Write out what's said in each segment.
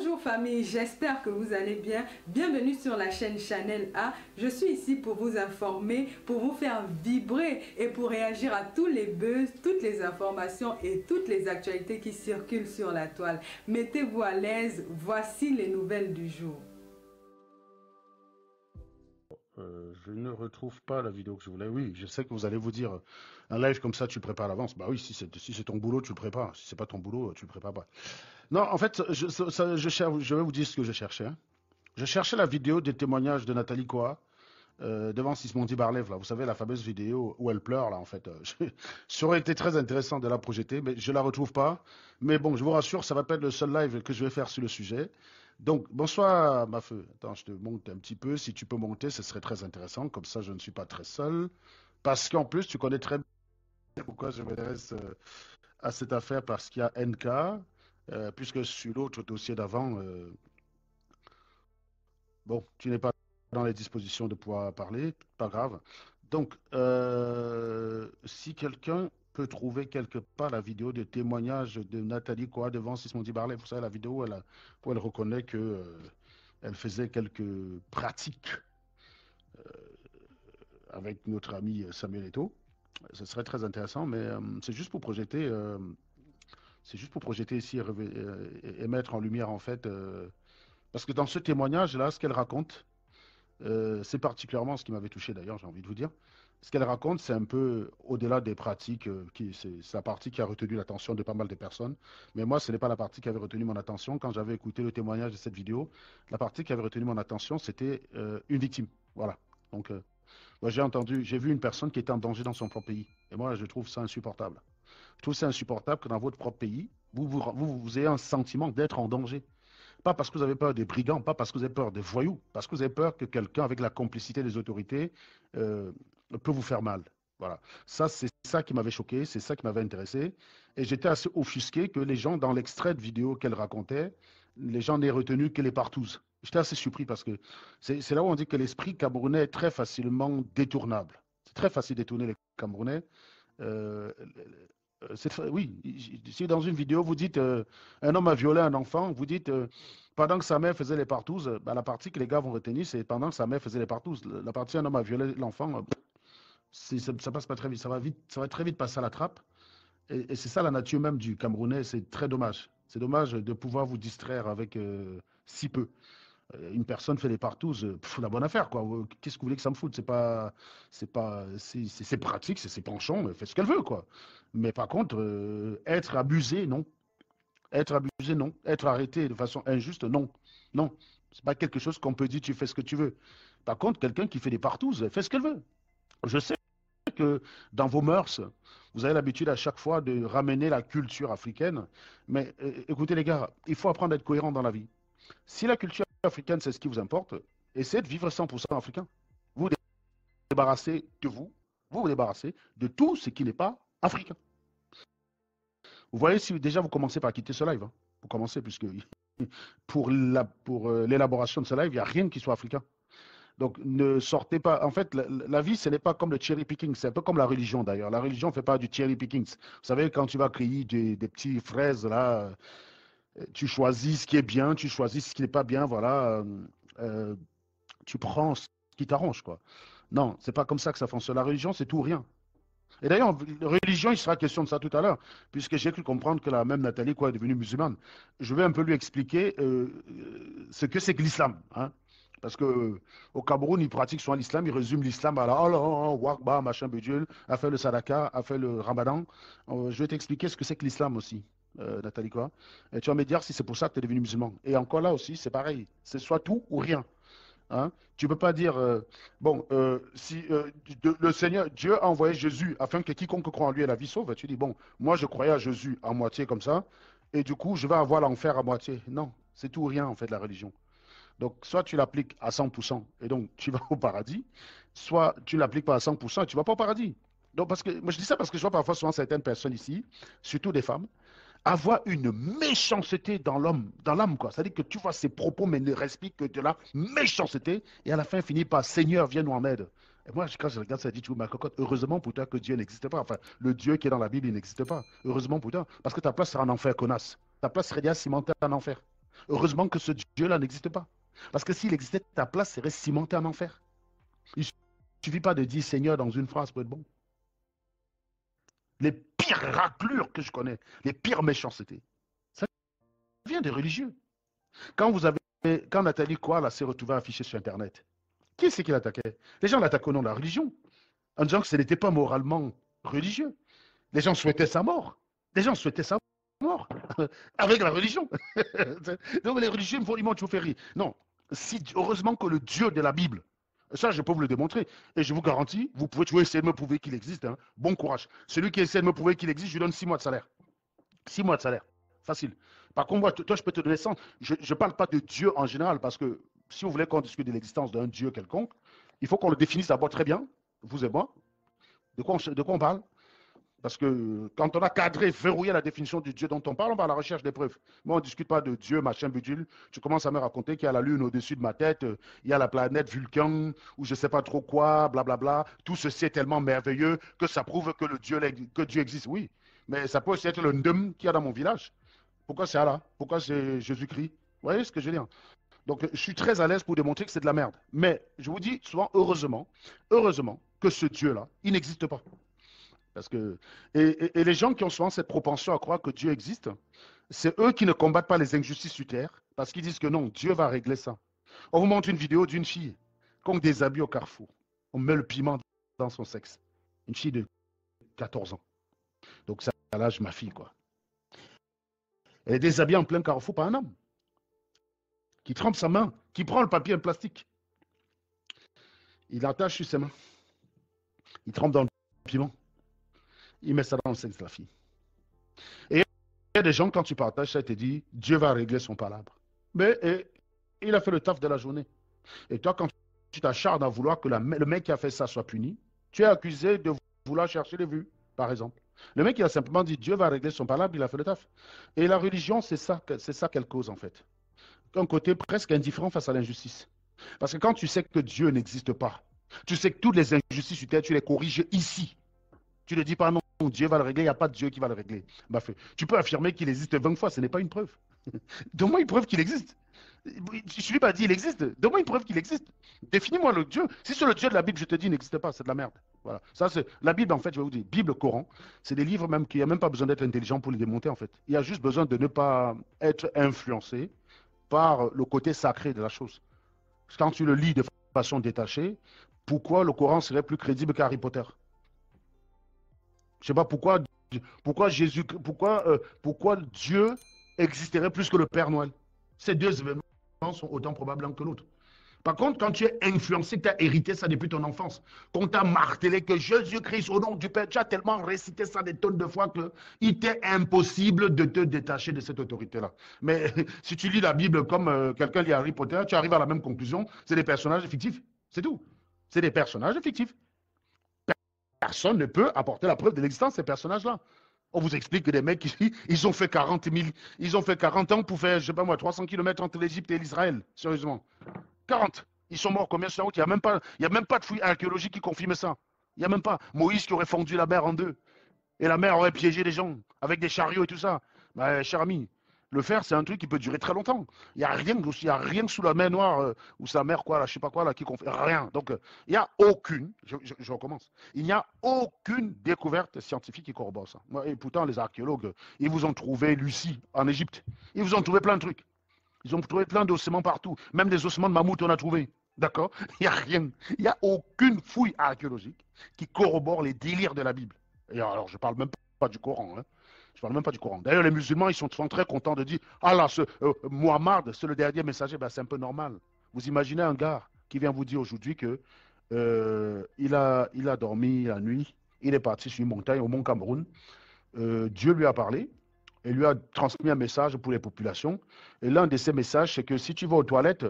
Bonjour famille, j'espère que vous allez bien. Bienvenue sur la chaîne Channel A. Je suis ici pour vous informer, pour vous faire vibrer et pour réagir à tous les buzz, toutes les informations et toutes les actualités qui circulent sur la toile. Mettez-vous à l'aise, voici les nouvelles du jour. Je ne retrouve pas la vidéo que je voulais. Oui, je sais que vous allez vous dire, un live comme ça, tu le prépares à l'avance. Bah oui, si c'est ton boulot, tu le prépares. Si c'est pas ton boulot, tu le prépares pas. Non, en fait, je vais vous dire ce que je cherchais, hein. Je cherchais la vidéo des témoignages de Nathalie Koa devant Sismondi Barlev, là. Vous savez, la fameuse vidéo où elle pleure, là, en fait. Ça aurait été très intéressant de la projeter, mais je la retrouve pas. Mais bon, je vous rassure, ça va pas être le seul live que je vais faire sur le sujet. Donc, bonsoir, ma feu. Attends, je te monte un petit peu. Si tu peux monter, ce serait très intéressant. Comme ça, je ne suis pas très seul. Parce qu'en plus, tu connais très bien pourquoi je m'intéresse à cette affaire, parce qu'il y a NK, puisque sur l'autre dossier d'avant, bon, tu n'es pas dans les dispositions de pouvoir parler, pas grave. Donc, si quelqu'un peut trouver quelque part la vidéo de témoignage de Nathalie Koa devant Sismondi Barlet, vous savez, la vidéo où elle reconnaît que, elle faisait quelques pratiques avec notre ami Samuel Eto'o, ce serait très intéressant, mais c'est juste pour projeter ici et mettre en lumière, en fait, parce que dans ce témoignage-là, ce qu'elle raconte, c'est particulièrement ce qui m'avait touché d'ailleurs, j'ai envie de vous dire. Ce qu'elle raconte, c'est un peu au-delà des pratiques, c'est la partie qui a retenu l'attention de pas mal de personnes. Mais moi, ce n'est pas la partie qui avait retenu mon attention. Quand j'avais écouté le témoignage de cette vidéo, la partie qui avait retenu mon attention, c'était une victime. Voilà. Donc, moi, j'ai vu une personne qui était en danger dans son propre pays. Et moi, je trouve ça insupportable. Je trouve ça insupportable que dans votre propre pays, vous ayez un sentiment d'être en danger. Pas parce que vous avez peur des brigands, pas parce que vous avez peur des voyous, parce que vous avez peur que quelqu'un, avec la complicité des autorités, euh, peut vous faire mal. Voilà. Ça, c'est ça qui m'avait choqué, c'est ça qui m'avait intéressé. Et j'étais assez offusqué que les gens, dans l'extrait de vidéo qu'elle racontait, les gens n'aient retenu que les partouzes. J'étais assez surpris parce que c'est là où on dit que l'esprit camerounais est très facilement détournable. C'est très facile de détourner les Camerounais. Euh, oui, si dans une vidéo vous dites un homme a violé un enfant, vous dites pendant que sa mère faisait les partouzes, bah, la partie que les gars vont retenir, c'est pendant que sa mère faisait les partouzes. La partie un homme a violé l'enfant, ça passe pas très vite, ça va très vite passer à la trappe. Et c'est ça la nature même du Camerounais, c'est très dommage. C'est dommage de pouvoir vous distraire avec si peu. Une personne fait des partouzes, la bonne affaire, quoi. Qu'est-ce que vous voulez que ça me foute? C'est pratique, c'est ses penchants, elle fait ce qu'elle veut, quoi. Mais par contre, être abusé, non. Être abusé, non. Être arrêté de façon injuste, non. Non. C'est pas quelque chose qu'on peut dire, tu fais ce que tu veux. Par contre, quelqu'un qui fait des partouzes, elle fait ce qu'elle veut. Je sais que dans vos mœurs, vous avez l'habitude à chaque fois de ramener la culture africaine. Mais écoutez, les gars, il faut apprendre à être cohérent dans la vie. Si la culture africaine, c'est ce qui vous importe, essayez de vivre 100% africain. Vous vous débarrassez de vous, vous débarrassez de tout ce qui n'est pas africain. Vous voyez, si déjà vous commencez par quitter ce live, hein, vous commencez, puisque pour l'élaboration de ce live, il n'y a rien qui soit africain. Donc ne sortez pas. En fait, la vie, ce n'est pas comme le cherry picking. C'est un peu comme la religion d'ailleurs. La religion ne fait pas du cherry picking. Vous savez, quand tu vas cueillir des petites fraises, là, tu choisis ce qui est bien, tu choisis ce qui n'est pas bien, voilà. Euh, tu prends ce qui t'arrange, quoi. Non, c'est pas comme ça que ça fonctionne. La religion, c'est tout ou rien. Et d'ailleurs, religion, il sera question de ça tout à l'heure, puisque j'ai cru comprendre que la même Nathalie, quoi, est devenue musulmane. Je vais un peu lui expliquer ce que c'est que l'islam, hein. Parce que au Cameroun, ils pratiquent souvent l'islam, ils résument l'islam à la oh là, oh, Wakba, machin, bédieu, a fait le sadaka, a fait le ramadan. Je vais t'expliquer ce que c'est que l'islam aussi, Nathalie, quoi. Et tu vas me dire si c'est pour ça que tu es devenu musulman. Et encore là aussi, c'est pareil. C'est soit tout ou rien. Hein? Tu ne peux pas dire, bon, si le Seigneur, Dieu a envoyé Jésus afin que quiconque croit en lui ait la vie sauve. Tu dis, bon, moi je croyais à Jésus à moitié comme ça, et du coup je vais avoir l'enfer à moitié. Non, c'est tout ou rien en fait la religion. Donc soit tu l'appliques à 100% et donc tu vas au paradis, soit tu ne l'appliques pas à 100% et tu ne vas pas au paradis. Donc parce que, moi je dis ça parce que je vois parfois souvent certaines personnes ici, surtout des femmes, avoir une méchanceté dans l'homme, dans l'âme, quoi. C'est-à-dire que tu vois ses propos, mais ne respire que de la méchanceté, et à la fin, finit par Seigneur, viens nous en aide. Et moi, quand je regarde ça, je dis, tu ma cocotte, heureusement pour toi que Dieu n'existe pas. Enfin, le Dieu qui est dans la Bible, il n'existe pas. Heureusement pour toi. Parce que ta place sera en enfer, connasse. Ta place serait déjà cimentée en enfer. Heureusement que ce Dieu-là n'existe pas. Parce que s'il existait, ta place serait cimentée en enfer. Il ne suffit pas de dire Seigneur dans une phrase pour être bon. Les pires raclures que je connais, les pires méchancetés, ça vient des religieux. Quand Nathalie Koala s'est retrouvée affichée sur Internet, qui c'est qui l'attaquait? Les gens l'attaquaient au nom de la religion, en disant que ce n'était pas moralement religieux. Les gens souhaitaient sa mort. Les gens souhaitaient sa mort avec la religion. Donc les religieux me font du monde, tu vous fais rire. Non, heureusement que le Dieu de la Bible, ça je peux vous le démontrer, et je vous garantis, vous pouvez toujours essayer de me prouver qu'il existe. Hein. Bon courage. Celui qui essaie de me prouver qu'il existe, je lui donne 6 mois de salaire. 6 mois de salaire. Facile. Par contre, moi, toi, je peux te donner 100. Je ne parle pas de Dieu en général, parce que si vous voulez qu'on discute de l'existence d'un Dieu quelconque, il faut qu'on le définisse d'abord très bien, vous et moi. De quoi on parle? Parce que quand on a cadré, verrouillé la définition du Dieu dont on parle, on va à la recherche des preuves. Moi, on ne discute pas de Dieu, machin, bidule. Tu commences à me raconter qu'il y a la Lune au-dessus de ma tête, il y a la planète Vulcain, ou je ne sais pas trop quoi, blablabla. Tout ceci est tellement merveilleux que ça prouve que Dieu existe. Oui, mais ça peut aussi être le Ndem qu'il y a dans mon village. Pourquoi c'est Allah? Pourquoi c'est Jésus-Christ? Vous voyez ce que je veux dire? Donc, je suis très à l'aise pour démontrer que c'est de la merde. Mais je vous dis souvent, heureusement que ce Dieu-là, il n'existe pas. Parce que, et les gens qui ont souvent cette propension à croire que Dieu existe, c'est eux qui ne combattent pas les injustices sur terre, parce qu'ils disent que non, Dieu va régler ça. On vous montre une vidéo d'une fille qu'on déshabille au carrefour. On met le piment dans son sexe. Une fille de 14 ans. Donc ça à l'âge de ma fille, quoi. Elle est déshabillée en plein carrefour par un homme qui trempe sa main, qui prend le papier en plastique. Il l'attache sur ses mains. Il trempe dans le piment. Il met ça dans le sexe de la fille. Et il y a des gens, quand tu partages ça, ils te disent, Dieu va régler son palabre. Mais il a fait le taf de la journée. Et toi, quand tu t'acharnes à vouloir que le mec qui a fait ça soit puni, tu es accusé de vouloir chercher les vues, par exemple. Le mec, il a simplement dit, Dieu va régler son palabre, il a fait le taf. Et la religion, c'est ça qu'elle cause, en fait. Un côté presque indifférent face à l'injustice. Parce que quand tu sais que Dieu n'existe pas, tu sais que toutes les injustices sur terre, tu les corriges ici. Tu ne dis pas non, Dieu va le régler, il n'y a pas de Dieu qui va le régler. Bah, tu peux affirmer qu'il existe 20 fois, ce n'est pas une preuve. Donne-moi une preuve qu'il existe. Je ne lui ai pas dit il existe. Donne-moi une preuve qu'il existe. Définis-moi le Dieu. Si c'est le Dieu de la Bible, je te dis il n'existe pas, c'est de la merde. Voilà. Ça, c'est la Bible, en fait, je vais vous dire, Bible, Coran, c'est des livres même qu'il n'y a même pas besoin d'être intelligent pour les démonter, en fait. Il y a juste besoin de ne pas être influencé par le côté sacré de la chose. Quand tu le lis de façon détachée, pourquoi le Coran serait plus crédible qu'Harry Potter? Je ne sais pas pourquoi Dieu existerait plus que le Père Noël. Ces deux événements sont autant probables l'un que l'autre. Par contre, quand tu es influencé, tu as hérité ça depuis ton enfance, qu'on t'a martelé que Jésus-Christ, au nom du Père, tu as tellement récité ça des tonnes de fois qu'il t'est impossible de te détacher de cette autorité-là. Mais si tu lis la Bible comme quelqu'un lit Harry Potter, tu arrives à la même conclusion, c'est des personnages fictifs. C'est tout. C'est des personnages fictifs. Personne ne peut apporter la preuve de l'existence de ces personnages-là. On vous explique que des mecs, ils ont fait 40 ans pour faire, je sais pas moi, 300 km entre l'Égypte et l'Israël. Sérieusement. 40. Ils sont morts combien sur la route? Il n'y a même pas de fouille archéologique qui confirme ça. Il n'y a même pas. Moïse qui aurait fondu la mer en deux. Et la mer aurait piégé les gens avec des chariots et tout ça. Bah, cher ami, le fer, c'est un truc qui peut durer très longtemps. Il n'y a rien sous la mer Noire, ou sa mer, quoi, là, je sais pas quoi, là, qui confirme. Rien. Donc, il n'y a aucune, je recommence, il n'y a aucune découverte scientifique qui corrobore ça. Et pourtant, les archéologues, ils vous ont trouvé Lucie en Égypte. Ils vous ont trouvé plein de trucs. Ils ont trouvé plein d'ossements partout. Même des ossements de mammouth, on a trouvé. D'accord? Il n'y a rien. Il n'y a aucune fouille archéologique qui corrobore les délires de la Bible. Et alors, je ne parle même pas du Coran. Hein. Je ne parle même pas du Coran. D'ailleurs, les musulmans, ils sont très contents de dire « Ah là, Muhammad, c'est le dernier messager. Ben, » c'est un peu normal. Vous imaginez un gars qui vient vous dire aujourd'hui que il a dormi la nuit, il est parti sur une montagne au Mont Cameroun. Dieu lui a parlé et lui a transmis un message pour les populations. Et l'un de ces messages, c'est que si tu vas aux toilettes,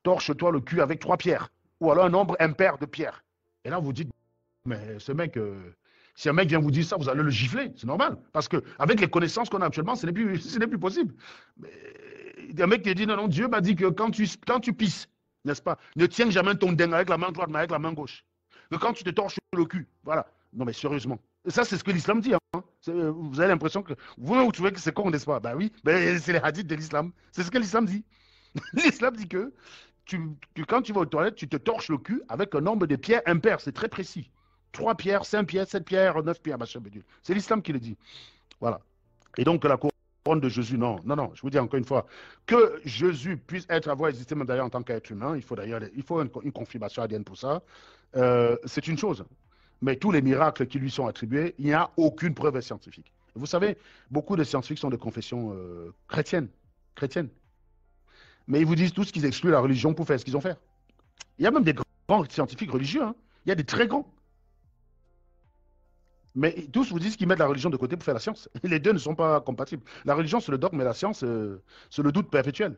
torche-toi le cul avec 3 pierres, ou alors un nombre impair de pierres. Et là, vous dites, mais ce mec, si un mec vient vous dire ça, vous allez le gifler, c'est normal. Parce qu'avec les connaissances qu'on a actuellement, ce n'est plus possible. Mais, il y a un mec qui dit, non, non, Dieu m'a dit que quand tu pisses, n'est-ce pas, ne tiens jamais ton dingue avec la main droite, mais avec la main gauche. Que quand tu te torches le cul, voilà. Non, mais sérieusement, Ça, c'est ce que l'islam dit. Hein. Vous avez l'impression que vous trouvez que c'est con, n'est-ce pas? Ben oui, ben, c'est les hadiths de l'islam. C'est ce que l'islam dit. L'islam dit que quand tu vas aux toilettes, tu te torches le cul avec un nombre de pierres impair. C'est très précis. 3 pierres, 5 pierres, 7 pierres, 9 pierres, machin, bidule. C'est l'islam qui le dit. Voilà. Et donc, la couronne de Jésus, non, non, non. Je vous dis encore une fois, que Jésus puisse avoir existé même d'ailleurs en tant qu'être humain, il faut une confirmation ADN pour ça. C'est une chose. Mais tous les miracles qui lui sont attribués, il n'y a aucune preuve scientifique. Vous savez, beaucoup de scientifiques sont de confession chrétienne. Mais ils vous disent tous qu'ils excluent la religion pour faire ce qu'ils ont fait. Il y a même des grands scientifiques religieux. Hein. Il y a des très grands. Mais tous vous disent qu'ils mettent la religion de côté pour faire la science. Les deux ne sont pas compatibles. La religion, c'est le dogme, mais la science, c'est le doute perpétuel.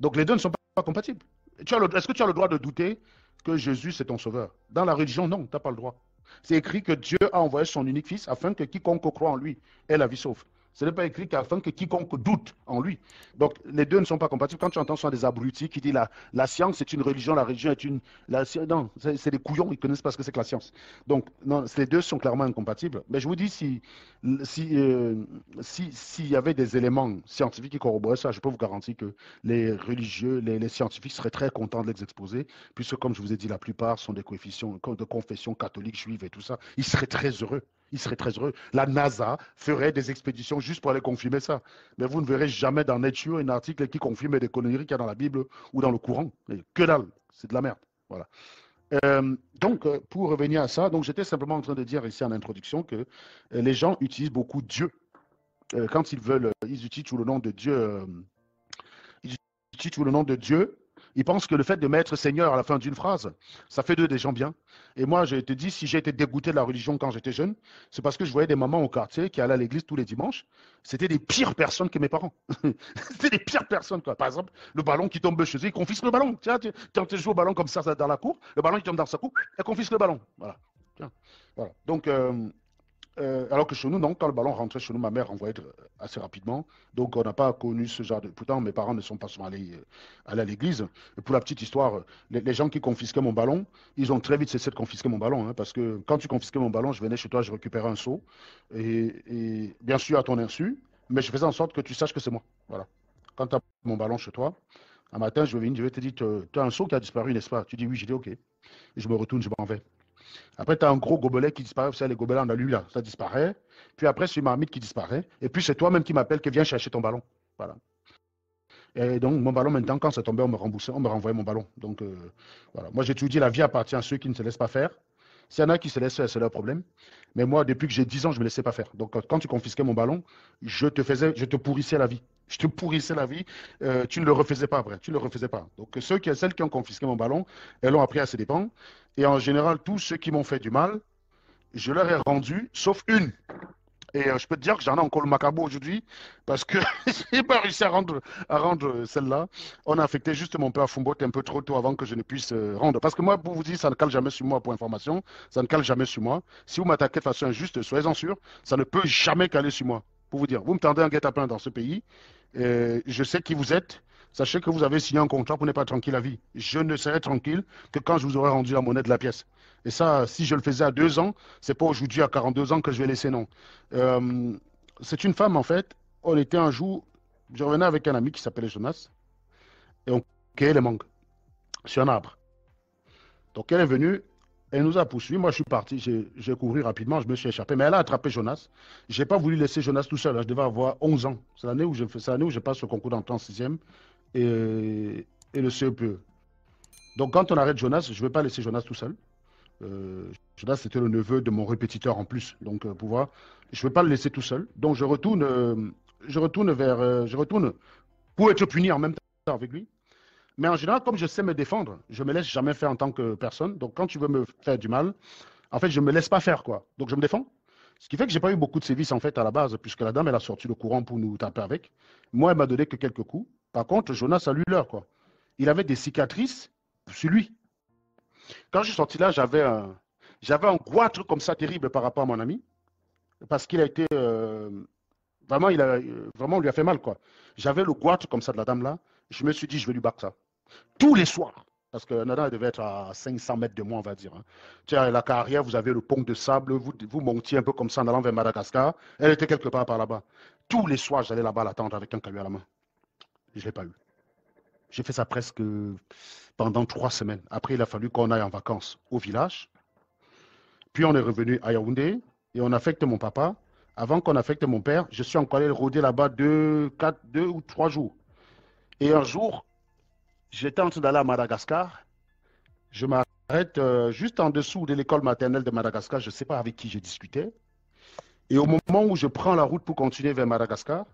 Donc les deux ne sont pas compatibles. Est-ce que tu as le droit de douter que Jésus, c'est ton sauveur? Dans la religion, non, tu n'as pas le droit. C'est écrit que Dieu a envoyé son unique fils afin que quiconque croit en lui ait la vie sauve. Ce n'est pas écrit qu'afin que quiconque doute en lui. Donc, les deux ne sont pas compatibles. Quand tu entends soit des abrutis qui disent la science est une religion, la religion est une... non, c'est des couillons, ils ne connaissent pas ce que c'est que la science. Donc, non, les deux sont clairement incompatibles. Mais je vous dis, s'il y avait des éléments scientifiques qui corroboraient ça, je peux vous garantir que les religieux, les scientifiques seraient très contents de les exposer, puisque, comme je vous ai dit, la plupart sont des coefficients de confession catholique, juive et tout ça. Ils seraient très heureux. Il serait très heureux. La NASA ferait des expéditions juste pour aller confirmer ça. Mais vous ne verrez jamais dans Nature un article qui confirme des conneries qu'il y a dans la Bible ou dans le Coran. Que dalle, c'est de la merde. Voilà. Donc, pour revenir à ça, j'étais simplement en train de dire ici en introduction que les gens utilisent beaucoup Dieu. Quand ils veulent, ils utilisent sous le nom de Dieu. Ils utilisent sous le nom de Dieu. Ils pensent que le fait de mettre Seigneur à la fin d'une phrase, ça fait d'eux des gens bien. Et moi, je te dis, si j'ai été dégoûté de la religion quand j'étais jeune, c'est parce que je voyais des mamans au quartier qui allaient à l'église tous les dimanches. C'était des pires personnes que mes parents. C'était des pires personnes, quoi. Par exemple, le ballon qui tombe chez eux, ils confisquent le ballon. Tiens, tu joues au ballon comme ça dans la cour, le ballon il tombe dans sa cour, elle confisque le ballon. Voilà. Tiens. Voilà. Donc, alors que chez nous, non, quand le ballon rentrait chez nous, ma mère renvoyait assez rapidement. Donc, on n'a pas connu ce genre de... Pourtant, mes parents ne sont pas souvent allés à l'église. Et pour la petite histoire, les gens qui confisquaient mon ballon, ils ont très vite cessé de confisquer mon ballon. Hein, parce que quand tu confisquais mon ballon, je venais chez toi, je récupérais un seau. Et bien sûr, à ton insu, mais je faisais en sorte que tu saches que c'est moi. Voilà. Quand tu as mon ballon chez toi, un matin, je vais te dire, tu as un seau qui a disparu, n'est-ce pas? Tu dis oui, je dis OK. Et je me retourne, je m'en vais. Après, tu as un gros gobelet qui disparaît. Vous savez, les gobelets en alu, là, ça disparaît. Puis après, c'est une marmite qui disparaît. Et puis, c'est toi-même qui m'appelle, qui vient chercher ton ballon. Voilà. Et donc, mon ballon, maintenant, quand c'est tombé, on me remboursait, on me renvoyait mon ballon. Donc, voilà. Moi, j'ai toujours dit, la vie appartient à ceux qui ne se laissent pas faire. S'il y en a qui se laissent faire, c'est leur problème. Mais moi, depuis que j'ai 10 ans, je ne me laissais pas faire. Donc, quand tu confisquais mon ballon, je te pourrissais la vie. Je te pourrissais la vie. Tu ne le refaisais pas après. Tu ne le refaisais pas. Donc, celles qui ont confisqué mon ballon, elles l'ont appris à ses dépens. Et en général, tous ceux qui m'ont fait du mal, je leur ai rendu, sauf une. Et je peux te dire que j'en ai encore le macabre aujourd'hui parce que je n'ai pas réussi à rendre celle-là. On a affecté juste mon père Fumbo un peu trop tôt avant que je ne puisse rendre. Parce que moi, pour vous dire, ça ne cale jamais sur moi pour information. Ça ne cale jamais sur moi. Si vous m'attaquez de façon injuste, soyez-en sûrs, ça ne peut jamais caler sur moi. Pour vous dire, vous me tendez un guet-apens dans ce pays. Je sais qui vous êtes. Sachez que vous avez signé un contrat pour ne pas tranquille à vie. Je ne serai tranquille que quand je vous aurai rendu la monnaie de la pièce. Et ça, si je le faisais à 2 ans, c'est pas aujourd'hui à 42 ans que je vais laisser, non. C'est une femme, en fait. On était un jour, je revenais avec un ami qui s'appelait Jonas, et on cueillait les mangues sur un arbre. Donc elle est venue, elle nous a poursuivis. Moi, je suis parti, j'ai couru rapidement, je me suis échappé, mais elle a attrapé Jonas. Je n'ai pas voulu laisser Jonas tout seul, je devais avoir 11 ans. C'est l'année où je passe le concours d'entrée en 6e et le CEPE. Donc quand on arrête Jonas, je ne vais pas laisser Jonas tout seul. Jonas, c'était le neveu de mon répétiteur en plus. Donc, je ne vais pas le laisser tout seul. Donc, je retourne pour être puni en même temps avec lui. Mais en général, comme je sais me défendre, je ne me laisse jamais faire en tant que personne. Donc, quand tu veux me faire du mal, en fait, je ne me laisse pas faire, quoi. Donc, je me défends. Ce qui fait que je n'ai pas eu beaucoup de sévices, en fait, à la base, puisque la dame, elle a sorti le courant pour nous taper avec. Moi, elle m'a donné que quelques coups. Par contre, Jonas a eu l'heure, quoi. Il avait des cicatrices sur lui. Quand je suis sorti là, j'avais un goitre comme ça terrible par rapport à mon ami, parce qu'il a été vraiment, vraiment, on lui a fait mal, quoi. J'avais le goitre comme ça de la dame là. Je me suis dit, je vais lui battre ça. Tous les soirs, Parce que Nana devait être à 500 mètres de moi, on va dire. Hein. Tu sais, la carrière, vous avez le pont de sable, vous montiez un peu comme ça en allant vers Madagascar. Elle était quelque part par là-bas. Tous les soirs, j'allais là-bas l'attendre avec un caillou à la main. Je ne l'ai pas eu. J'ai fait ça presque pendant 3 semaines. Après, il a fallu qu'on aille en vacances au village. Puis on est revenu à Yaoundé et on affecte mon papa. Avant qu'on affecte mon père, je suis encore allé rôder là-bas 2 ou 3 jours. Et un jour, j'étais en train d'aller à Madagascar. Je m'arrête juste en dessous de l'école maternelle de Madagascar. Je ne sais pas avec qui je discutais. Et au moment où je prends la route pour continuer vers Madagascar,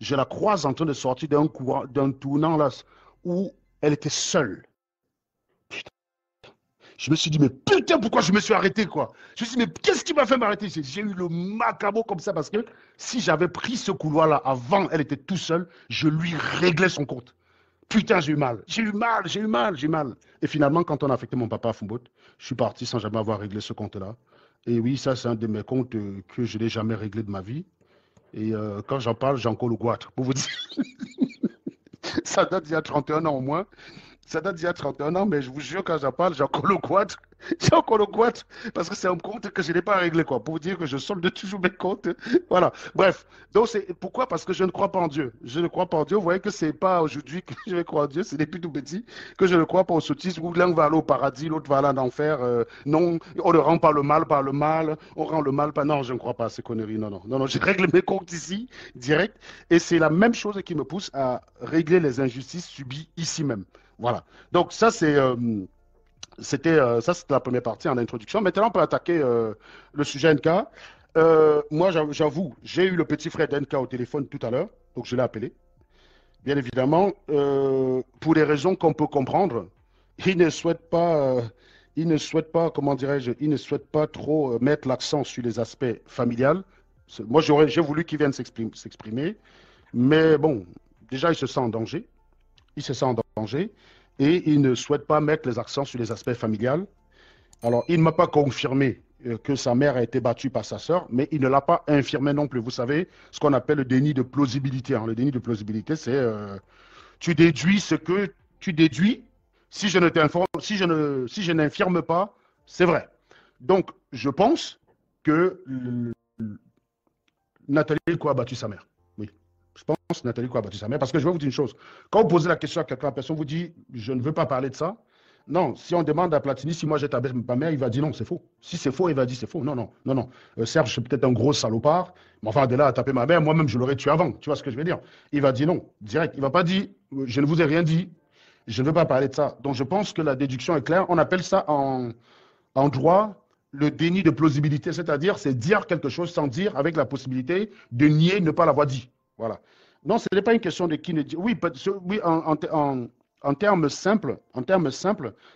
je la croise en train de sortir d'un tournant là où elle était seule. Je me suis dit, mais putain, pourquoi je me suis arrêté, quoi? Je me suis dit, mais qu'est-ce qui m'a fait m'arrêter? J'ai eu le macabo comme ça parce que si j'avais pris ce couloir-là avant, elle était tout seule, je lui réglais son compte. Putain, j'ai eu mal. J'ai eu mal, j'ai eu mal, j'ai eu mal. Et finalement, quand on a affecté mon papa à Fumbout, je suis parti sans jamais avoir réglé ce compte-là. Et oui, ça, c'est un de mes comptes que je n'ai jamais réglé de ma vie. Et quand j'en parle, j'ai encore le goitre. Pour vous dire, ça date d'il y a 31 ans au moins. Ça date d'il y a 31 ans, mais je vous jure, quand j'en parle, j'ai encore le quad. J'ai encore le quad parce que c'est un compte que je n'ai pas réglé, quoi. Pour vous dire que je solde toujours mes comptes. Voilà. Bref. Donc, c'est pourquoi? Parce que je ne crois pas en Dieu. Je ne crois pas en Dieu. Vous voyez que c'est pas aujourd'hui que je vais croire en Dieu. C'est depuis tout petit que je ne crois pas au sottisme où l'un va aller au paradis, l'autre va aller en enfer. Non, on ne rend pas le mal par le mal. On rend le mal par. Non, je ne crois pas à ces conneries. Non, non. Non, non. Je règle mes comptes ici, direct. Et c'est la même chose qui me pousse à régler les injustices subies ici même. Voilà. Donc, ça, c'était la première partie en introduction. Maintenant, on peut attaquer le sujet NK. Moi, j'avoue, j'ai eu le petit frère d'NK au téléphone tout à l'heure, donc je l'ai appelé. Bien évidemment, pour des raisons qu'on peut comprendre, il ne souhaite pas, comment dirais-je, il ne souhaite pas trop mettre l'accent sur les aspects familiales. Moi, j'ai voulu qu'il vienne s'exprimer, mais bon, déjà, il se sent en danger. Il se sent en danger et il ne souhaite pas mettre les accents sur les aspects familiales. Alors, il ne m'a pas confirmé que sa mère a été battue par sa sœur, mais il ne l'a pas infirmé non plus. Vous savez, ce qu'on appelle le déni de plausibilité. Hein. Le déni de plausibilité, c'est tu déduis ce que tu déduis. Si je ne t'informe, si je n'infirme pas, c'est vrai. Donc, je pense que Nathalie Elko a battu sa mère. Oui. Je pense que Nathalie Elko a battu sa mère. Parce que je vais vous dire une chose. Quand vous posez la question à quelqu'un, la personne vous dit je ne veux pas parler de ça. Non, si on demande à Platini si moi j'ai tapé ma mère, il va dire non, c'est faux. Si c'est faux, il va dire c'est faux. Non, non, non, non. Serge, je suis peut-être un gros salopard, mais enfin, de là à taper ma mère, moi-même, je l'aurais tué avant. Tu vois ce que je veux dire? Il va dire non, direct. Il ne va pas dire je ne vous ai rien dit, je ne veux pas parler de ça. Donc je pense que la déduction est claire. On appelle ça en droit le déni de plausibilité, c'est-à-dire c'est dire quelque chose sans dire avec la possibilité de nier ne pas l'avoir dit. Voilà. Non, ce n'est pas une question de qui ne dit. Oui, oui en termes simples,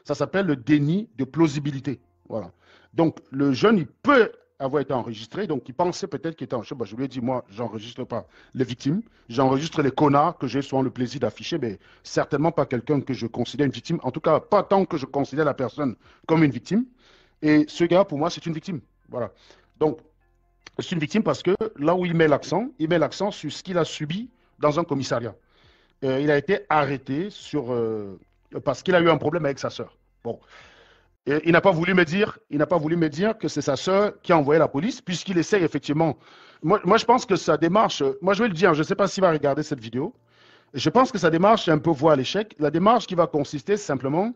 ça s'appelle le déni de plausibilité. Voilà. Donc, le jeune, il peut avoir été enregistré, donc il pensait peut-être qu'il était en chef. Je lui ai dit, moi, j'enregistre pas les victimes, j'enregistre les connards que j'ai souvent le plaisir d'afficher, mais certainement pas quelqu'un que je considère une victime, en tout cas pas tant que je considère la personne comme une victime. Et ce gars, pour moi, c'est une victime. Voilà. Donc, c'est une victime parce que là où il met l'accent sur ce qu'il a subi dans un commissariat. Il a été arrêté parce qu'il a eu un problème avec sa sœur. Bon. Et il n'a pas voulu me dire que c'est sa sœur qui a envoyé la police, puisqu'il essaye effectivement. Moi, je pense que sa démarche, moi, je vais le dire, je ne sais pas s'il va regarder cette vidéo. Je pense que sa démarche est un peu voie à l'échec. La démarche qui va consister simplement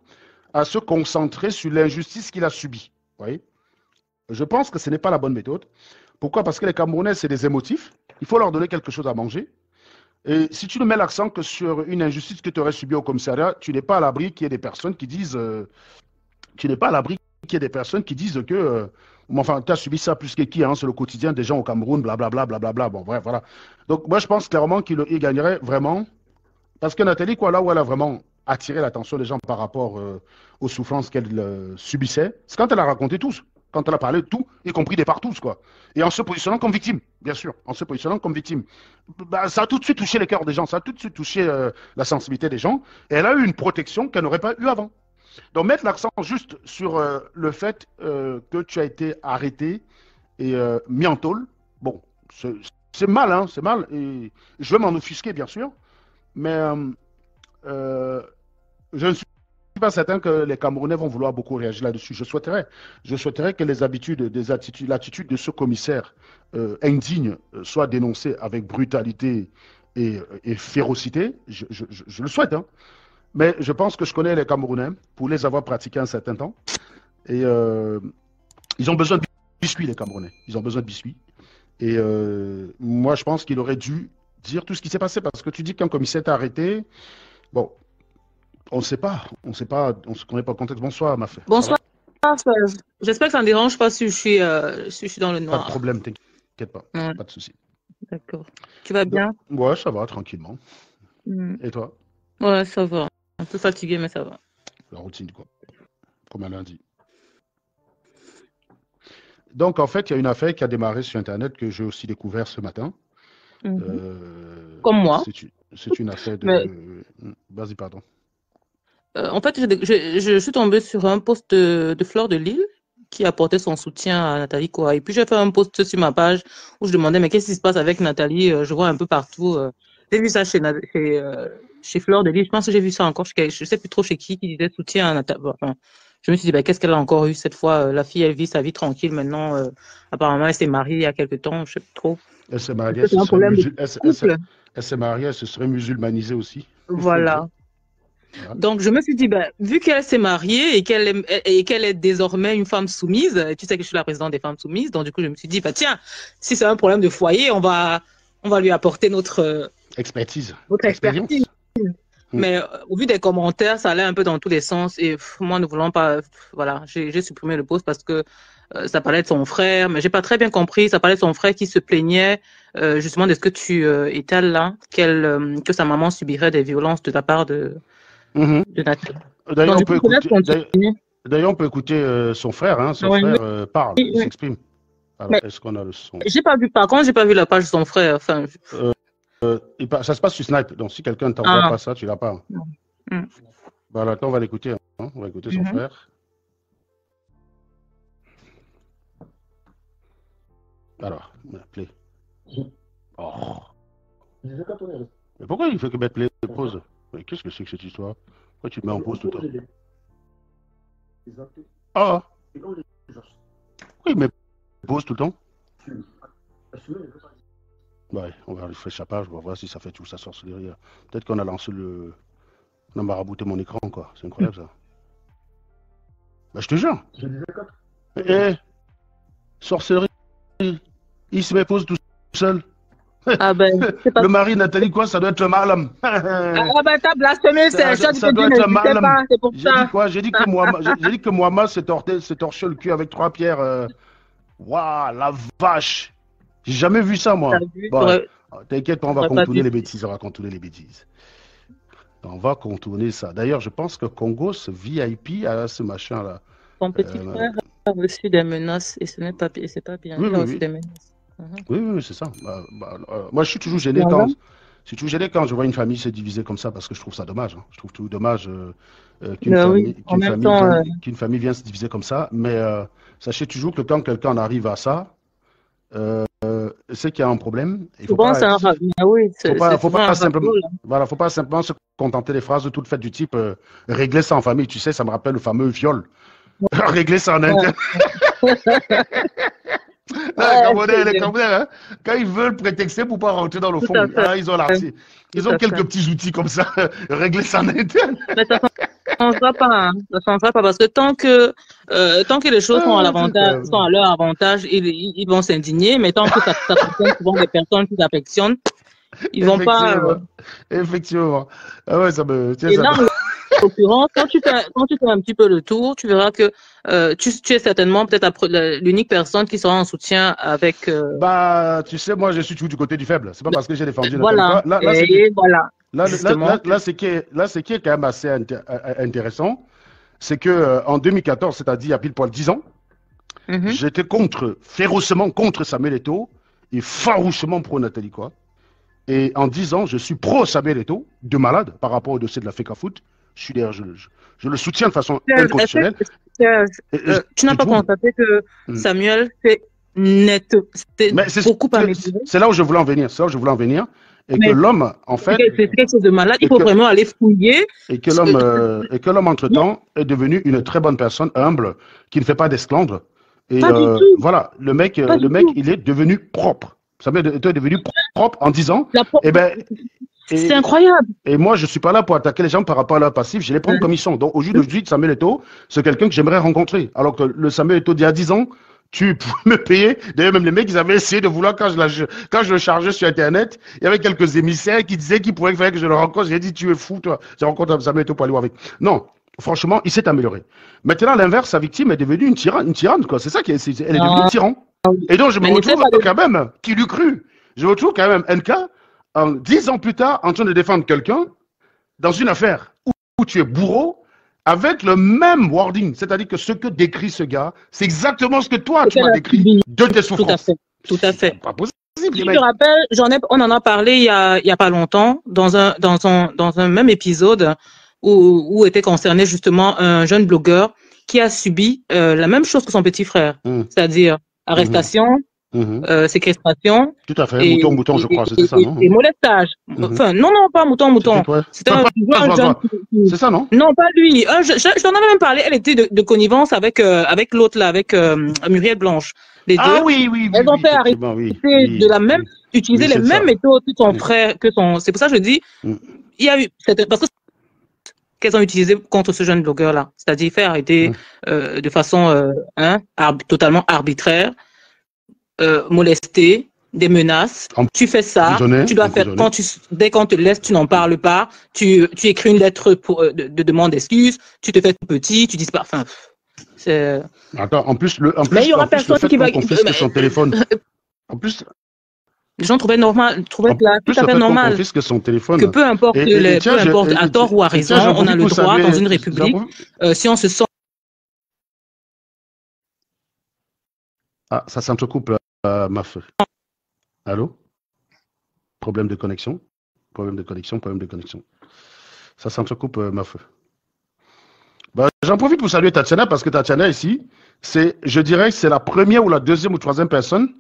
à se concentrer sur l'injustice qu'il a subie. Vous voyez? Je pense que ce n'est pas la bonne méthode. Pourquoi? Parce que les Camerounais, c'est des émotifs. Il faut leur donner quelque chose à manger. Et si tu ne mets l'accent que sur une injustice que tu aurais subie au commissariat, tu n'es pas à l'abri qu'il y ait des personnes qui disent que enfin, tu as subi ça plus que qui, hein, c'est le quotidien des gens au Cameroun, blablabla, blablabla. Bon, bref, voilà. Donc, moi, je pense clairement qu'il gagnerait vraiment. Parce que Nathalie, quoi, là où elle a vraiment attiré l'attention des gens par rapport aux souffrances qu'elle subissait, c'est quand elle a raconté tout. Quand elle a parlé de tout, y compris des partous, quoi. Et en se positionnant comme victime, bien sûr, en se positionnant comme victime. Bah, ça a tout de suite touché les cœurs des gens, ça a tout de suite touché la sensibilité des gens. Et elle a eu une protection qu'elle n'aurait pas eue avant. Donc, mettre l'accent juste sur le fait que tu as été arrêté et mis en tôle, bon, c'est mal, hein, c'est mal. Et je vais m'en offusquer, bien sûr. Mais je ne suis pas certain que les Camerounais vont vouloir beaucoup réagir là-dessus. Je souhaiterais que les habitudes, l'attitude de ce commissaire indigne soit dénoncée avec brutalité et férocité. Je le souhaite, hein. Mais je pense que je connais les Camerounais pour les avoir pratiqués un certain temps. Et ils ont besoin de biscuits, les Camerounais. Ils ont besoin de biscuits. Et moi, je pense qu'il aurait dû dire tout ce qui s'est passé parce que tu dis qu'un commissaire t'a arrêté. Bon, on ne sait pas. On ne se connaît pas le contexte. Bonsoir, ma fille. Bonsoir. J'espère que ça ne dérange pas si je suis dans le noir. Pas de problème, t'inquiète pas. Ouais. Pas de souci. D'accord. Tu vas bien? Ouais, ça va, tranquillement. Et toi? Ouais, ça va. Un peu fatigué, mais ça va. La routine, quoi. Comme un lundi. Donc, en fait, il y a une affaire qui a démarré sur Internet que j'ai aussi découvert ce matin. Comme moi. C'est une affaire de... Mais... Vas-y, pardon. En fait, je suis tombée sur un post de Fleur de Lille qui apportait son soutien à Nathalie Koa. Et puis, j'ai fait un post sur ma page où je demandais, mais qu'est-ce qui se passe avec Nathalie? Je vois un peu partout. J'ai vu ça chez Fleur de Lille. Je pense que j'ai vu ça encore. Je ne sais plus trop chez qui disait soutien à Nathalie. Enfin, je me suis dit, ben, qu'est-ce qu'elle a encore eu cette fois? La fille, elle vit sa vie tranquille maintenant. Apparemment, elle s'est mariée il y a quelque temps. Je ne sais plus trop. Elle s'est mariée, elle s'est mariée, elle se serait musulmanisée aussi. Voilà. Donc, je me suis dit, ben, vu qu'elle s'est mariée et qu'elle est désormais une femme soumise, tu sais que je suis la présidente des femmes soumises, donc du coup, je me suis dit, ben, tiens, si c'est un problème de foyer, on va lui apporter notre expertise. Mais au vu des commentaires, ça allait un peu dans tous les sens et moi, ne voulant pas, voilà, j'ai supprimé le post parce que ça parlait de son frère, mais j'ai pas très bien compris. Ça parlait de son frère qui se plaignait justement de ce que tu étales là, que sa maman subirait des violences de ta part de Nathalie. D'ailleurs, on peut écouter son frère. Hein, son frère parle, il s'exprime. Alors, est-ce qu'on a le son? Par contre, j'ai pas vu la page de son frère. Enfin, ça se passe sur Snipe. Donc, si quelqu'un ne t'envoie pas ça, tu l'as pas. Voilà, attends, on va l'écouter. Hein. On va écouter son frère. Alors, play. Oh. Mais pourquoi il fait que mettre play pause? Mais qu'est-ce que c'est que cette histoire? Pourquoi tu te mets en pause tout le temps? Ah! Oui, mais pause tout le temps? Ouais, on va faire sa page, on va voir si ça fait tout ça sorcellerie. Peut-être qu'on a lancé le... On a marabouté mon écran, quoi. C'est incroyable, ça. Bah, je te jure. Sorcellerie. Il se met pause tout seul. Ah ben, le mari Nathalie quoi, ça doit être Marlam. Ah ben t'as blasphémé, ça doit être Marlam. C'est pour ça. J'ai dit que Mohamed s'est torché le cul avec 3 pierres. Waouh, la vache. J'ai jamais vu ça moi. Bon, t'inquiète pas, on va contourner les bêtises. On va contourner ça. D'ailleurs, je pense que Congo, ce VIP a ce machin là. Ton petit frère a reçu des menaces et ce n'est pas bien. Il a reçu des menaces. Oui, c'est ça. Moi, je suis toujours gêné quand je vois une famille se diviser comme ça parce que je trouve ça dommage. Hein. Je trouve tout dommage qu'une famille vienne se diviser comme ça. Mais sachez toujours que quand quelqu'un arrive à ça, c'est qu'il y a un problème. Il faut pas simplement se contenter des phrases toutes faites du type régler ça en famille. Tu sais, ça me rappelle le fameux viol. Régler ça en interne. Les Camerounais, hein, quand ils veulent prétexter pour ne pas rentrer dans le fond, ils ont quelques petits outils comme ça, régler ça en interne. Mais ça ne changera pas, hein. Ça changera pas parce que tant que les choses sont à leur avantage, ils vont s'indigner, mais tant que ça concerne souvent des personnes qui s'affectionnent, ils vont pas. Effectivement. Ah ouais, ça me. En l'occurrence, quand tu fais un petit peu le tour, tu verras que tu es certainement peut-être l'unique personne qui sera en soutien avec. Bah, tu sais, moi, je suis toujours du côté du faible. C'est pas parce que j'ai défendu. Voilà. Là, ce qui est quand même assez intéressant, c'est que en 2014, c'est-à-dire il y a pile poil 10 ans, j'étais férocement contre Samuel Eto'o et farouchement pro Nathalie Koa. Et en 10 ans, je suis pro Samuel Eto'o, de malade, par rapport au dossier de la FECAFOOT. Je le soutiens de façon inconditionnelle. Tu n'as pas constaté que Samuel fait beaucoup à C'est là où je voulais en venir. et que l'homme, en fait, c'est quelque chose de malade. Il faut vraiment aller fouiller. Et que l'homme, entre-temps, est devenu une très bonne personne, humble, qui ne fait pas d'esclandre. Et Pas du tout. voilà, le mec, il est devenu propre. Samuel Eto'o est devenu propre en disant, eh ben, c'est incroyable. Et moi, je suis pas là pour attaquer les gens par rapport à leur passif, je les prends comme ils sont. Donc, au jour d'aujourd'hui, Samuel Eto'o, c'est quelqu'un que j'aimerais rencontrer. Alors que le Samuel Eto'o d'il y a 10 ans, tu pouvais me payer. D'ailleurs, même les mecs, ils avaient essayé de vouloir, quand je le chargeais sur Internet, il y avait quelques émissaires qui disaient qu'il fallait que je le rencontre. J'ai dit, tu es fou, toi. Je rencontre Samuel Eto'o pour aller voir avec. Non. Franchement, il s'est amélioré. Maintenant, à l'inverse, sa victime est devenue une tyranne, quoi. C'est ça elle est devenue une tyran. Et donc, je me retrouve quand même, qui l'eût cru? Je me retrouve quand même, NK, 10 ans plus tard, en train de défendre quelqu'un dans une affaire où tu es bourreau, avec le même wording, c'est-à-dire que ce que décrit ce gars, c'est exactement ce que toi, tu m'as décrit de tes souffrances. Tout à fait. Pas possible. Je te rappelle, on en a parlé il y a pas longtemps, dans un même épisode où était concerné justement un jeune blogueur qui a subi la même chose que son petit frère, c'est-à-dire arrestation, séquestration. Tout à fait, mouton, je crois, c'était ça, non? Et molestage. Enfin, non, pas mouton. C'était un jeune. C'est ça, non? Non, pas lui. Je t'en avais même parlé, elle était de connivence avec l'autre, là, avec Muriel Blanche. Les deux. Oui. Elles ont fait arrêter de la même, utiliser les mêmes méthodes que son frère, c'est pour ça que je dis, il y a eu, parce que qu'elles ont utilisé contre ce jeune blogueur-là, c'est-à-dire faire arrêter de façon totalement arbitraire, molester, des menaces. Tu fais ça, tu dois faire dès qu'on te laisse, tu n'en parles pas. Tu écris une lettre de demande d'excuses. Tu te fais tout petit, tu disparais. Enfin, c'est. Attends, en plus, mais il y aura personne qui va confisque son téléphone. En plus. Les gens trouvaient tout à fait normal son téléphone. que peu importe, à tort ou à raison, on a le droit dans une république, si on se sent. Ah, ça s'entrecoupe, ma feu. Allô? Problème de connexion. Ça s'entrecoupe, ma feu. Bah, j'en profite pour saluer Tatiana parce que Tatiana ici, je dirais que c'est la première ou la deuxième ou troisième personne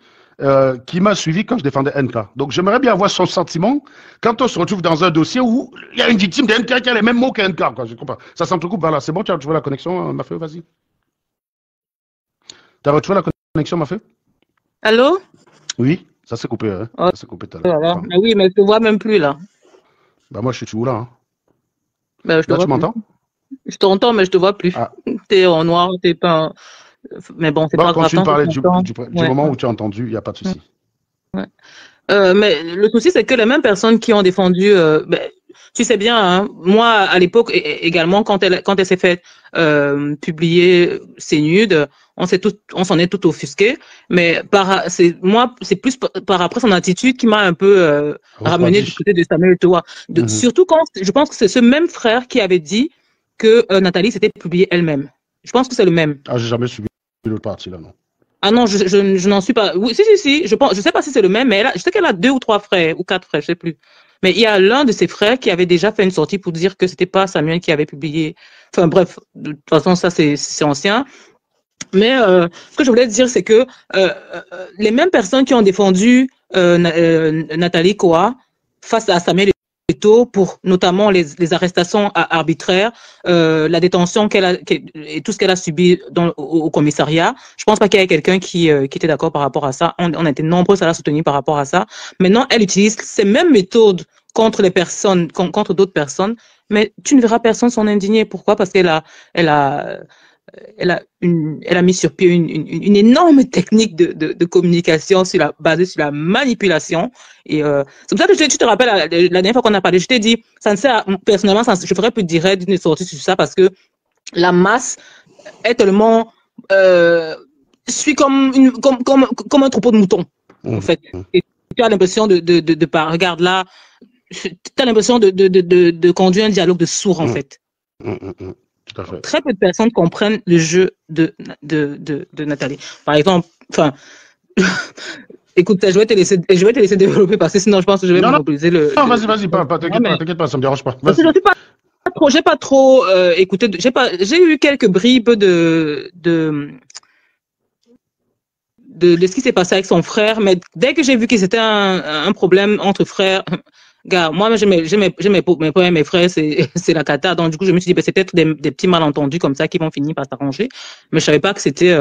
qui m'a suivi quand je défendais NK. Donc j'aimerais bien avoir son sentiment quand on se retrouve dans un dossier où il y a une victime de NK qui a les mêmes mots que NK. Quoi, je comprends. Ça s'entrecoupe, voilà. C'est bon, tu as retrouvé la connexion, ma feu, vas-y. Tu as retrouvé la connexion, ma feu? Allô? Oui, ça s'est coupé, hein. Ça s'est coupé tout à l'heure. Voilà. Mais oui, mais je te vois même plus là. Bah moi je suis toujours là. Hein. Là, tu m'entends? Je t'entends, mais je te vois plus. Ah. T'es en noir, t'es pas. Mais bon, c'est pas grave. Quand tu parlais du moment où tu as entendu, il n'y a pas de souci. Mais le souci, c'est que les mêmes personnes qui ont défendu, tu sais bien, hein, moi à l'époque également, quand elle s'est fait publier ses nudes, on s'en est tout offusqué. Mais c'est plus par après son attitude qui m'a un peu ramené du côté de Samuel Eto'o. Surtout quand je pense que c'est ce même frère qui avait dit que Nathalie s'était publiée elle-même. Je pense que c'est le même. Ah, j'ai jamais suivi l'autre partie là, non. Ah non, je n'en suis pas. Oui, si. Je sais pas si c'est le même, mais je sais qu'elle a 2 ou 3 frères ou 4 frères, je sais plus. Mais il y a l'un de ses frères qui avait déjà fait une sortie pour dire que c'était pas Samuel qui avait publié. Enfin bref, de toute façon ça c'est ancien. Mais ce que je voulais dire c'est que les mêmes personnes qui ont défendu Nathalie Koa face à Samuel Eto'o pour notamment les arrestations arbitraires, la détention et tout ce qu'elle a subi au commissariat. Je pense pas qu'il y ait quelqu'un qui était d'accord par rapport à ça. On a été nombreux à la soutenir par rapport à ça. Maintenant, elle utilise ces mêmes méthodes contre les personnes, contre d'autres personnes, mais tu ne verras personne s'en indigner. Pourquoi? Parce qu'elle a mis sur pied une énorme technique de communication basée sur la manipulation. Et c'est pour ça que tu te rappelles la dernière fois qu'on a parlé, je t'ai dit, personnellement, je ferais plus direct d'une sortie sur ça parce que la masse est tellement suit comme un troupeau de moutons, en fait. Et tu as l'impression regarde là, tu as l'impression de conduire un dialogue de sourds, en fait. Très peu de personnes comprennent le jeu de Nathalie. Par exemple, écoute, je vais te laisser développer parce que sinon je pense que je vais monopoliser le. Non, vas-y, t'inquiète pas, ça me dérange pas. Parce que j'ai pas trop écouté, j'ai eu quelques bribes de ce qui s'est passé avec son frère. Mais dès que j'ai vu que c'était un problème entre frères, gars, moi, j'ai mes problèmes, mes frères, c'est la cata. Donc, du coup, je me suis dit, ben, c'est peut-être des petits malentendus comme ça qui vont finir par s'arranger. Mais je savais pas que c'était...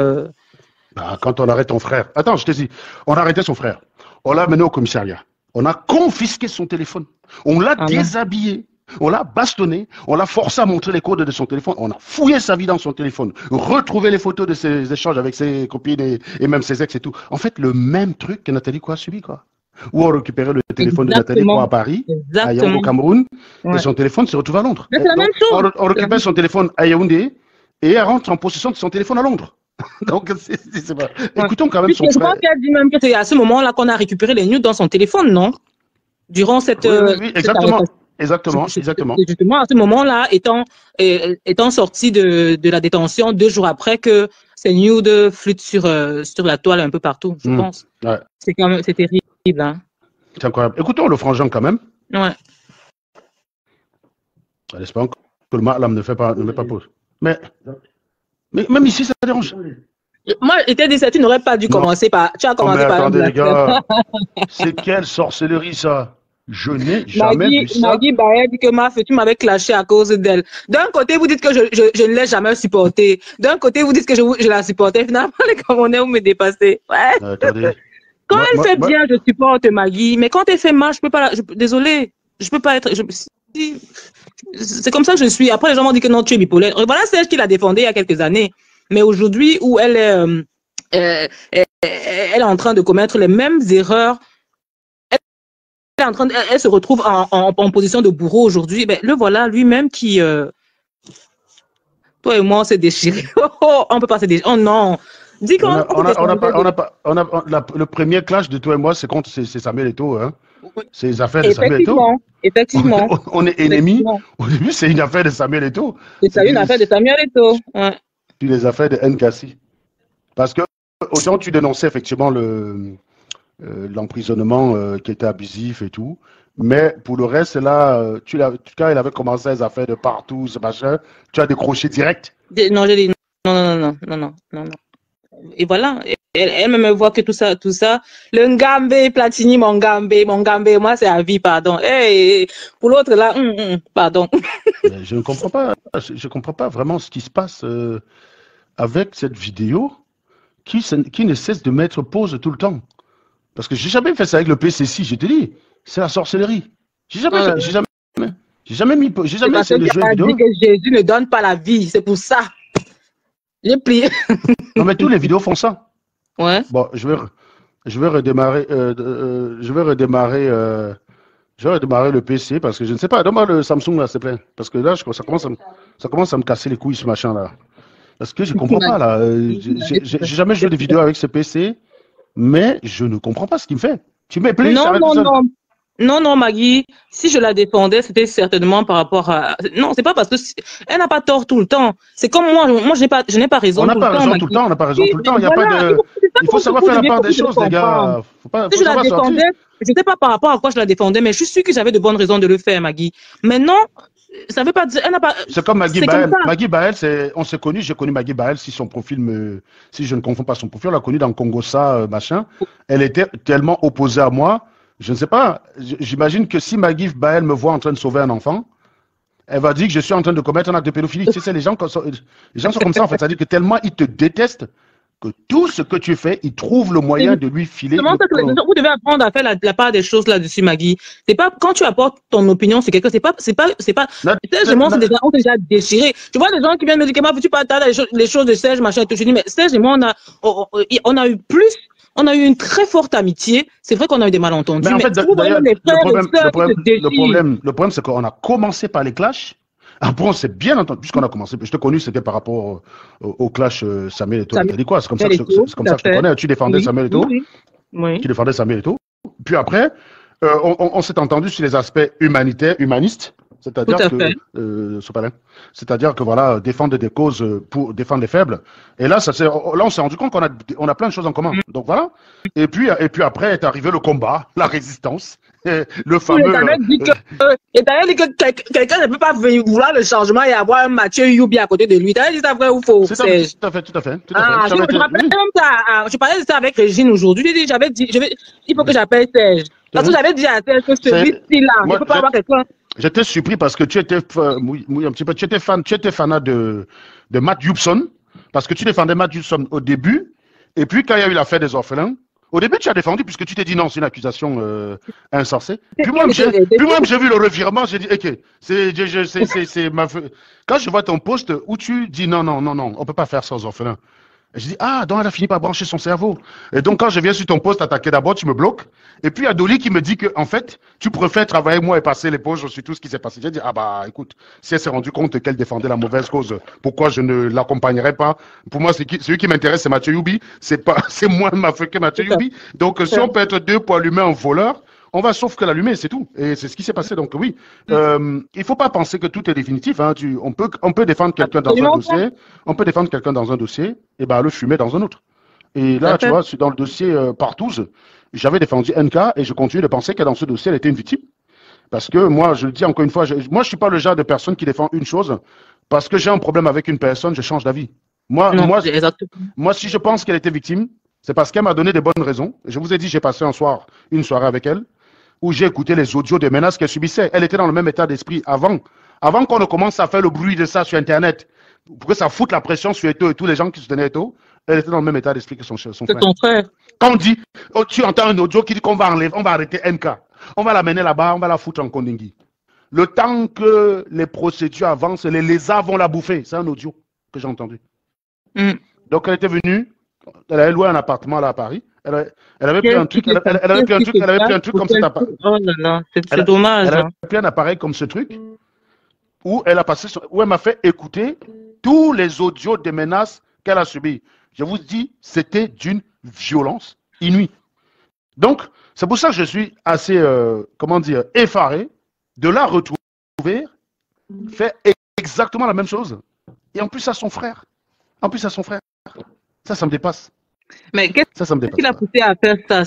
Bah, quand on arrête ton frère. Attends, je te dis, on a arrêté son frère. On l'a mené au commissariat. On a confisqué son téléphone. On l'a déshabillé. On l'a bastonné. On l'a forcé à montrer les codes de son téléphone. On a fouillé sa vie dans son téléphone. Retrouvé les photos de ses échanges avec ses copines et même ses ex et tout. En fait, le même truc que Nathalie a subi, quoi. Où on récupérait le téléphone de Nathalie à Paris, à Yaoundé, au Cameroun, et son téléphone se retrouve à Londres. Mais c'est la même chose. On récupère son téléphone à Yaoundé et elle rentre en possession de son téléphone à Londres. Donc, c'est pas... Écoutons quand même son frère. Je pense qu'elle dit même que c'est à ce moment-là qu'on a récupéré les news dans son téléphone, non? Durant cette... Oui, exactement. Exactement. Justement, à ce moment-là, étant sorti de la détention 2 jours après que ces news flûtent sur la toile un peu partout, je pense. Ouais. C'est terrible. Hein. C'est incroyable. Écoutons le frangin quand même. Ouais. En espérant que le mal ne met pas pause. Mais même ici, ça dérange. Moi, j'étais dit, tu n'aurais pas dû commencer par... Tu as commencé par... Attendez, les gars. C'est quelle sorcellerie, ça? Je n'ai jamais vu ça. Maggie Baye dit que tu m'avais clashé à cause d'elle. D'un côté, vous dites que je ne l'ai jamais supportée. D'un côté, vous dites que je la supportais. Finalement, les Camerounais, vous me dépassez. Ouais. Attendez. Quand elle fait bien, je supporte Maggie. Mais quand elle fait mal, je peux pas... Désolé. Je peux pas être... C'est comme ça que je suis. Après, les gens m'ont dit que non, tu es bipolaire. Voilà celle qui l'a défendue il y a quelques années. Mais aujourd'hui, où elle est en train de commettre les mêmes erreurs, elle se retrouve en position de bourreau aujourd'hui. Ben, le voilà lui-même qui... Toi et moi, on s'est déchirés. On peut pas se déchirer. Oh non. Dis qu'on le premier clash de toi et moi, c'est contre Samuel Eto'o. Hein. C'est les affaires de Samuel Eto'o. Effectivement. On est ennemis. Au début, c'est une affaire de Samuel Eto'o. C'est une affaire de Samuel Eto'o. Ouais. Puis les affaires de Nkassi. Parce que autant tu dénonçais effectivement l'emprisonnement qui était abusif et tout. Mais pour le reste, là, quand il avait commencé les affaires de partout, ce machin, tu as décroché direct. Non, j'ai dit non. Et voilà, elle me voit que tout ça, le Ngambé, Platini, mon Ngambé, moi c'est à vie, pardon. Hey, pour l'autre là, pardon. Je ne comprends pas, je comprends pas vraiment ce qui se passe avec cette vidéo qui ne cesse de mettre pause tout le temps. Parce que j'ai jamais fait ça avec le PCC, je te dis, c'est la sorcellerie. J'ai jamais essayé de jouer vidéo. Dit que Jésus ne donne pas la vie, c'est pour ça. J'ai plié. Non, mais tous les vidéos font ça. Ouais. Bon, je vais redémarrer le PC parce que je ne sais pas. Donne-moi le Samsung là, s'il te plaît. Parce que là, ça commence à me casser les couilles ce machin là. Parce que je comprends pas là. J'ai jamais joué de vidéo avec ce PC, mais je ne comprends pas ce qu'il me fait. Tu m'es plaît. Non, Maggie, si je la défendais, c'était certainement par rapport à... Non, c'est pas parce que... Elle n'a pas tort tout le temps. C'est comme moi, je n'ai pas raison tout le temps. On n'a pas raison tout le temps, on n'a pas raison tout le temps. Il faut savoir faire la part des choses, les gars. Si je la défendais, je ne sais pas par rapport à quoi je la défendais, mais je suis sûre que j'avais de bonnes raisons de le faire, Maggie. Maintenant, ça veut pas dire... Elle n'a pas... C'est comme Maggie Baël. Maggie Baël, on s'est connus, j'ai connu Maggie Baël, si je ne confonds pas son profil, on l'a connue dans Congossa, machin. Elle était tellement opposée à moi. Je ne sais pas, j'imagine que si Maggie Baël me voit en train de sauver un enfant, elle va dire que je suis en train de commettre un acte de pédophilie. Tu sais, les gens sont comme ça, en fait. C'est-à-dire que tellement ils te détestent que tout ce que tu fais, ils trouvent le moyen de lui filer. Vous devez apprendre à faire la part des choses là-dessus, Maggie. C'est pas, quand tu apportes ton opinion sur quelqu'un, c'est pas, Serge et moi, on s'est déjà déchirés. Tu vois, les gens qui viennent me dire, comment veux-tu partager les choses de Serge, machin, et tout. Je dis, mais Serge et moi, on a eu une très forte amitié. C'est vrai qu'on a eu des malentendus. Mais en fait, le problème, c'est qu'on a commencé par les clashs. Après, on s'est bien entendu. Puisqu'on a commencé, je te connais, c'était par rapport au clash Samuel Eto'o. Tu as dit quoi? C'est comme ça que je te connais. Tu défendais Samuel Eto'o. Oui. Tu défendais Samuel Eto'o. Puis après, on s'est entendu sur les aspects humanistes. C'est-à-dire que voilà, défendre des causes pour défendre les faibles. Et là, on s'est rendu compte qu'on a plein de choses en commun. Donc voilà. Et puis après est arrivé le combat, la résistance. Le Oui, fameux... et t'avais dit que quelqu'un ne peut pas vouloir le changement et avoir un Mathieu Youbi à côté de lui. T'avais dit ça vrai ou faux, C'est Serge? tout à fait, tout à fait, tout à fait. Ah, J'avais je été... rappelle Oui, même ça. Je parlais de ça avec Régine aujourd'hui. J'ai dit, il faut que j'appelle Serge. Parce que j'avais dit à Serge que celui-ci-là, je ne moi, peux pas avoir quelqu'un. j'étais surpris parce que tu étais, un petit peu, tu étais fanat de Matt Hewson, parce que tu défendais Matt Hewson au début, et puis quand il y a eu l'affaire des orphelins, au début tu as défendu puisque tu t'es dit non, c'est une accusation insensée. Puis moi, j'ai vu le revirement, j'ai dit ok, quand je vois ton post où tu dis non, non, non, non, on peut pas faire ça aux orphelins. Et je dis, ah, donc elle a fini par brancher son cerveau. Et donc, quand je viens sur ton poste attaquer d'abord, tu me bloques. Et puis, il y a Dolly qui me dit que, en fait, tu préfères travailler avec moi et passer l'éponge sur tout ce qui s'est passé. J'ai dit, ah bah, écoute, si elle s'est rendue compte qu'elle défendait la mauvaise cause, pourquoi je ne l'accompagnerais pas? Pour moi, celui qui m'intéresse, c'est Mathieu Youbi. C'est moi que Mathieu Youbi. Donc, si on peut être deux pour allumer un voleur, on va sauf que l'allumer, c'est tout. Et c'est ce qui s'est passé. Donc oui, il ne faut pas penser que tout est définitif. Hein. On peut défendre quelqu'un dans un dossier, et ben le fumer dans un autre. Et là, tu vois, dans le dossier Partouze, j'avais défendu NK et je continue de penser que dans ce dossier, elle était une victime. Parce que moi, je le dis encore une fois, moi, je suis pas le genre de personne qui défend une chose. Parce que j'ai un problème avec une personne, je change d'avis. Moi, si je pense qu'elle était victime, c'est parce qu'elle m'a donné des bonnes raisons. Je vous ai dit, j'ai passé une soirée avec elle, où j'ai écouté les audios des menaces qu'elle subissait. Elle était dans le même état d'esprit avant qu'on ne commence à faire le bruit de ça sur Internet, pour que ça foute la pression sur Eto et tous les gens qui soutenaient Eto. Elle était dans le même état d'esprit que son frère. C'est ton frère. Quand on dit, oh, tu entends un audio qui dit qu'on va arrêter NK, on va l'amener là-bas, on va la foutre en Kondingi. Le temps que les procédures avancent, les lézards vont la bouffer. C'est un audio que j'ai entendu. Donc elle était venue, elle avait loué un appartement là à Paris. Elle avait pris un truc, elle avait pris un truc comme cet appareil. Oh là là, c'est dommage. Elle avait pris un appareil comme ce truc où elle m'a fait écouter tous les audios des menaces qu'elle a subies. Je vous dis, c'était d'une violence inouïe. Donc, c'est pour ça que je suis assez, effaré de la retrouver, faire exactement la même chose. Et en plus à son frère. Ça me dépasse. Mais qu'est-ce qui l'a poussé à faire ça?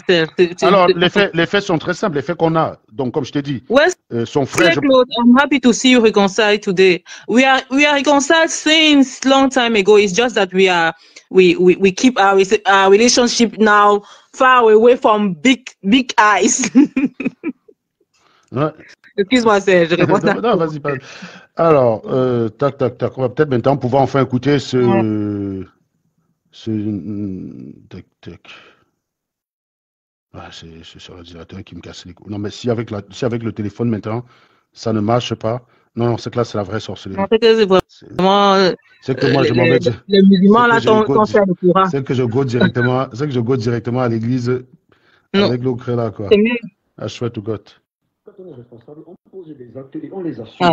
Alors, les faits sont très simples, les faits qu'on a. Donc, comme je t'ai dit, son frère... Claude, I'm happy to see you reconcile today. We are reconciled since long time ago. It's just that we keep our relationship now far away from big eyes. Ouais. Excuse-moi, Serge, je réponds ça. Non, vas-y, pas. Alors, tac. On va peut-être maintenant pouvoir enfin écouter tac. Ah, c'est sur l'ordinateur qui me casse les couilles. Non, mais si avec le téléphone maintenant, ça ne marche pas. Non, c'est que là, c'est la vraie sorcellerie. C'est que c'est vraiment. C'est que moi, je m'en vais dire. Les musulmans, là, t'ont fait le courant. C'est que je go directement à l'église avec l'eau crée là, quoi. C'est mieux. I swear to God. Quand on est responsable, on pose des actes et on les assume.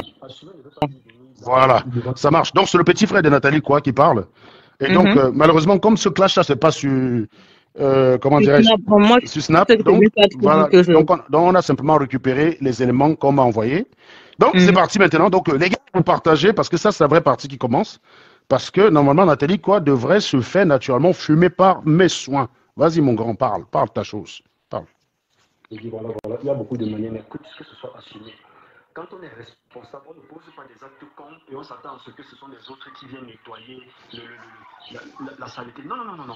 Voilà, ça marche. Donc, c'est le petit frère de Nathalie, quoi, qui parle. Et donc, malheureusement, comme ce clash-là, c'est pas sur, comment dirais-je, sur Snap, donc, voilà, donc on a simplement récupéré les éléments qu'on m'a envoyés. Donc, c'est parti maintenant. Donc, les gars, vous partagez, parce que ça, c'est la vraie partie qui commence. Parce que, normalement, Nathalie, quoi, devrait se faire naturellement fumer par mes soins. Vas-y, mon grand, parle ta chose. Parle. Je dis, voilà, il y a beaucoup de manières, mais que ce soit assumé. Quand on est responsable, on ne pose pas des actes cons et on s'attend à ce que ce sont les autres qui viennent nettoyer la saleté. Non.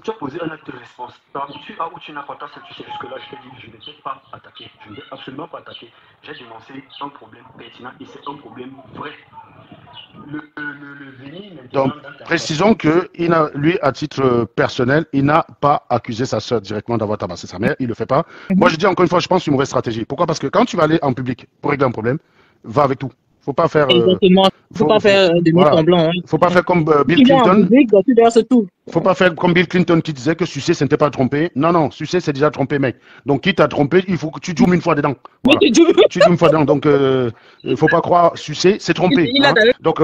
Tu as posé un acte responsable. Tu as ou tu n'as pas ta satisfaction. Jusque-là, je te dis, je ne vais pas attaquer. Je ne vais absolument pas attaquer. J'ai dénoncé un problème pertinent et c'est un problème vrai. Donc, précisons que lui, à titre personnel, il n'a pas accusé sa soeur directement d'avoir tabassé sa mère. Il ne le fait pas. Moi, je dis encore une fois, je pense que c'est une mauvaise stratégie. Pourquoi? Parce que quand tu vas aller en public pour régler un problème, va avec tout. Faut pas faire. Exactement. Faut pas faire de semblant. Faut pas faire comme Bill Clinton. Faut pas faire comme Bill Clinton qui disait que Sucé ce n'était pas trompé. Non, Sucé c'est déjà trompé, mec. Donc qui t'a trompé, il faut que tu joues une fois dedans. Voilà. Tu joues une fois dedans. Donc il faut pas croire Sucé c'est trompé. Il a donc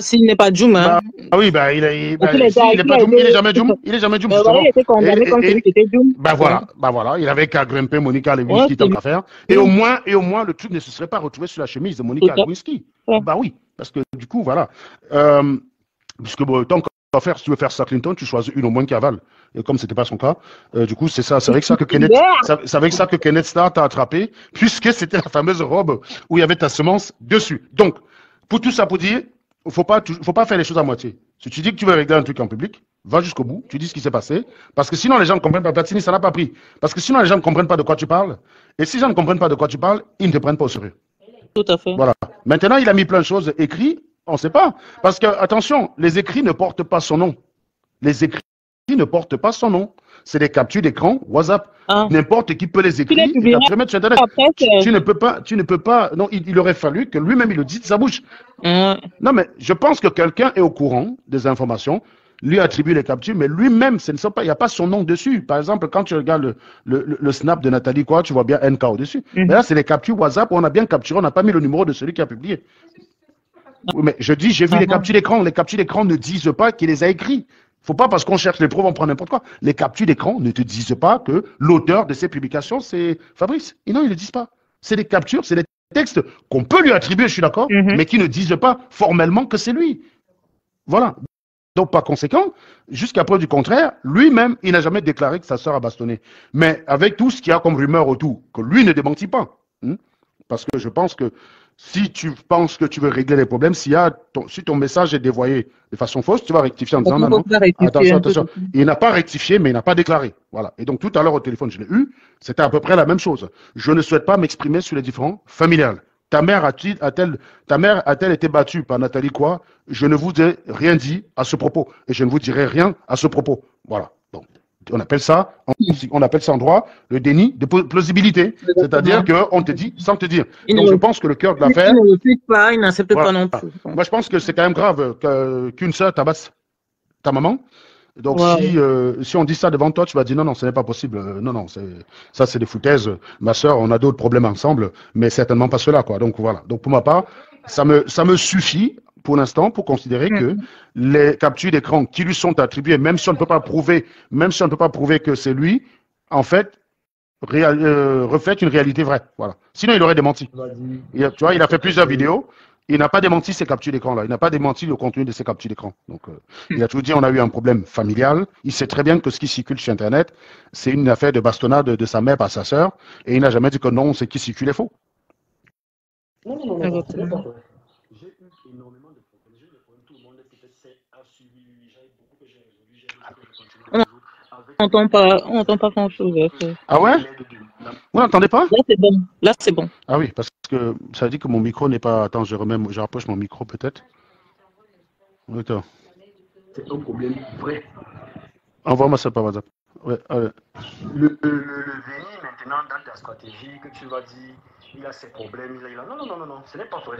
s'il n'est pas Joum. Hein. Ah oui, il est jamais Joum. Il est jamais Joum. Il était condamné comme celui qui était Joum. Voilà. Il avait qu'à grimper Monica Lewinsky tant qu'à faire. Et au moins le truc ne se serait pas retrouvé sur la chemise de Monica Lewinsky. Bah oui, parce que du coup voilà. Puisque tant faire, si tu veux faire ça Clinton, tu choisis une au moins qui avale. Et comme c'était pas son cas, du coup, c'est ça. C'est avec ça que Kenneth, c'est avec ça que Kenneth Starr t'a attrapé, puisque c'était la fameuse robe où il y avait ta semence dessus. Donc, pour tout ça, pour dire, faut pas faire les choses à moitié. Si tu dis que tu veux régler un truc en public, va jusqu'au bout, tu dis ce qui s'est passé, parce que sinon les gens ne comprennent pas. Platini, ça n'a pas pris. Parce que sinon les gens ne comprennent pas de quoi tu parles. Et si les gens ne comprennent pas de quoi tu parles, ils ne te prennent pas au sérieux. Tout à fait. Voilà. Maintenant, il a mis plein de choses écrites, on ne sait pas. Parce que, attention, les écrits ne portent pas son nom. Les écrits ne portent pas son nom. C'est des captures d'écran, WhatsApp. Ah. N'importe qui peut les écrire et les mettre sur Internet. Après, Tu ne peux pas. Non, il aurait fallu que lui-même il le dise de sa bouche. Non, mais je pense que quelqu'un est au courant des informations, lui attribue les captures, mais lui-même, il n'y a pas son nom dessus. Par exemple, quand tu regardes le snap de Nathalie, quoi, tu vois bien NK au-dessus. Mais là, c'est les captures WhatsApp où on a bien capturé, on n'a pas mis le numéro de celui qui a publié. Oui, mais je dis, j'ai vu les captures d'écran. Les captures d'écran ne disent pas qu'il les a écrits. Faut pas, parce qu'on cherche les preuves, on prend n'importe quoi. Les captures d'écran ne te disent pas que l'auteur de ces publications, c'est Fabrice. Et non, ils ne le disent pas. C'est des captures, c'est des textes qu'on peut lui attribuer, je suis d'accord, mais qui ne disent pas formellement que c'est lui. Voilà. Donc, par conséquent, jusqu'à preuve du contraire, lui-même, il n'a jamais déclaré que sa sœur a bastonné. Mais avec tout ce qu'il y a comme rumeur autour, que lui ne démentit pas. Parce que je pense que si tu penses que tu veux régler les problèmes, si ton message est dévoyé de façon fausse, tu vas rectifier en disant non, attention. Il n'a pas rectifié, mais il n'a pas déclaré. Voilà. Et donc tout à l'heure au téléphone, je l'ai eu, c'était à peu près la même chose. Je ne souhaite pas m'exprimer sur les différends familiales. Ta mère a-t-elle été battue par Nathalie quoi? Je ne vous ai rien dit à ce propos. Et je ne vous dirai rien à ce propos. Voilà. Donc, on appelle ça en droit le déni de plausibilité. C'est-à-dire qu'on te dit sans te dire. Donc je pense que le cœur de l'affaire. Il ne refuse pas, il n'accepte pas non plus. Moi je pense que c'est quand même grave qu'une sœur tabasse ta maman. Donc si on dit ça devant toi, tu vas dire non, ce n'est pas possible. Non, ça c'est des foutaises. Ma sœur, on a d'autres problèmes ensemble, mais certainement pas cela, quoi. Donc voilà. Donc pour ma part, ça me suffit pour l'instant pour considérer que les captures d'écran qui lui sont attribuées, même si on ne peut pas prouver, que c'est lui, en fait, reflètent une réalité vraie. Voilà. Sinon, il aurait démenti. Tu vois, il a fait plusieurs vidéos. Il n'a pas démenti ces captures d'écran-là. Il n'a pas démenti le contenu de ces captures d'écran. Donc, il a toujours dit on a eu un problème familial. Il sait très bien que ce qui circule sur Internet, c'est une affaire de bastonnade de sa mère par sa sœur. Et il n'a jamais dit que non, ce qui circule est faux. Non. J'ai eu énormément de problèmes. J'ai eu des problèmes. Tout le monde peut-être s'est suivi. J'ai beaucoup que j'ai résolu. J'ai on n'entend pas grand-chose. Ah ouais? Vous n'entendez pas? Là, c'est bon. Là, c'est bon. Ah oui, parce que ça veut dire que mon micro n'est pas... Attends, je rapproche mon micro peut-être. Attends. C'est un problème vrai. Envoie-moi ça par WhatsApp. Ouais, Le venir maintenant dans ta stratégie que tu vas dire, il a ses problèmes, non, ce n'est pas vrai.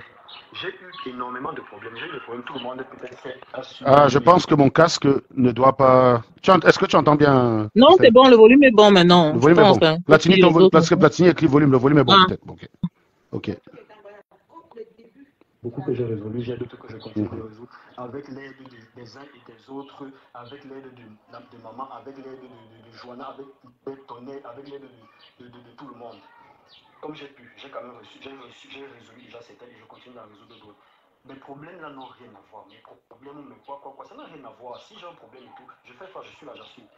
J'ai eu énormément de problèmes. J'ai eu des problèmes, tout le monde peut-être fait assumer. Ah, je pense que mon casque ne doit pas... Est-ce que tu entends bien? Non, c'est bon, le volume est bon maintenant. Le volume est bon. Platini écrit volume, le volume est bon peut-être. Ok. Beaucoup que j'ai résolu, j'ai d'autres que je continue de résoudre avec l'aide des uns et des autres, avec l'aide de maman, avec l'aide de Joanna, avec l'aide, avec l'aide de tout le monde. Comme j'ai pu, j'ai quand même résolu déjà certains et je continue à résoudre d'autres. Mes problèmes là n'ont rien à voir. Mes problèmes, quoi, ça n'a rien à voir. Si j'ai un problème et tout, je fais face, je suis là, j'assume.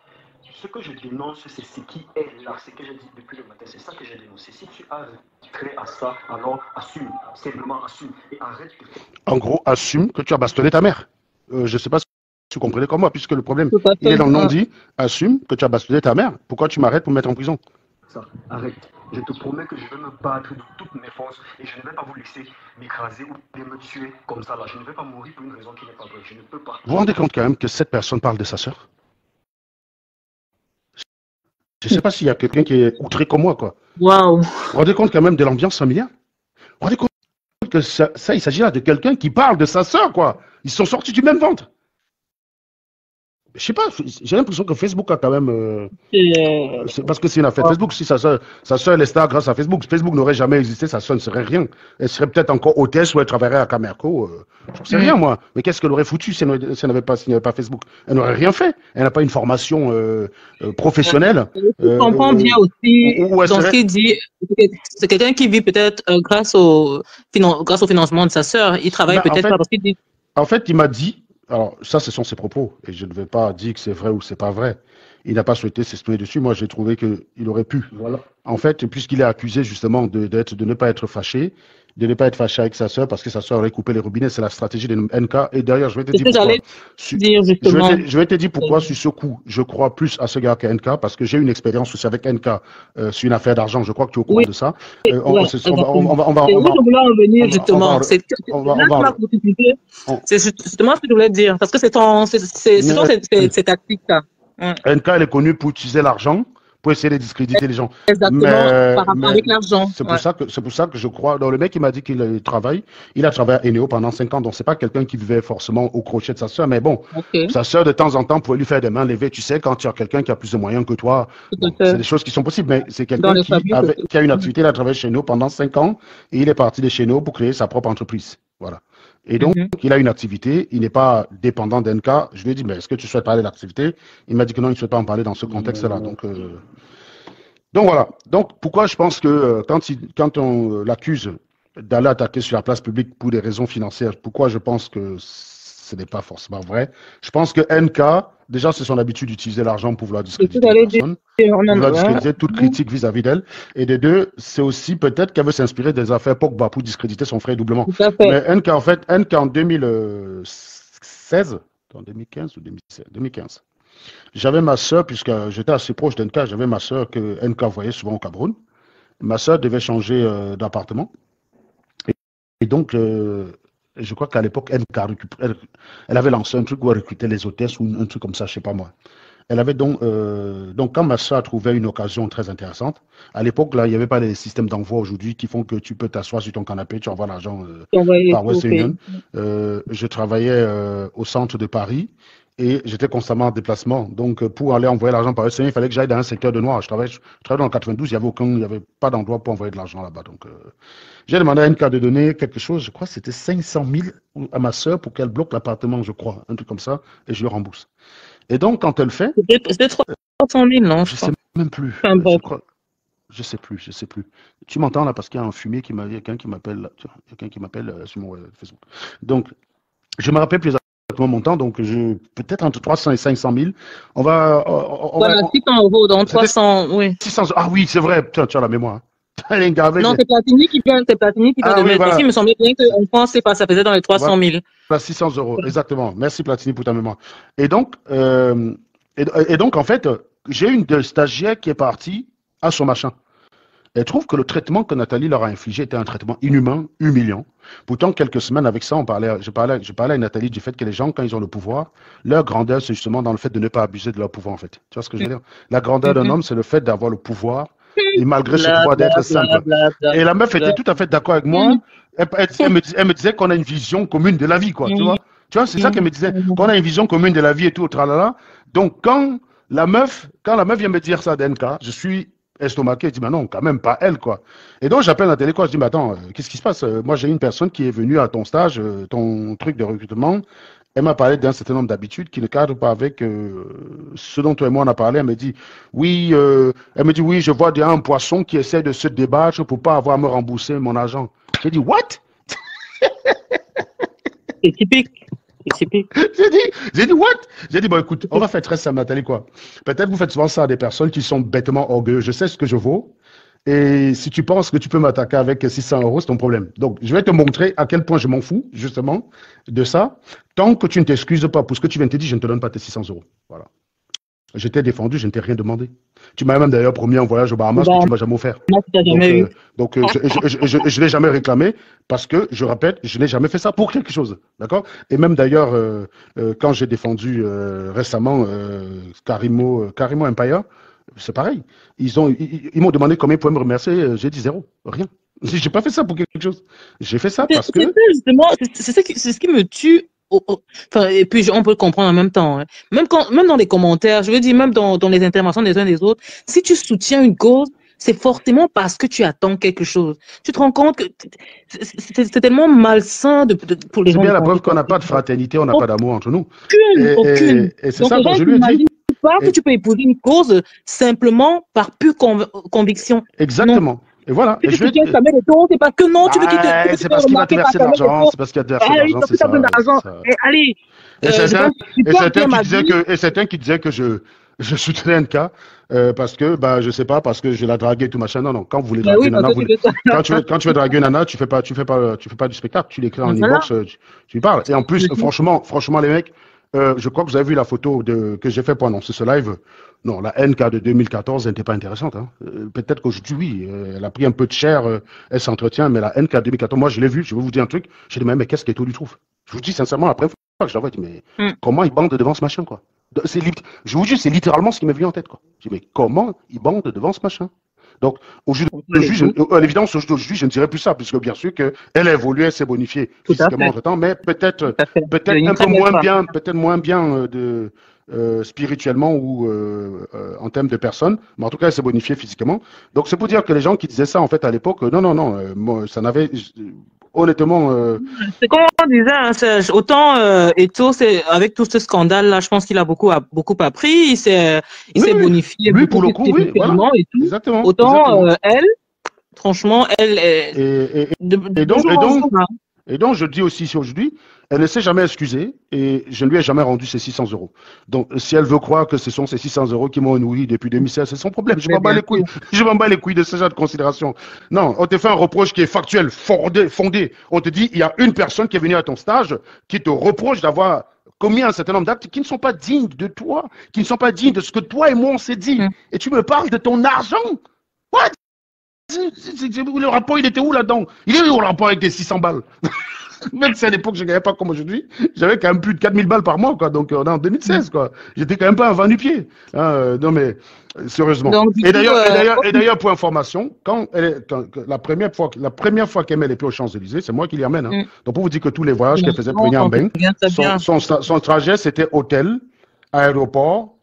Ce que je dénonce, c'est ce qui est là, ce que j'ai dit depuis le matin, c'est ça que j'ai dénoncé. Si tu as trait à ça, alors assume, simplement assume et arrête de faire. En gros, assume que tu as bastonné ta mère. Je ne sais pas si tu comprenais comme moi, puisque le problème, il est dans le non-dit. Assume que tu as bastonné ta mère. Pourquoi tu m'arrêtes pour me mettre en prison? Ça, arrête. Je te promets que je vais me battre de toutes mes forces et je ne vais pas vous laisser m'écraser ou me tuer comme ça là. Je ne vais pas mourir pour une raison qui n'est pas vraie. Je ne peux pas. Vous vous rendez compte quand même que cette personne parle de sa sœur? Je ne sais pas s'il y a quelqu'un qui est outré comme moi, quoi. Waouh. Vous vous rendez compte quand même de l'ambiance familiale? Vous vous rendez compte que ça il s'agit là de quelqu'un qui parle de sa sœur, quoi. Ils sont sortis du même ventre. Je sais pas, j'ai l'impression que Facebook a quand même... parce que c'est une affaire Facebook. Si sa soeur est star grâce à Facebook, Facebook n'aurait jamais existé, sa soeur ne serait rien. Elle serait peut-être encore hôtesse ou elle travaillerait à Camerco. Je ne sais rien, moi. Mais qu'est-ce qu'elle aurait foutu si elle n'avait pas Facebook? Elle n'aurait rien fait. Elle n'a pas une formation professionnelle. Je comprends bien aussi dans ce qu'il dit. C'est quelqu'un qui vit peut-être grâce au financement de sa soeur. Il travaille peut-être pas parce qu'il dit... En fait, il m'a dit... Alors, ça, ce sont ses propos. Et je ne vais pas dire que c'est vrai ou c'est pas vrai. Il n'a pas souhaité s'exprimer dessus. Moi, j'ai trouvé qu'il aurait pu. Voilà. En fait, puisqu'il est accusé justement de ne pas être fâché, de ne pas être fâché avec sa sœur parce que sa sœur aurait coupé les robinets, c'est la stratégie de NK. Et d'ailleurs, je vais te C'est dire ce que pourquoi. j'allais dire justement. Je vais te dire pourquoi sur ce coup, je crois plus à ce gars qu'à NK, parce que j'ai eu une expérience aussi avec NK sur une affaire d'argent. Je crois que tu es au courant Oui, de ça. ouais, exactement. C'est où je voulais en venir justement. C'est là que tu c'est justement ce que je voulais dire, parce que c'est ces tactiques-là. NK, elle est connue pour utiliser l'argent pour essayer de discréditer les gens. Exactement, par rapport avec l'argent. C'est pour ça que je crois. Donc, le mec, il m'a dit qu'il travaille. Il a travaillé à Eneo pendant 5 ans. Donc, c'est pas quelqu'un qui vivait forcément au crochet de sa sœur. Mais bon, sa sœur, de temps en temps, pouvait lui faire des mains levées. Tu sais, quand tu as quelqu'un qui a plus de moyens que toi, c'est des choses qui sont possibles. Mais c'est quelqu'un qui a une activité. Il a travaillé chez Eneo pendant 5 ans. Et il est parti de chez Eneo pour créer sa propre entreprise. Voilà. Et donc, il a une activité, il n'est pas dépendant d'NK. Je lui ai dit, mais est-ce que tu souhaites parler de l'activité? Il m'a dit que non, il ne souhaite pas en parler dans ce contexte-là. Donc voilà. Donc, pourquoi je pense que quand on l'accuse d'aller attaquer sur la place publique pour des raisons financières, pourquoi je pense que ce n'est pas forcément vrai? Je pense que NK, déjà, c'est son habitude d'utiliser l'argent pour vouloir discréditer les personnes, pour vouloir discréditer toute critique vis-à-vis d'elle. Et de deux, c'est aussi peut-être qu'elle veut s'inspirer des affaires Pogba pour discréditer son frère doublement. Mais NK, en fait, NK en 2016, en 2015 ou 2016, 2015, j'avais ma soeur, puisque j'étais assez proche d'NK, j'avais ma soeur que NK voyait souvent au Cameroun. Ma soeur devait changer d'appartement. Et donc, je crois qu'à l'époque, elle avait lancé un truc où elle recrutait les hôtesses ou un truc comme ça, je ne sais pas moi. Elle avait donc quand ma soeur trouvait une occasion très intéressante, à l'époque, là, il n'y avait pas les systèmes d'envoi aujourd'hui qui font que tu peux t'asseoir sur ton canapé, tu envoies l'argent par Western Union. Je travaillais au centre de Paris et j'étais constamment en déplacement. Donc, pour aller envoyer l'argent par Western Union, il fallait que j'aille dans un secteur de noir. Je travaillais dans le 92, il n'y avait pas d'endroit pour envoyer de l'argent là-bas. Donc, j'ai demandé à NK de donner quelque chose, je crois que c'était 500 000 à ma soeur pour qu'elle bloque l'appartement, je crois, un truc comme ça, et je le rembourse. Et donc, quand elle fait... C'était 300 000, non? Je ne sais même plus. Je sais plus. Tu m'entends là parce qu'il y a un fumier il y a quelqu'un qui m'appelle sur mon Facebook. Donc, je me rappelle plus exactement mon temps, donc peut-être entre 300 et 500 000. Voilà, 600 euros, donc 300, oui. 600, ah oui, c'est vrai, tu as la mémoire. Non, c'est Platini qui vient de mettre. Ici, il me semblait bien qu'en France, ça faisait dans les 300 000. Voilà, 600 euros, exactement. Merci Platini pour ta mémoire. Et donc, en fait, j'ai une stagiaire qui est partie à son machin. Elle trouve que le traitement que Nathalie leur a infligé était un traitement inhumain, humiliant. Pourtant, quelques semaines avec ça, je parlais à Nathalie du fait que les gens, quand ils ont le pouvoir, leur grandeur, c'est justement dans le fait de ne pas abuser de leur pouvoir, en fait. Tu vois ce que je veux dire? La grandeur d'un homme, c'est le fait d'avoir le pouvoir, et malgré ce pouvoir d'être simple. Et la meuf était tout à fait d'accord avec moi. Elle me disait qu'on a une vision commune de la vie, quoi. Tu vois, c'est ça qu'elle me disait. Qu'on a une vision commune de la vie et tout, tralala. Donc, quand la meuf vient me dire ça d'NK, je suis estomaqué, je dis, mais non, quand même pas elle, quoi. Et donc, j'appelle la télé, quoi. Je dis, mais attends, qu'est-ce qui se passe? Moi, j'ai une personne qui est venue à ton stage, ton truc de recrutement. Elle m'a parlé d'un certain nombre d'habitudes qui ne cadrent pas avec ce dont toi et moi on a parlé. Elle me dit, oui, je vois un poisson qui essaie de se débattre pour pas avoir à me rembourser mon argent. J'ai dit, what? C'est typique. J'ai dit, what? J'ai dit, bon, écoute, on va faire très simple, Nathalie, quoi. Peut-être vous faites souvent ça à des personnes qui sont bêtement orgueilleuses. Je sais ce que je vaux. Et si tu penses que tu peux m'attaquer avec 600 euros, c'est ton problème. Donc, je vais te montrer à quel point je m'en fous, justement, de ça. Tant que tu ne t'excuses pas pour ce que tu viens de te dire, je ne te donne pas tes 600 euros. Voilà. Je t'ai défendu, je ne t'ai rien demandé. Tu m'as même d'ailleurs promis un voyage au Bahamas que tu ne m'as jamais offert. Donc, je ne l'ai jamais réclamé parce que, je répète, je n'ai jamais fait ça pour quelque chose. D'accord? Et même d'ailleurs, quand j'ai défendu récemment Karimo Empire, c'est pareil. Ils m'ont demandé combien ils pouvaient me remercier. J'ai dit 0. Rien. J'ai pas fait ça pour quelque chose. J'ai fait ça parce que... C'est ce qui me tue. Enfin, et puis, on peut le comprendre en même temps. Hein. Même dans les commentaires, je veux dire, même dans les interventions des uns des autres, si tu soutiens une cause, c'est forcément parce que tu attends quelque chose. Tu te rends compte que c'est tellement malsain pour les gens. C'est bien la preuve qu'on n'a pas de fraternité, on n'a pas d'amour entre nous. Aucune. Et c'est ça que je lui ai dit. Pas que tu peux épouser une cause simplement par pure conviction. Exactement. Et voilà. Si Et tu je vais... soutiens Samuel Eto'o, c'est parce que non, tu veux qu'il te C'est parce qu'il va te verser de l'argent. C'est parce qu'il va te verser de l'argent, c'est ça. d'argent. Allez, Et je pense certains super bien qui ma disaient vie. et certains qui disaient que je soutenais NK parce que, bah, je sais pas, parce que je la draguais et tout machin. Non, non. Quand vous voulez Mais draguer oui, une parce nana, que tu veux ça. quand tu veux draguer une nana, tu fais pas du spectacle. Tu l'écris en Voilà. inbox, tu lui parles. Et en plus, franchement, les mecs, je crois que vous avez vu la photo que j'ai fait pour annoncer ce live. Non, la NK de 2014, elle n'était pas intéressante. Hein. Peut-être qu'aujourd'hui, oui, elle a pris un peu de chair, elle s'entretient, mais la NK de 2014, moi, je l'ai vue, je vais vous dire un truc. J'ai dit, mais qu'est-ce qu'Eto lui trouve? Je vous dis sincèrement, après, que je la vois, je dis, mais comment il bande devant ce machin, quoi? Je vous dis, c'est littéralement ce qui m'est venu en tête, quoi. Je dis, mais comment il bande devant ce machin? Donc, à l'évidence, aujourd'hui, je ne dirais plus ça, puisque bien sûr qu'elle a évolué, elle s'est bonifiée physiquement entre temps, mais peut-être un peu moins bien spirituellement ou en termes de personnes, mais en tout cas, elle s'est bonifiée physiquement. Donc, c'est pour dire que les gens qui disaient ça, en fait, à l'époque, non, moi, ça n'avait, honnêtement... C'est comme on disait, hein, Serge, autant Eto'o, avec tout ce scandale-là, je pense qu'il a beaucoup appris, il s'est bonifié lui, beaucoup pour le coup, oui, voilà. et tout. Exactement. Autant elle, franchement, elle est... Et donc, je dis aussi ici aujourd'hui, elle ne s'est jamais excusée et je ne lui ai jamais rendu ses 600 euros. Donc, si elle veut croire que ce sont ces 600 euros qui m'ont nourri depuis 2016, c'est son problème. Je m'en bats les couilles. Je m'en bats les couilles de ce genre de considération. Non, on te fait un reproche qui est factuel, fondé. On te dit, il y a une personne qui est venue à ton stage qui te reproche d'avoir commis un certain nombre d'actes qui ne sont pas dignes de toi, qui ne sont pas dignes de ce que toi et moi on s'est dit. Et tu me parles de ton argent? What? Le rapport, il était où là-dedans? Il est où le rapport avec tes 600 balles? Même si à l'époque, je ne gagnais pas comme aujourd'hui, j'avais quand même plus de 4000 balles par mois, quoi. Donc, on est en 2016, quoi. J'étais quand même pas un vent du pied. Non, mais, sérieusement. Donc, et d'ailleurs, pour information, la première fois qu'Emel était aux Champs-Élysées, c'est moi qui l'y amène. Hein. Donc, pour vous dire que tous les voyages qu'elle faisait pour venir en bain, son trajet, c'était hôtel, aéroport,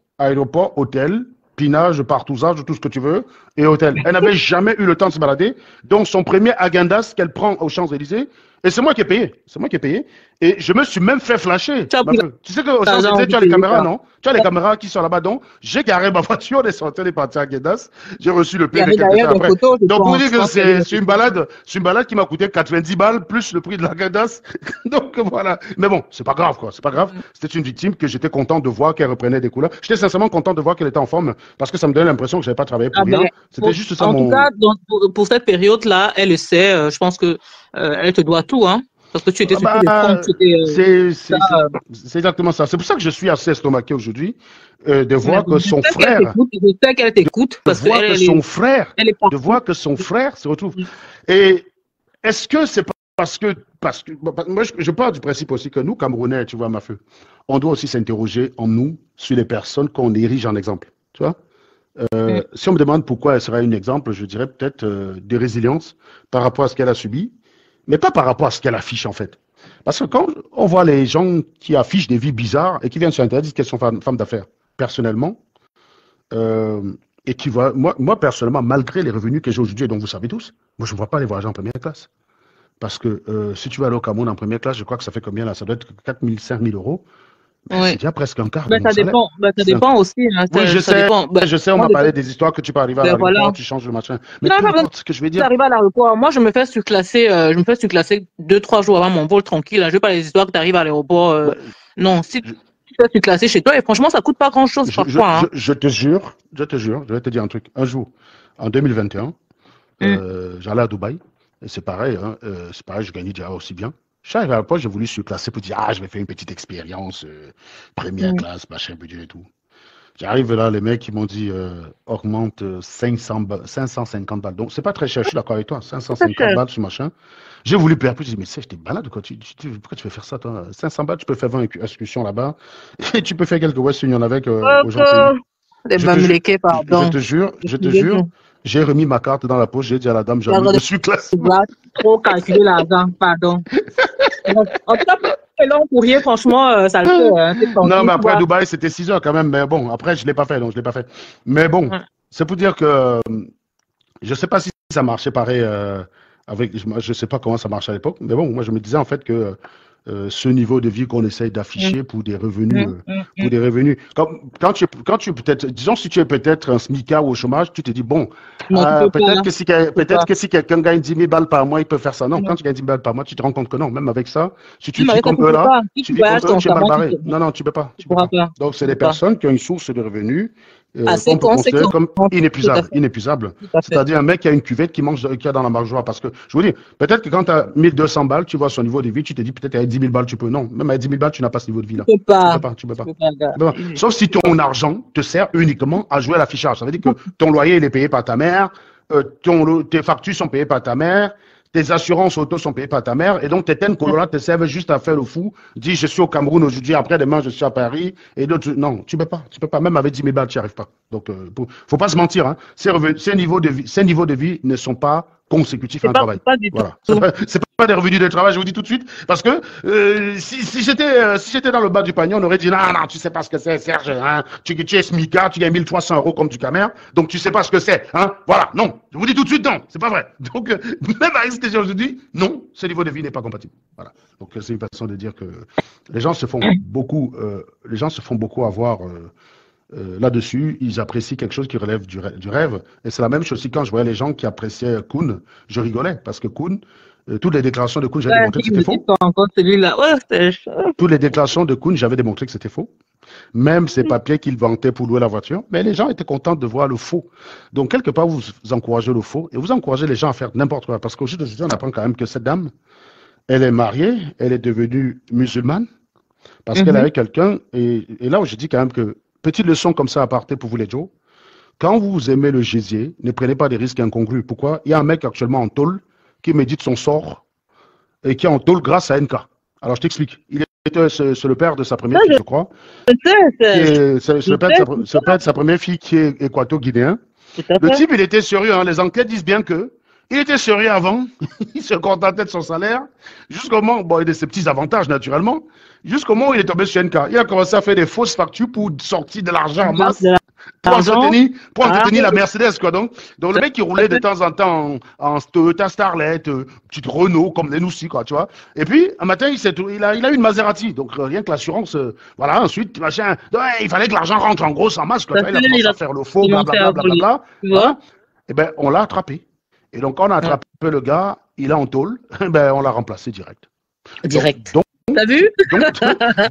hôtel, pinage, partousage, tout ce que tu veux, et hôtel. Elle n'avait jamais eu le temps de se balader. Donc, son premier agendas qu'elle prend aux Champs-Élysées, et c'est moi qui ai payé. C'est moi qui ai payé. Et je me suis même fait flasher. Tu sais qu'aux Champs-Élysées, tu as les caméras, non? Tu as les caméras qui sont là-bas. Donc, j'ai garé ma voiture, les sorties, les parties à Agendas. J'ai reçu le prix de quelques temps après. Donc, pour dire que c'est une balade qui m'a coûté 90 balles plus le prix de l'Agendas. Donc, voilà. Mais bon, c'est pas grave, quoi. C'est pas grave. C'était une victime que j'étais content de voir qu'elle reprenait des couleurs. J'étais sincèrement content de voir qu'elle était en forme parce que ça me donnait l'impression que je n'avais pas travaillé pour rien. C'était juste ça. En tout cas, pour cette période-là, elle le sait. Je pense que elle te doit tout, hein. Parce que tu étais sur tous les fronts. C'est exactement ça. C'est pour ça que je suis assez estomaqué aujourd'hui de voir que son frère. Je sais qu'elle t'écoute. De voir que son frère se retrouve. Et est-ce que c'est parce que moi, je pars du principe aussi que nous, Camerounais, tu vois, ma feu, on doit aussi s'interroger en nous sur les personnes qu'on érige en exemple. Tu vois? Si on me demande pourquoi elle sera un exemple, je dirais peut-être de résilience par rapport à ce qu'elle a subi, mais pas par rapport à ce qu'elle affiche en fait. Parce que quand on voit les gens qui affichent des vies bizarres et qui viennent sur Internet disent qu'elles sont femmes d'affaires, personnellement, et qui voient, moi personnellement, malgré les revenus que j'ai aujourd'hui et dont vous savez tous, moi je ne vois pas les voyager en première classe. Parce que si tu vas aller au Cameroun en première classe, je crois que ça fait combien là? Ça doit être 4 000, 5 000 euros. C'est déjà presque un quart de mon salaire. Ça dépend aussi. Hein, oui, je sais, on m'a parlé des histoires que tu peux arriver à l'aéroport, tu changes le machin. Mais peu importe ce que je vais dire. Tu arrives à l'aéroport, moi je me fais surclasser 2-3 jours avant mon vol tranquille. Je veux pas les histoires que tu arrives à l'aéroport. Non, si tu fais surclasser chez toi, et franchement, ça coûte pas grand-chose parfois. Je te jure, je vais te dire un truc. Un jour, en 2021, j'allais à Dubaï, et c'est pareil, je gagnais déjà aussi bien. Je suis arrivé à l'aéroport, j'ai voulu surclasser pour dire je vais faire une petite expérience, première classe, machin, budget et tout. J'arrive là, les mecs, ils m'ont dit augmente 550 balles. Donc, c'est pas très cher, je suis d'accord avec toi, 550 balles sur machin. J'ai voulu payer plus, je dis, mais c'est, j'étais malade, quoi. Pourquoi tu veux faire ça, toi? 500 balles, tu peux faire 20 excursions là-bas, et tu peux faire quelques West Union avec aux gens. Je te jure, j'ai remis ma carte dans la poche, j'ai dit à la dame, j'ai envie de surclasser. Trop calculer l'argent, pardon. En tout cas, le long courrier, franchement, ça le fait. Non, mais après Dubaï, c'était 6 heures quand même. Mais bon, après, je ne l'ai pas fait, donc je ne l'ai pas fait. Mais bon, c'est pour dire que je ne sais pas si ça marchait pareil avec. Je ne sais pas comment ça marchait à l'époque. Mais bon, moi, je me disais en fait que ce niveau de vie qu'on essaye d'afficher pour des revenus, pour des revenus. Quand tu peut-être, disons si tu es peut-être un smicard ou au chômage, tu te dis bon, peut-être que si quelqu'un gagne 10 000 balles par mois, il peut faire ça. Non, quand tu gagnes 10 000 balles par mois, tu te rends compte que non, même avec ça, si tu vis comme eux là, tu vis comme eux, tu es mal barré. Non, tu peux pas. Donc c'est des personnes qui ont une source de revenus qu'on peut considérer comme inépuisable. C'est-à-dire un mec qui a une cuvette qui a dans la margeoire. Parce que, je vous dis, peut-être que quand tu as 1200 balles, tu vois son niveau de vie, tu te dis peut-être avec 10 000 balles, tu peux. Non, même avec 10 000 balles, tu n'as pas ce niveau de vie là. Tu peux pas. Sauf si ton argent te sert uniquement à jouer à l'affichage. Ça veut dire que ton loyer, il est payé par ta mère, tes factures sont payées par ta mère, tes assurances auto sont payées par ta mère, et donc tes thèmes là te servent juste à faire le fou. Dis, je suis au Cameroun aujourd'hui, après-demain, je suis à Paris, et d'autres. Non, tu peux pas. Même avec 10 000 balles, tu n'y arrives pas. Donc, faut pas se mentir, hein. Ces niveaux de vie ne sont pas consécutifs à un travail. Voilà. C'est pas des revenus de travail, je vous dis tout de suite, parce que si j'étais dans le bas du panier, on aurait dit non, tu sais pas ce que c'est, Serge, hein, tu es smicard, tu gagnes 1 300 € comme du Camer, donc tu sais pas ce que c'est, hein, voilà, non, je vous dis tout de suite non, c'est pas vrai. Donc même avec ce que je vous dis, non, ce niveau de vie n'est pas compatible. Voilà. Donc c'est une façon de dire que les gens se font beaucoup avoir là-dessus, ils apprécient quelque chose qui relève du rêve. Et c'est la même chose aussi quand je voyais les gens qui appréciaient Kuhn, je rigolais parce que Kuhn, toutes les déclarations de Kuhn, j'avais démontré que c'était faux. Toutes les déclarations de Kuhn, j'avais démontré que c'était faux. Même ces papiers qu'il vantait pour louer la voiture, mais les gens étaient contents de voir le faux. Donc, quelque part, vous encouragez le faux et vous encouragez les gens à faire n'importe quoi. Parce qu'aujourd'hui, on apprend quand même que cette dame, elle est mariée, elle est devenue musulmane parce qu'elle avait quelqu'un. Et là où je dis quand même que petite leçon comme ça à partir pour vous les Joe. Quand vous aimez le gésier, ne prenez pas des risques incongrus. Pourquoi? Il y a un mec actuellement en tôle qui médite son sort et qui est en tôle grâce à NK. Alors je t'explique. C'est le père de sa première fille, je crois. C'est le père de sa première fille qui est équato-guinéen. Le type, il était sérieux. Hein. Les enquêtes disent bien que il était sérieux avant. Il se contentait de son salaire. Jusqu'au moment, bon, il a ses petits avantages naturellement. Jusqu'au moment où il est tombé sur NK. Il a commencé à faire des fausses factures pour sortir de l'argent en masse. Pour entretenir la Mercedes, quoi. Donc le mec qui roulait de temps en temps en Toyota Starlet, petite Renault, comme les Noussi, quoi, tu vois. Et puis, un matin, il a eu une Maserati. Donc, rien que l'assurance, voilà, ensuite, machin. Ouais, il fallait que l'argent rentre en gros, en masse, quoi. Il a commencé à faire le faux, blablabla. Voilà. Et ben, on l'a attrapé. Et donc, quand on a attrapé le gars, il est en tôle, ben, on l'a remplacé direct. T'as vu?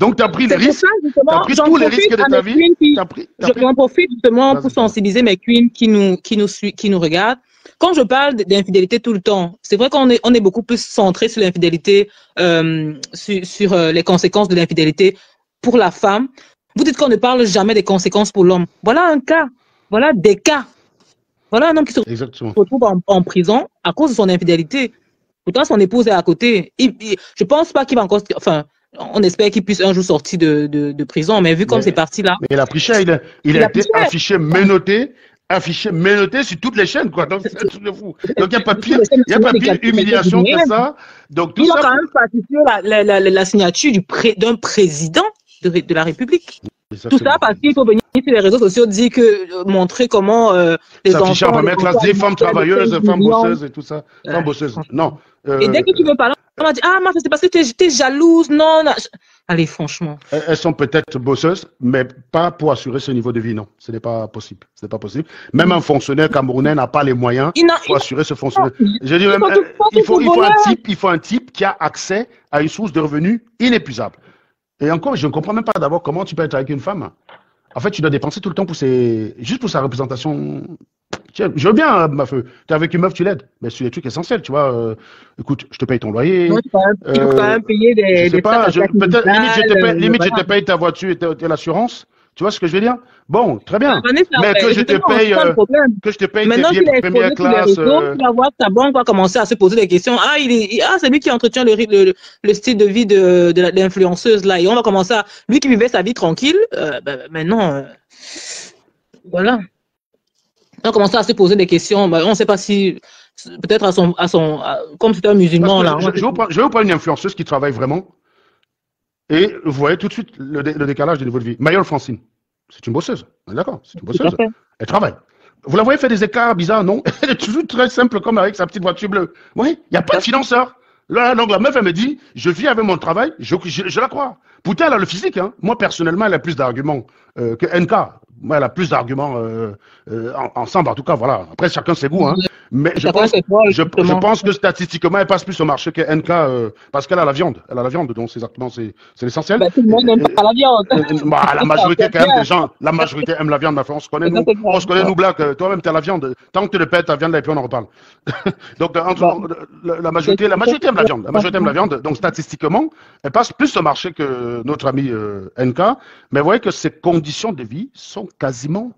Donc, tu as pris les risques. Tu as pris tous les risques de ta vie. J'en profite justement pour sensibiliser mes queens qui nous regardent. Quand je parle d'infidélité tout le temps, c'est vrai qu'on est beaucoup plus centré sur l'infidélité, sur les conséquences de l'infidélité pour la femme. Vous dites qu'on ne parle jamais des conséquences pour l'homme. Voilà un cas. Voilà des cas. Voilà un homme qui se retrouve en prison à cause de son infidélité. Pourtant, son épouse est à côté. Je pense pas qu'il va encore... Enfin, on espère qu'il puisse un jour sortir de prison, mais vu comme c'est parti là... Mais il a pris cher, il a été affiché menotté sur toutes les chaînes, quoi. Donc, c'est un truc de fou. Donc, il n'y a pas pire humiliation que ça. Donc, tout il ça... a quand même participé la signature d'un président de la République. Tout ça parce qu'il faut venir sur les réseaux sociaux dire montrer comment les enfants... S'afficher en première classe, des femmes travailleuses, femmes bosseuses et tout ça. Femmes bosseuses, non. Et dès que tu veux parler, on va dire, ah, mais c'est parce que t'es jalouse, non. Allez, franchement. Elles sont peut-être bosseuses, mais pas pour assurer ce niveau de vie, non. Ce n'est pas possible. Ce n'est pas possible. Même un fonctionnaire camerounais n'a pas les moyens pour assurer ce fonctionnaire. Je dis même, il faut un type qui a accès à une source de revenus inépuisable. Et encore, je ne comprends même pas d'abord comment tu peux être avec une femme. En fait, tu dois dépenser tout le temps juste pour sa représentation. Je veux bien, ma feu. Tu es avec une meuf, tu l'aides. Mais sur les trucs essentiels, tu vois. Écoute, je te paye ton loyer. Ouais, tu peux quand même payer des... Je sais pas, limite, je te paye ta voiture et l'assurance. Tu vois ce que je veux dire? Bon, très bien. Mais que je te paye tes billets première classe. Tu vas voir que ta banque va commencer à se poser des questions. C'est lui qui entretient le style de vie de l'influenceuse là. Et on va commencer à... Lui qui vivait sa vie tranquille, maintenant, voilà. On va commencer à se poser des questions. On ne sait pas si... Peut-être comme c'est un musulman là. Je vais vous prendre une influenceuse qui travaille vraiment. Et vous voyez tout de suite le décalage du niveau de vie. Mayol Francine, c'est une bosseuse. D'accord, c'est une bosseuse. Elle travaille. Vous la voyez faire des écarts bizarres, non? Elle est toujours très simple comme avec sa petite voiture bleue. Oui, il n'y a pas de financeur. Là, donc la meuf, elle me dit, je vis avec mon travail, je la crois. Pourtant, elle a le physique. Hein. Moi, personnellement, elle a plus d'arguments que NK. Moi, elle a plus d'arguments ensemble, en tout cas, voilà. Après, chacun ses goûts. Hein. Mais je pense que statistiquement, elle passe plus au marché que NK parce qu'elle a la viande. Elle a la viande, donc c'est exactement, c'est l'essentiel. Tout le monde n'aime pas la viande. La majorité, quand même, des gens, la majorité aime la viande. Mais on se connaît, nous, Black. Toi-même, tu as la viande. Tant que tu le pètes, ta viande, là, et puis on en reparle. Donc, la majorité aime la viande. La majorité aime la viande. Donc, statistiquement, elle passe plus au marché que notre ami NK. Mais vous voyez que ses conditions de vie sont quasiment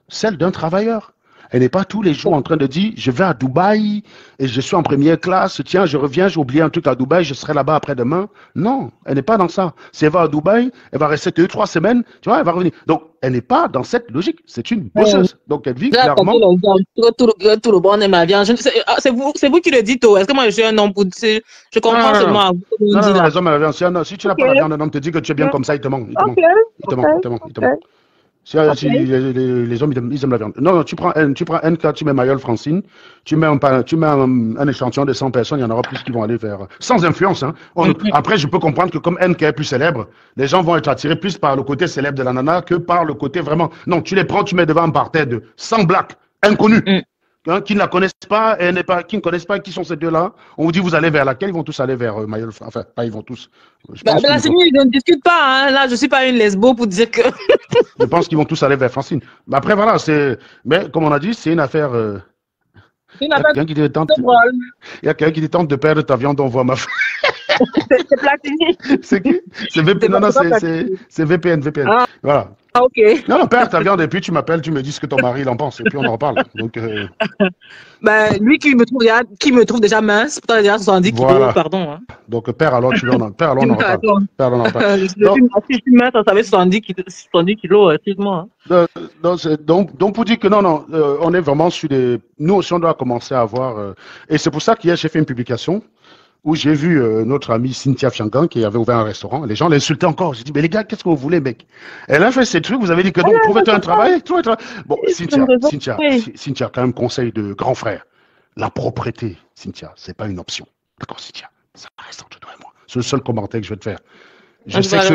celles d'un travailleur. Elle n'est pas tous les jours en train de dire je vais à Dubaï et je suis en première classe, tiens, je reviens, j'ai oublié un truc à Dubaï, je serai là-bas après-demain. Non, elle n'est pas dans ça. Si elle va à Dubaï, elle va rester 2-3 semaines, tu vois, elle va revenir. Donc, elle n'est pas dans cette logique. C'est une bosseuse. Donc, elle vit clairement. Tout le monde aime la viande. C'est vous qui le dites. Est-ce que moi, je suis un homme pour dire je comprends seulement à vous. Non, les hommes aiment la viande. Si tu n'as pas la viande, un homme te dit que tu es bien comme ça, il te ment. Il te ment. Si, les hommes, ils aiment la viande. Non, tu prends NK, tu mets Mayol Francine, tu mets un échantillon de 100 personnes, il y en aura plus qui vont aller vers... Sans influence. Hein. Après, je peux comprendre que comme NK est plus célèbre, les gens vont être attirés plus par le côté célèbre de la nana que par le côté vraiment... Non, tu les prends, tu mets devant un parterre de 100 blacks inconnus. Hein, qui ne la connaissent pas, qui ne connaissent pas qui sont ces deux-là. On vous dit, vous allez vers laquelle? Ils vont tous aller vers Mayol. Enfin, pas ils vont tous. Là, c'est mieux, ils ne discutent pas. Hein. Là, je ne suis pas une lesbo pour dire que. Je pense qu'ils vont tous aller vers Francine. Mais après, voilà, mais comme on a dit, c'est une affaire. Il y a quelqu'un qui tente de perdre ta viande, on voit ma fille. C'est Platini. C'est qui? C'est VPN. Non, c'est VPN. Ah. Voilà. Ah, ok. Non, perds ta viande et puis tu m'appelles, tu me dis ce que ton mari en pense et puis on en reparle. Donc, lui qui me trouve déjà mince, pourtant déjà 70 kilos, pardon. Hein. Donc, père, alors on en reparle. Je suis mince, ça fait 70 kilos, excuse-moi. Donc, pour dire que non, on est vraiment sur des... Nous aussi, on doit commencer à avoir... Et c'est pour ça qu'hier, j'ai fait une publication où j'ai vu notre amie Cynthia Fiangan qui avait ouvert un restaurant. Les gens l'insultaient encore. J'ai dit, mais les gars, qu'est-ce que vous voulez, mec? Elle a fait ces trucs, vous avez dit que non, trouvez-toi un travail. Bon, Cynthia, quand même, conseil de grand frère. La propreté, Cynthia, c'est pas une option. D'accord, Cynthia? Ça reste entre toi et moi. C'est le seul commentaire que je vais te faire. Je sais que c'est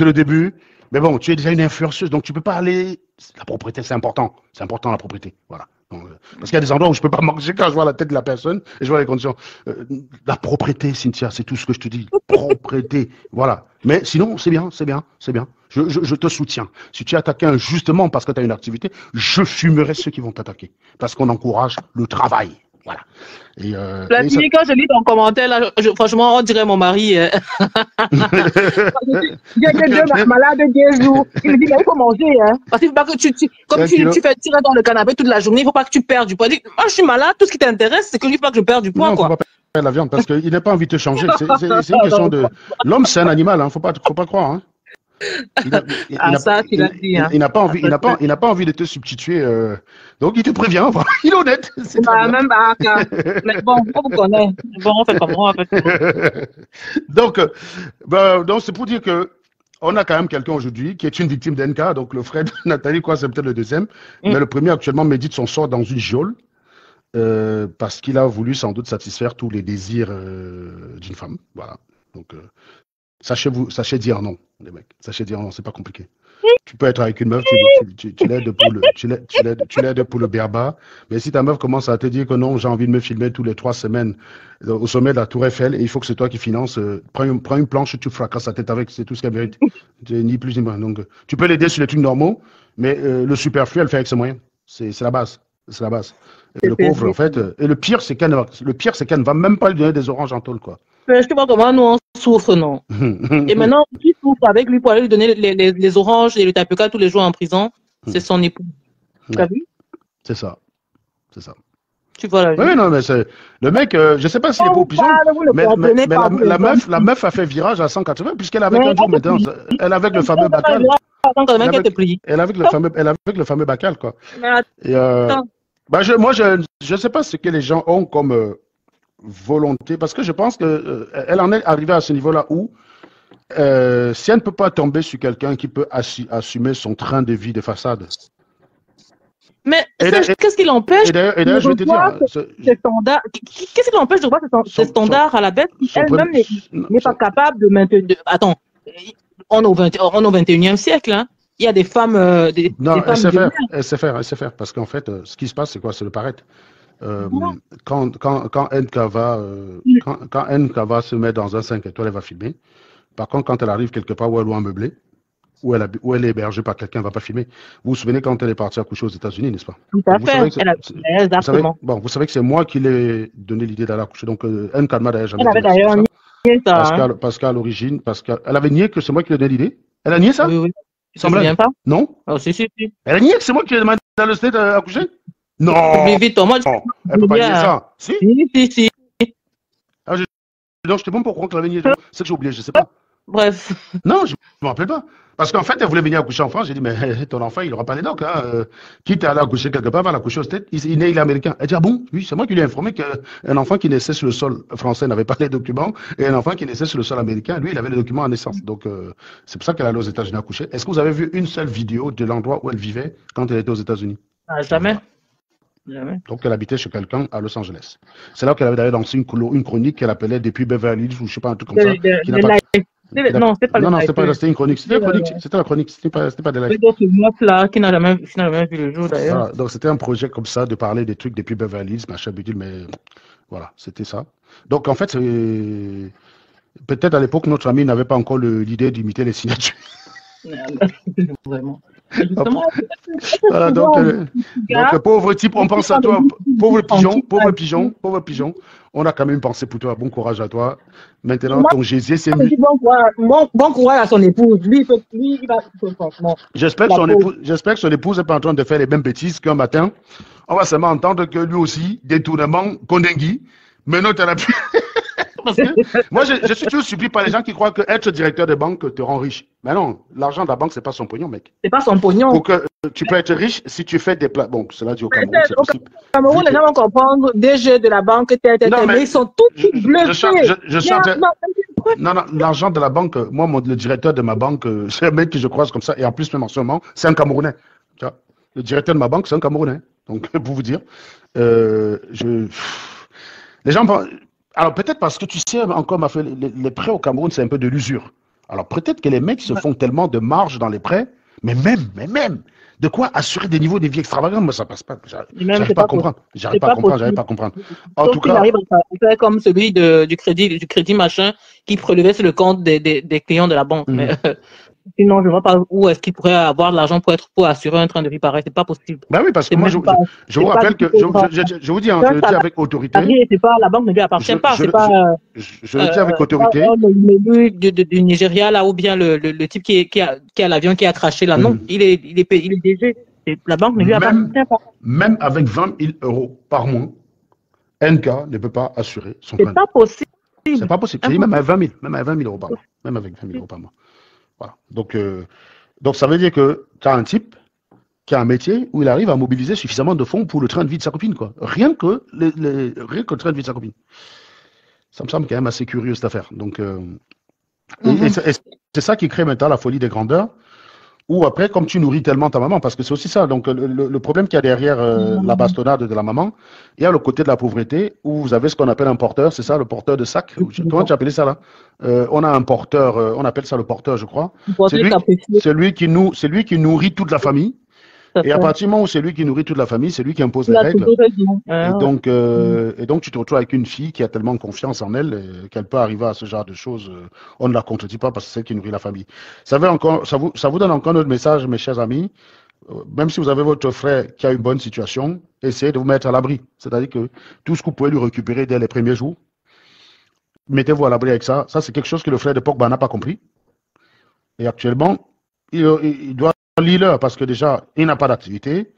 le début, mais bon, tu es déjà une influenceuse, donc tu peux pas aller... La propreté, c'est important. C'est important, la propreté. Voilà. Donc, parce qu'il y a des endroits où je peux pas manger quand je vois la tête de la personne et je vois les conditions. La propreté, Cynthia, c'est tout ce que je te dis. Propreté, voilà. Mais sinon, c'est bien. Je te soutiens. Si tu attaques injustement parce que tu as une activité, je fumerai ceux qui vont t'attaquer. Parce qu'on encourage le travail. Voilà. Platini, quand je lis ton commentaire, là, franchement, on dirait mon mari. J'ai été malade 2 jours. Il me dit, mais il faut manger. Hein. Parce qu'il ne faut pas que tu fais tirer dans le canapé toute la journée, il ne faut pas que tu perds du poids. Moi, je suis malade, tout ce qui t'intéresse, c'est que je ne veux pas que je perde du poids. Non, il ne faut pas perdre la viande parce qu'il n'a pas envie de te changer. C'est une question de... L'homme, c'est un animal, il ne faut pas croire. Hein. Il n'a pas envie de te substituer. Donc il te prévient. Il est honnête. Même pas. Mais bon, on vous connaît. Bon, on fait comment en fait. Donc c'est pour dire que on a quand même quelqu'un aujourd'hui qui est une victime d'NK. Donc le frère de Nathalie, c'est peut-être le deuxième. Mais le premier actuellement médite son sort dans une geôle parce qu'il a voulu sans doute satisfaire tous les désirs d'une femme. Voilà. Donc sachez dire non, les mecs. Sachez dire non, c'est pas compliqué. Tu peux être avec une meuf, tu l'aides pour le berba, mais si ta meuf commence à te dire que non, j'ai envie de me filmer tous les 3 semaines au sommet de la Tour Eiffel et il faut que c'est toi qui finances, prends une planche, tu fracasses la tête avec, c'est tout ce qu'elle mérite. Ni plus ni moins. Donc, tu peux l'aider sur les trucs normaux, mais le superflu, elle fait avec ses moyens. C'est la base. C'est la base. Et le pauvre, en fait, et le pire, c'est qu'elle ne va même pas lui donner des oranges en tôle, quoi. Mais je sais pas comment nous on souffre, non. Et maintenant, qui souffre avec lui pour aller lui donner les oranges et le tapioca tous les jours en prison, c'est son époux. Tu as vu? C'est ça. Tu vois la vie. Oui, non, mais c'est le mec, je sais pas s'il est beau pigeon, mais la meuf a fait virage à 180 puisqu'elle est avec un jour maintenant. Elle est avec le fameux Bacal. Elle est avec le fameux Bacal, quoi. Et, moi, je sais pas ce que les gens ont comme volonté, parce que je pense qu'elle en est arrivée à ce niveau-là où si elle ne peut pas tomber sur quelqu'un qui peut assumer son train de vie de façade, Mais Et d'a- et- qu'est-ce qui l'empêche et d'ailleurs, de je vais te dire, revoir ces standards? Qu'est-ce qui l'empêche de revoir ces son, son, standards à la baisse si son elle-même premier, n'est pas capable de maintenir. Attends, on est au 21e siècle, hein. Il y a des femmes, des non, femmes millionnaires. elle sait faire, parce qu'en fait, ce qui se passe, c'est quoi? C'est le paraître. Euh, Voilà. quand NK va, quand NK va se mettre dans un 5 étoiles, elle va filmer. Par contre, quand elle arrive quelque part où elle doit meubler, où elle est hébergée par quelqu'un, elle ne va pas filmer. Vous vous souvenez quand elle est partie accoucher aux États-Unis, n'est-ce pas? Tout à Vous savez fait. que Exactement. vous savez que c'est moi qui l'ai donné l'idée d'aller accoucher. Donc, NK m'a d'ailleurs jamais Elle avait dit merci pour d'ailleurs ça. nié ça, hein. Parce qu'à l'origine, elle avait nié que c'est moi qui lui ai donné l'idée. Elle a nié ça? Oui, oui. Tu te Sans blague? souviens pas? Non? Oh, si, si, si. Elle a nié que c'est moi qui lui ai demandé dans le stade d'accoucher? Non! Oublie vite, toi. Moi, Elle ne peut pas nier ça. Si? si. Non, je te demande pourquoi elle avait nié. C'est que j'ai oublié, je ne sais pas. Bref. Non, je ne me rappelle pas. Parce qu'en fait, elle voulait venir accoucher en France. J'ai dit, mais ton enfant, il n'aura pas les dents. Hein. Quitte à aller accoucher quelque part, va l'accoucher au States. Il est américain. Elle dit, ah bon? Oui, c'est moi qui lui ai informé qu'un enfant qui naissait sur le sol français n'avait pas les documents. Et un enfant qui naissait sur le sol américain, lui, il avait les documents à naissance. Donc, c'est pour ça qu'elle allait aux États-Unis accoucher. Est-ce que vous avez vu une seule vidéo de l'endroit où elle vivait quand elle était aux États-Unis? Ah, jamais. Jamais. Donc, elle habitait chez quelqu'un à Los Angeles. C'est là qu'elle avait d'ailleurs lancé une chronique qu'elle appelait Depuis Beverly Hills ou je ne sais pas, un truc comme ça. Non, c'était pas non, c'était une chronique. C'était la chronique. C'était pas des lives. D'autres meufs là qui n'a jamais vu le jour d'ailleurs. Voilà, donc c'était un projet comme ça de parler des trucs depuis Beverly Hills, machin bidule, mais voilà, c'était ça. Donc en fait, peut-être à l'époque, notre ami n'avait pas encore l'idée d'imiter les signatures. Vraiment. Voilà, donc pauvre type, on pense à toi, pauvre pigeon. On a quand même pensé pour toi. Bon courage à toi. Maintenant, ton Jésus, c'est mieux. Bon courage à son épouse. Lui, il va franchement. J'espère que son épouse n'est pas en train de faire les mêmes bêtises qu'un matin. On va seulement entendre que lui aussi, détournement, Kondengui. Mais non, tu as pu. Parce que moi, je suis toujours surpris par les gens qui croient que être directeur de banque te rend riche. Mais non, l'argent de la banque, c'est pas son pognon, mec. C'est pas son pognon. Pour que tu peux être riche si tu fais des plats. Bon, cela dit au Cameroun, c'est possible. Au Cameroun, les gens vont comprendre des jeux de la banque, mais ils sont tous bluffés. Non, l'argent de la banque, moi, le directeur de ma banque, c'est un mec que je croise comme ça, et en plus, même en ce moment, c'est un Camerounais. Tu vois, le directeur de ma banque, c'est un Camerounais. Donc, pour vous dire, les gens pensent. Alors peut-être parce que tu sais, encore, les prêts au Cameroun, c'est un peu de l'usure. Alors peut-être que les mecs se font tellement de marge dans les prêts, mais même, de quoi assurer des niveaux de vie extravagants, moi ça passe pas. J'arrive pas à comprendre. J'arrive pas à comprendre. En tout cas, il arrive à faire comme celui du crédit machin qui prélevait sur le compte des clients de la banque. Mais sinon, je ne vois pas où est-ce qu'il pourrait avoir de l'argent pour assurer un train de vie pareil. C'est pas possible. Ben oui, parce que moi, je vous rappelle que je vous dis, je le dis avec autorité. La banque ne lui appartient pas. Je le dis avec autorité. Du Nigeria là, ou bien le type qui a l'avion qui a craché là. Non, il est DG. La banque ne lui appartient pas. Même avec 20 000 € par mois, NK ne peut pas assurer son train. C'est pas possible. C'est pas possible. Même à 20 000 € par mois. Même avec 20 000 € par mois. Voilà. Donc ça veut dire que tu as un type qui a un métier où il arrive à mobiliser suffisamment de fonds pour le train de vie de sa copine, quoi. Rien que le train de vie de sa copine. Ça me semble quand même assez curieux cette affaire. Donc, et c'est ça qui crée maintenant la folie des grandeurs. Ou après, comme tu nourris tellement ta maman, parce que c'est aussi ça. Donc, le problème qu'il y a derrière la bastonnade de la maman, il y a le côté de la pauvreté où vous avez ce qu'on appelle un porteur, c'est ça, le porteur de sac. Comment tu appelles ça là? On a un porteur, on appelle ça le porteur, je crois. C'est lui qui nourrit toute la famille. Et à partir du moment où c'est lui qui nourrit toute la famille, c'est lui qui impose les règles. Et donc, tu te retrouves avec une fille qui a tellement confiance en elle qu'elle peut arriver à ce genre de choses. On ne la contredit pas parce que c'est celle qui nourrit la famille. Ça vous donne encore notre message, mes chers amis. Même si vous avez votre frère qui a une bonne situation, essayez de vous mettre à l'abri. C'est-à-dire que tout ce que vous pouvez lui récupérer dès les premiers jours, mettez-vous à l'abri avec ça. Ça, c'est quelque chose que le frère de Pogba n'a pas compris. Et actuellement, il doit leader parce que déjà, il n'a pas d'activité,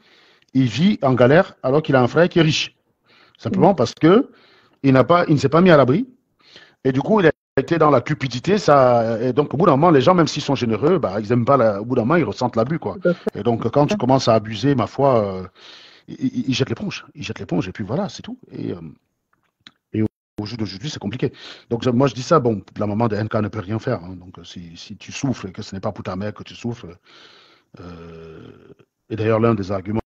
il vit en galère alors qu'il a un frère qui est riche. Simplement parce que il ne s'est pas mis à l'abri et du coup, il a été dans la cupidité. Et donc, au bout d'un moment, les gens, même s'ils sont généreux, ils n'aiment pas, au bout d'un moment, ils ressentent l'abus, quoi. Et donc, quand tu commences à abuser, ma foi, ils jettent l'éponge. Ils jettent l'éponge et puis voilà, c'est tout. Et au jour d'aujourd'hui, c'est compliqué. Donc, moi, je dis ça, bon, la maman de NK ne peut rien faire. Hein. Donc, si tu souffres et que ce n'est pas pour ta mère que tu souffres, et d'ailleurs, l'un des arguments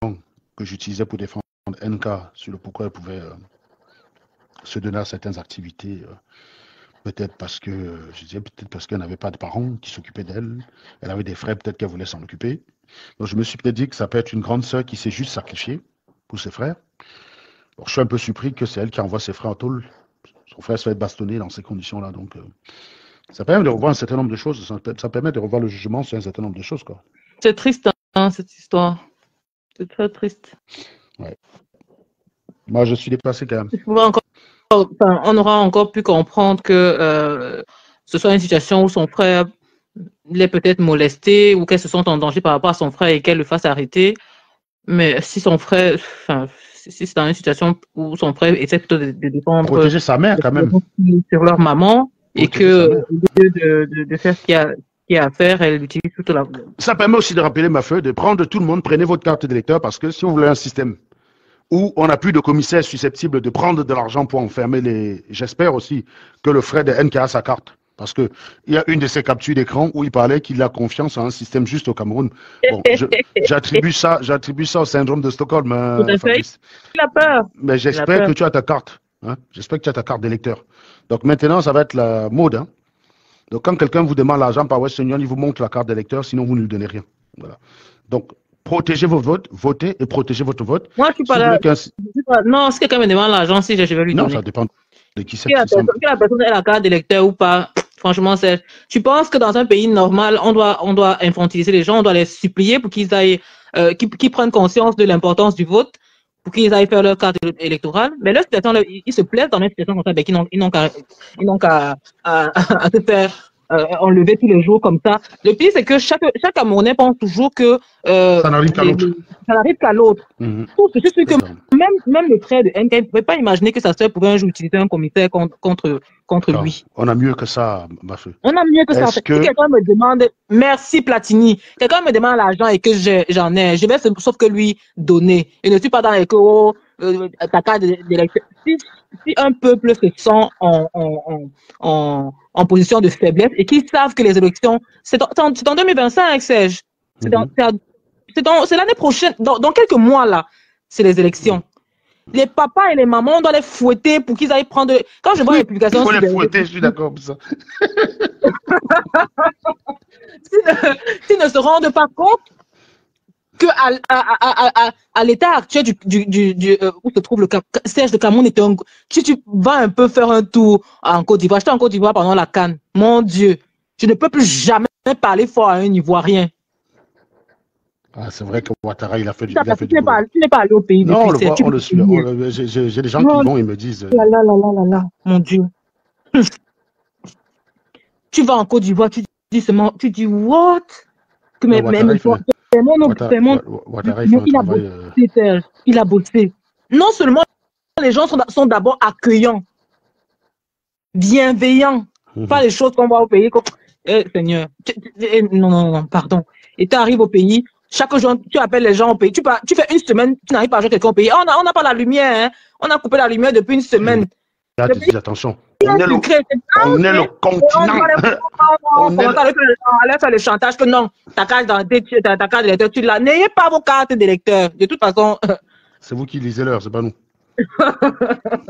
que j'utilisais pour défendre NK sur le pourquoi elle pouvait se donner à certaines activités. Peut-être parce que, je disais, peut-être parce qu'elle n'avait pas de parents qui s'occupaient d'elle. Elle avait des frères, peut-être qu'elle voulait s'en occuper. Donc je me suis peut-être dit que ça peut être une grande sœur qui s'est juste sacrifiée pour ses frères. Alors, je suis un peu surpris que c'est elle qui envoie ses frères en tôle. Son frère se fait bastonner dans ces conditions-là. Donc ça permet de revoir un certain nombre de choses. Ça permet de revoir le jugement sur un certain nombre de choses, quoi. C'est triste, hein, cette histoire. C'est très triste. Ouais. Moi, je suis dépassé quand même. On aura encore pu comprendre que ce soit une situation où son frère l'ait peut-être molesté ou qu'elle se sente en danger par rapport à son frère et qu'elle le fasse arrêter. Mais si son frère, si c'est dans une situation où son frère essaie plutôt de défendre protéger sa mère quand même sur leur maman et protéger que au lieu de faire ce qu'il y a à faire, elle utilise toute la. Ça permet aussi de rappeler, ma feu, de prendre tout le monde, prenez votre carte d'électeur parce que si vous voulez un système où on n'a plus de commissaires susceptibles de prendre de l'argent pour enfermer les. J'espère aussi que le frère de NK a sa carte. Parce qu'il y a une de ses captures d'écran où il parlait qu'il a confiance en un système juste au Cameroun. Bon, j'attribue ça au syndrome de Stockholm, Fabrice. Il a peur. Mais j'espère que tu as ta carte. Hein? J'espère que tu as ta carte d'électeur. Donc maintenant, ça va être la mode. Hein? Donc quand quelqu'un vous demande l'argent par Western Union, il vous montre la carte d'électeur, sinon vous ne lui donnez rien. Voilà. Donc, protégez vos votes, votez et protégez votre vote. Moi, je suis pas là. Non, si quelqu'un me demande l'argent, si je vais lui donner. Non, ça dépend de qui c'est. Que la personne ait la carte d'électeur ou pas. Franchement, tu penses que dans un pays normal, on doit infantiliser les gens, on doit les supplier pour qu'ils aillent, qu'ils prennent conscience de l'importance du vote, pour qu'ils aillent faire leur carte électorale. Mais là, ils se plaisent dans une situation comme ça, ben, ils n'ont qu'à se faire enlever tous les jours comme ça. Le pire, c'est que chaque Camerounais pense toujours que ça n'arrive qu'à l'autre. Ça n'arrive qu'à l'autre. Je suis que même le frère de NK ne pouvait pas imaginer que sa sœur pouvait un jour utiliser un commissaire contre lui. On a mieux que ça, ma feu. On a mieux que ça. Si quelqu'un me demande, merci Platini, quelqu'un me demande l'argent et que j'en ai, je vais sauf que lui donner. Je ne suis pas dans les ta carte d'électeur. Si un peuple se sent en position de faiblesse et qu'ils savent que les élections, c'est en 2025, Serge. C'est l'année prochaine, dans quelques mois là, c'est les élections. Les papas et les mamans, on doit les fouetter pour qu'ils aillent prendre. Quand je vois les publications. Il faut les fouetter, je suis d'accord pour ça. S'ils ne se rendent pas compte que à l'état actuel où se trouve le siège de Cameroun, si tu vas un peu faire un tour en Côte d'Ivoire, j'étais en Côte d'Ivoire pendant la CAN, mon Dieu, je ne peux plus jamais parler fort à un Ivoirien. Ah, c'est vrai que Ouattara, il a fait du boulot. Tu n'es pas allé au pays. Non, on le suit. J'ai des gens qui vont et me disent. Là, mon Dieu. Tu vas en Côte d'Ivoire, tu dis what? Que il a bossé. Non seulement les gens sont d'abord accueillants, bienveillants, pas les choses qu'on voit au pays. Seigneur, non, pardon. Et tu arrives au pays. Chaque jour, tu appelles les gens au pays. Tu fais une semaine, tu n'arrives pas à jouer quelqu'un au pays. On n'a pas la lumière. Hein. On a coupé la lumière depuis une semaine. Là, tu dis attention. On est le continent. On allait faire le chantage que non, ta carte d'électeur, tu l'as. N'ayez pas vos cartes d'électeur. De toute façon. C'est vous qui lisez l'heure, c'est pas nous.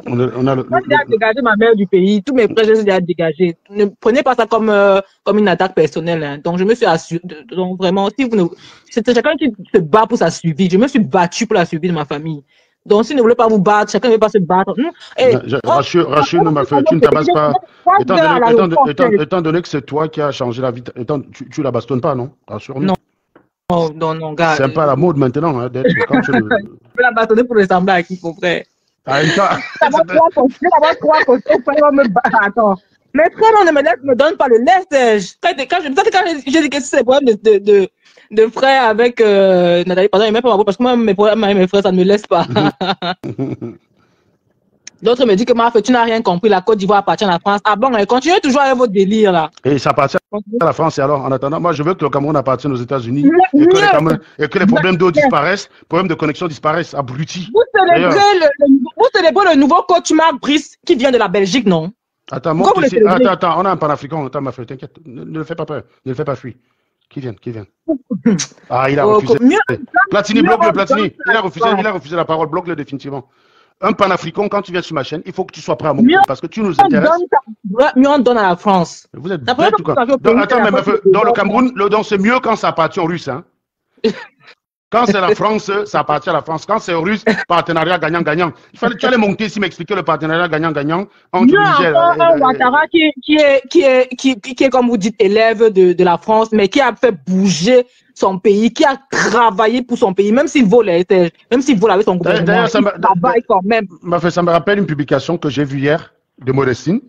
Moi, j'ai déjà dégagé ma mère du pays. Tous mes frères, je les ai déjà dégagés. Ne prenez pas ça comme une attaque personnelle. Hein. Donc, je me suis assuré. Donc, vraiment, c'est chacun qui se bat pour sa survie. Je me suis battu pour la survie de ma famille. Donc, si vous ne voulez pas vous battre, chacun ne veut pas se battre. Rassure-nous, ma fille, tu ne tabasses pas. Étant donné que c'est toi qui as changé la vie, tu la bastonnes pas, non? Rassure-nous. Non, gars. C'est un peu à la mode maintenant, hein, d'être quand tu le. Je vais la bastonner pour ressembler à qui, mon frère. Attends. Mes frères, ne me donnent pas le lest. Quand j'ai dit que c'est des problèmes de frères avec Nathalie, pardon, il même pas parce que moi, mes frères, ça ne me laisse pas. D'autres me disent que tu n'as rien compris, la Côte d'Ivoire appartient à la France. Ah bon, continuez toujours avec votre délire là. Et ça appartient à la France, et alors en attendant, moi je veux que le Cameroun appartienne aux États-Unis et que les problèmes d'eau disparaissent, les problèmes de connexion disparaissent, abrutis. Vous célébrez le nouveau coach Marc Brice qui vient de la Belgique, non? Attends, on a un panafricain, ma frère, t'inquiète, ne le fais pas peur, ne le fais pas fuir. Qui viennent, qui viennent. Ah, il a Oh, refusé. mieux, Platini, mieux bloque-le, on donne Platini. à la Il a France. refusé la parole, bloque-le définitivement. Un panafricain, quand tu viens sur ma chaîne, il faut que tu sois prêt à Mieux m'occuper parce que tu nous on intéresses. mieux on donne à la France. Vous êtes La première bêtes ou fois quoi? que vous avez au pays, c'est Attends, la mais France meuf, qui dans le développe. Cameroun, c'est mieux quand ça appartient aux Russes. Hein. Quand c'est la France, ça appartient à la France. Quand c'est aux Russes, partenariat gagnant-gagnant. Tu allais monter ici m'expliquer le partenariat gagnant-gagnant entre Mieux le Niger. encore, un Ouattara qui est, comme vous dites, élève de la France, mais qui a fait bouger son pays, qui a travaillé pour son pays, même s'il vole avec son gouvernement, D'ailleurs, il travaille quand même. ça me rappelle une publication que j'ai vue hier de Modestine,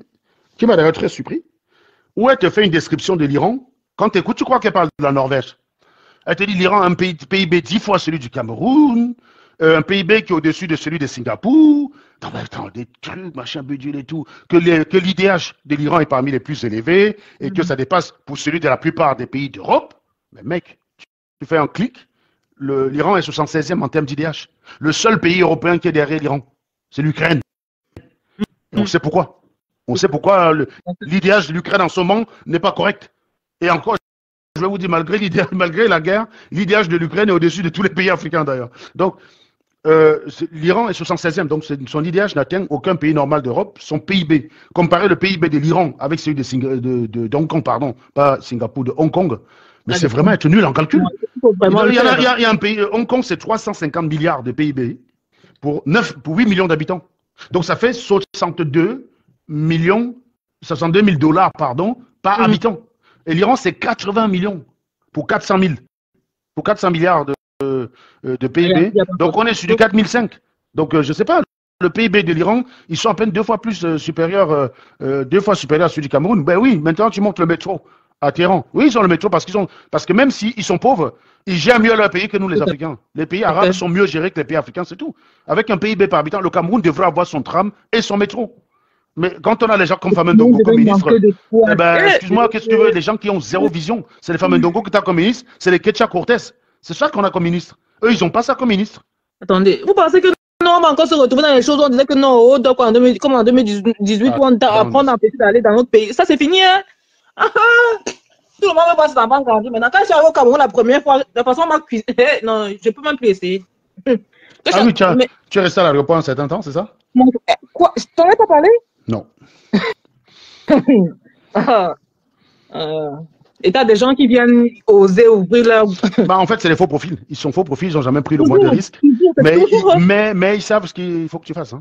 qui m'a d'ailleurs très surpris, où elle te fait une description de l'Iran. Quand tu écoutes, tu crois qu'elle parle de la Norvège. Elle te dit l'Iran a un PIB 10 fois celui du Cameroun, un PIB qui est au-dessus de celui de Singapour, dans des trucs, machin, bidule et tout, que l'IDH de l'Iran est parmi les plus élevés et que ça dépasse pour celui de la plupart des pays d'Europe. Mais mec, tu fais un clic, l'Iran est 76e en termes d'IDH. Le seul pays européen qui est derrière l'Iran, c'est l'Ukraine. Et on sait pourquoi. On sait pourquoi l'IDH de l'Ukraine en ce moment n'est pas correct. Et encore, je vais vous dire, malgré la guerre, l'IDH de l'Ukraine est au-dessus de tous les pays africains d'ailleurs. Donc, l'Iran est 76e, donc son IDH n'atteint aucun pays normal d'Europe. Son PIB, comparer le PIB de l'Iran avec celui de Hong Kong, pardon, pas Singapour, de Hong Kong, mais c'est vraiment être nul en calcul. Il y a un pays, Hong Kong, c'est 350 milliards de PIB pour 8 millions d'habitants. Donc, ça fait 62 000 dollars, pardon, par habitant. Et l'Iran, c'est 80 millions pour 400 milliards de PIB. Donc, on est sur du 4005. Donc, je ne sais pas, le PIB de l'Iran, ils sont à peine 2 fois plus supérieurs, 2 fois supérieurs à celui du Cameroun. Ben oui, maintenant, tu montes le métro à Téhéran. Oui, ils ont le métro parce que même s'ils sont pauvres, ils gèrent mieux leur pays que nous, les Africains. Les pays arabes sont mieux gérés que les pays africains, c'est tout. Avec un PIB par habitant, le Cameroun devrait avoir son tram et son métro. Mais quand on a les gens comme Fameux Ndongo comme ministre, eh ben, excuse-moi, qu'est-ce que tu veux? Les gens qui ont zéro vision, c'est les Fameux Ndongo que tu as comme ministre, c'est les Ketcha Cortez. C'est ça qu'on a comme ministre. Eux, ils n'ont pas ça comme ministre. Attendez, vous pensez que non, on va encore se retrouver dans les choses où on disait que non, donc comme en 2018, où on apprend à empêcher d'aller dans notre pays. Ça, c'est fini, hein? Tout le monde veut voir ses enfants grandir. Maintenant, quand je suis arrivé au Cameroun la première fois, la façon m'a cuisiné. Non, je ne peux même plus essayer. Ah oui, tu es resté à l'aéroport un certain temps, c'est ça? Quoi? Je t'en ai pas parlé? Non. Et t'as des gens qui viennent oser ouvrir leur... En fait, c'est les faux profils. Ils sont faux profils, ils n'ont jamais pris le moindre risque. Mais ils savent ce qu'il faut que tu fasses. Hein.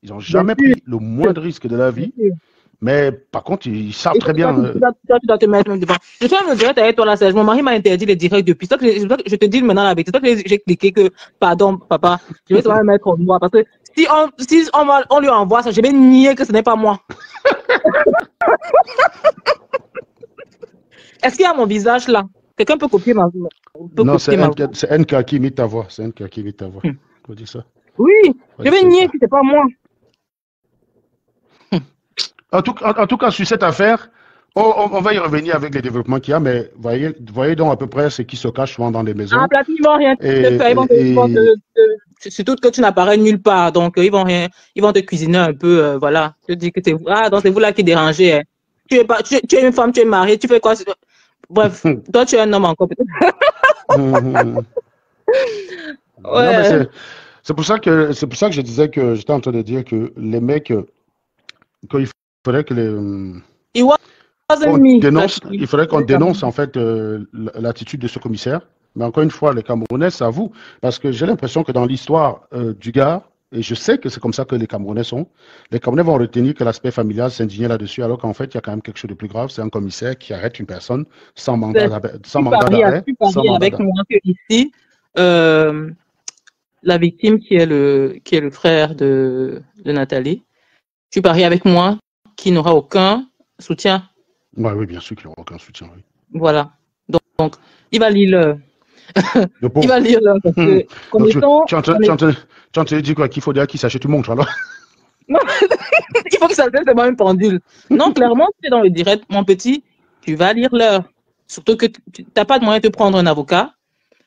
Ils n'ont jamais pris le moindre risque de la vie. Mais par contre, ils savent très bien. Tu dois te mettre devant. Je fais un direct avec toi là, mon mari m'a interdit les directs depuis. Je te dis maintenant la vérité. C'est pas que j'ai cliqué que, pardon, papa, je vais me mettre en moi. Parce que si on lui envoie ça, je vais nier que ce n'est pas moi. Est-ce qu'il y a mon visage là? Quelqu'un peut copier ma voix? Non, c'est NK qui imite ta voix. C'est NK qui imite ta voix. Faut dire ça. Oui, je vais nier que ce n'est pas moi. En tout cas, sur cette affaire, on va y revenir avec les développements qu'il y a, mais voyez donc à peu près ce qui se cache souvent dans les maisons. Ah, Platini, ils vont rien te faire. Surtout que tu n'apparais nulle part, donc ils vont te cuisiner un peu, voilà. Je dis que c'est donc c'est vous là qui dérangez. Hein. Tu es une femme, tu es mariée, tu fais quoi? Bref, toi tu es un homme encore peut-être. Ouais. C'est pour ça que je disais que j'étais en train de dire que les mecs, qu'il faudrait que il faudrait qu'on dénonce en fait l'attitude de ce commissaire. Mais encore une fois, les Camerounais, c'est à vous. Parce que j'ai l'impression que dans l'histoire du gars, et je sais que c'est comme ça que les Camerounais sont, les Camerounais vont retenir que l'aspect familial s'indigner là-dessus, alors qu'en fait, il y a quand même quelque chose de plus grave. C'est un commissaire qui arrête une personne sans mandat d'arrêt. Tu paries avec moi que ici, la victime qui est le frère de Nathalie, tu paries avec moi qu'il n'aura aucun soutien. Ouais, oui, bien sûr qu'il n'aura aucun soutien. Oui. Voilà. Donc, il va lire il va lire parce que tu es en train de dire quoi? Qu'il faut dire qu'il s'achète une montre alors? Non, il faut qu'il s'achète seulement une pendule. Non, clairement, tu es dans le direct, mon petit, tu vas lire l'heure. Surtout que tu n'as pas de moyen de te prendre un avocat.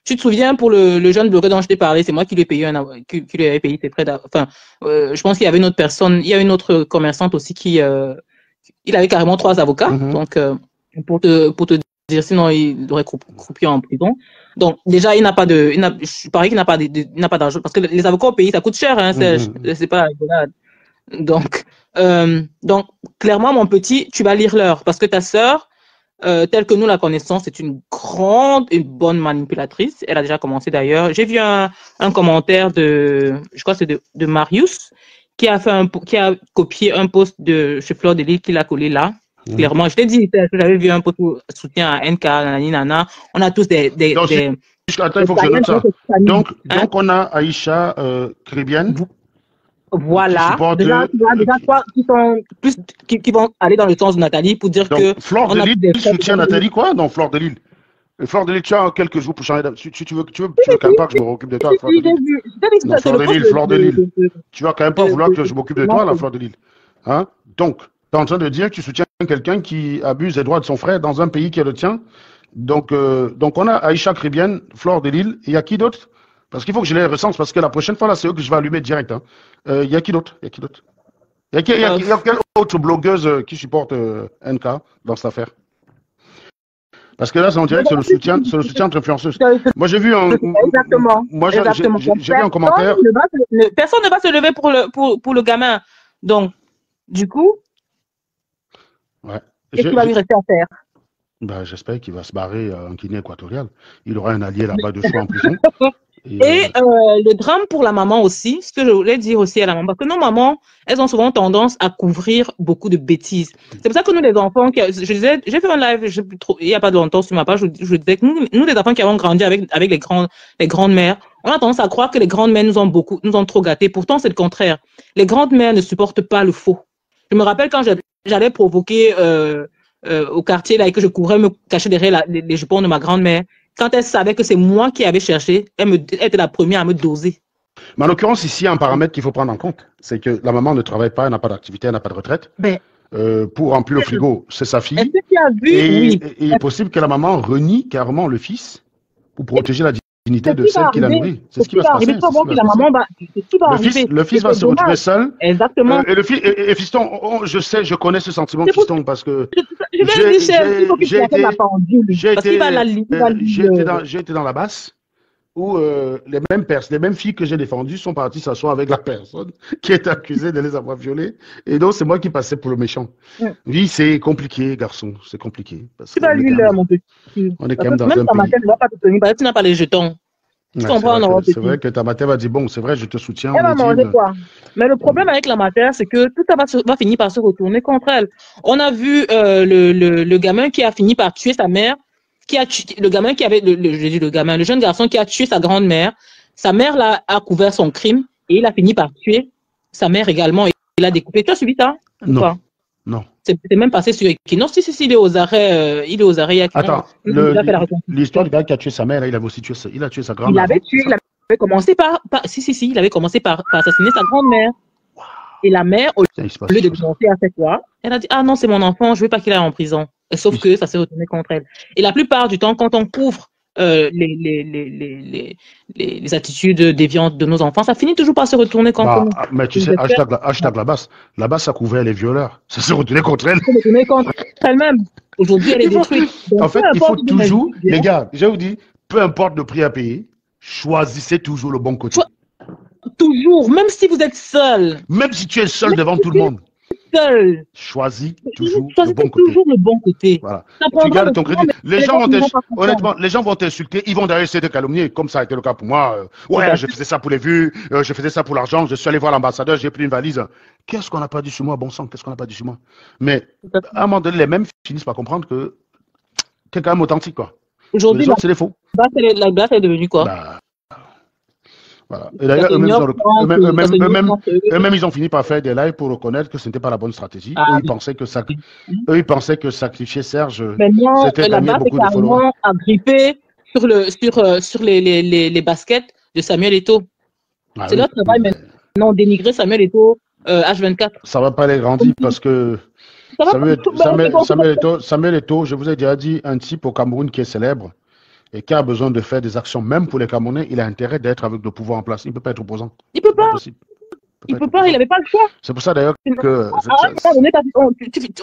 Tu te souviens pour le jeune bloqué dont je t'ai parlé, c'est moi qui lui ai payé qui lui avais payé ses frais enfin, je pense qu'il y avait une autre personne, il y a une autre commerçante aussi qui il avait carrément 3 avocats. Donc pour te dire, sinon il aurait croupi en prison. Donc déjà, je parie qu'il n'a pas d'argent parce que les avocats au pays, ça coûte cher, hein, c'est pas voilà. Donc clairement, mon petit, tu vas lire l'heure parce que ta sœur, telle que nous la connaissons, c'est une bonne manipulatrice. Elle a déjà commencé d'ailleurs. J'ai vu un commentaire je crois que c'est de Marius, qui a copié un post de chez Fleur de Lys qu'il a collé là. Clairement, je t'ai dit que j'avais vu un post soutien à NK, nanani, nana. On a tous des attends, il faut que je note ça. Donc on a Aïcha Crébienne. Voilà. Déjà, toi, qui vont aller dans le sens de Nathalie pour dire que. Fleur de Lys soutient Nathalie, quoi? Non, Fleur de Lys. Fleur de Lys, tu as quelques jours pour changer d'âme. Tu veux quand même pas que je me occupe de toi, Fleur de Lys. Non, Fleur de Lys. Tu vas quand même pas vouloir que je m'occupe de toi, la Fleur de Lys. Hein? Donc, tu es en train de dire que tu soutiens quelqu'un qui abuse des droits de son frère dans un pays qui est le tien. Donc on a Aïcha Crébienne, Fleur de Lys. Il y a qui d'autre? Parce qu'il faut que je les recense, parce que la prochaine fois, là, c'est eux que je vais allumer direct. Hein. Il y a qui d'autre? Il y a quelle autre blogueuse qui supporte NK dans cette affaire? Parce que là, on dirait que c'est le soutien entre influenceuses. Moi, j'ai vu un... Exactement. Moi, j'ai vu un commentaire... Personne ne va se lever pour le gamin. Donc, du coup, ouais. qu'est-ce qu'il va lui rester à faire? Ben, j'espère qu'il va se barrer en Guinée équatoriale. Il aura un allié là-bas de choix en prison. Et le drame pour la maman aussi, ce que je voulais dire aussi à la maman, parce que nos mamans, elles ont souvent tendance à couvrir beaucoup de bêtises. C'est pour ça que nous, les enfants, je disais, j'ai fait un live, il n'y a pas de longtemps sur ma page, je disais que nous, les enfants qui avons grandi avec les grandes-mères, on a tendance à croire que les grandes-mères nous ont trop gâtés. Pourtant, c'est le contraire. Les grandes-mères ne supportent pas le faux. Je me rappelle quand j'allais provoquer au quartier là et que je courais me cacher derrière les jupons de ma grand-mère. Quand elle savait que c'est moi qui avais cherché, elle était la première à me doser. Mais en l'occurrence, ici, il y a un paramètre qu'il faut prendre en compte. C'est que la maman ne travaille pas, elle n'a pas d'activité, elle n'a pas de retraite. Pour remplir le frigo, c'est sa fille. Est-ce que tu as vu? Et il est possible que la maman renie carrément le fils pour protéger la dignité de celle qui l'a nourri. C'est ce qui va se passer. Le fils va se retrouver seul. Exactement. Et fiston, je connais ce sentiment, fiston, parce que j'ai été dans la basse où les mêmes filles que j'ai défendues sont parties s'asseoir avec la personne qui est accusée de les avoir violées. Et donc, c'est moi qui passais pour le méchant. Oui, c'est compliqué, garçon. C'est compliqué. Tu vas lui l'heure, mon petit. On est quand même dans un pays. Même ta matière ne va pas te tenir parce que tu n'as pas les jetons. Tu comprends, c'est vrai que ta matière va dire, bon, c'est vrai, je te soutiens. Elle va manger quoi? Mais le problème avec la matière, c'est que tout ça va finir par se retourner contre elle. On a vu le gamin qui a fini par tuer sa mère, le jeune garçon qui a tué sa grand-mère. Sa mère là, a couvert son crime et il a fini par tuer sa mère également. Il a découpé. Tu as suivi ça? Non. Non. C'est même passé sur Equinox. Si, il est aux arrêts. Il est aux arrêts. Attends, l'histoire du gars qui a tué sa mère, là, il avait aussi tué sa grand-mère. Il avait commencé par assassiner sa grand-mère. Et la mère, au lieu de dénoncer à cette fois, elle a dit, ah non, c'est mon enfant, je veux pas qu'il aille en prison. Sauf que ça s'est retourné contre elle. Et la plupart du temps, quand on couvre les attitudes déviantes de nos enfants, ça finit toujours par se retourner contre nous. Mais tu sais, hashtag la basse, ça couvrait les violeurs. Ça s'est retourné contre elle. Ça s'est retourné contre elle-même. Aujourd'hui, elle est détruite. En fait, il faut toujours, les gars, je vous dis, peu importe le prix à payer, choisissez toujours le bon côté. Toujours, même si vous êtes seul. Même si tu es seul devant tout le monde. Choisis toujours le bon côté. Toujours le bon côté. Voilà. Tu gardes ton crédit. Honnêtement, les gens vont t'insulter, ils vont d'ailleurs essayer de calomnier, comme ça a été le cas pour moi. Ouais, je faisais ça pour les vues, je faisais ça pour l'argent, je suis allé voir l'ambassadeur, j'ai pris une valise. Qu'est-ce qu'on n'a pas dit sur moi, bon sang, qu'est-ce qu'on n'a pas dit sur moi? Mais à un moment donné, les mêmes finissent par comprendre que t'es quand même authentique, quoi. Aujourd'hui, c'est les faux. La glace est devenue quoi? Voilà. Et d'ailleurs, eux-mêmes, ils ont fini par faire des lives pour reconnaître que ce n'était pas la bonne stratégie. Eux, ils pensaient que sacrifier Serge, c'était gagner beaucoup de followers. A grippé sur les baskets de Samuel Eto'o. C'est leur travail maintenant, dénigrer Samuel Eto'o H24. Ça ne va pas les grandir parce que Samuel Eto'o, je vous ai déjà dit, un type au Cameroun qui est célèbre et qui a besoin de faire des actions, même pour les Camerounais, il a intérêt d'être avec le pouvoir en place. Il ne peut pas être opposant. Il ne peut pas. Il peut pas, il n'avait pas le choix. C'est pour ça d'ailleurs que...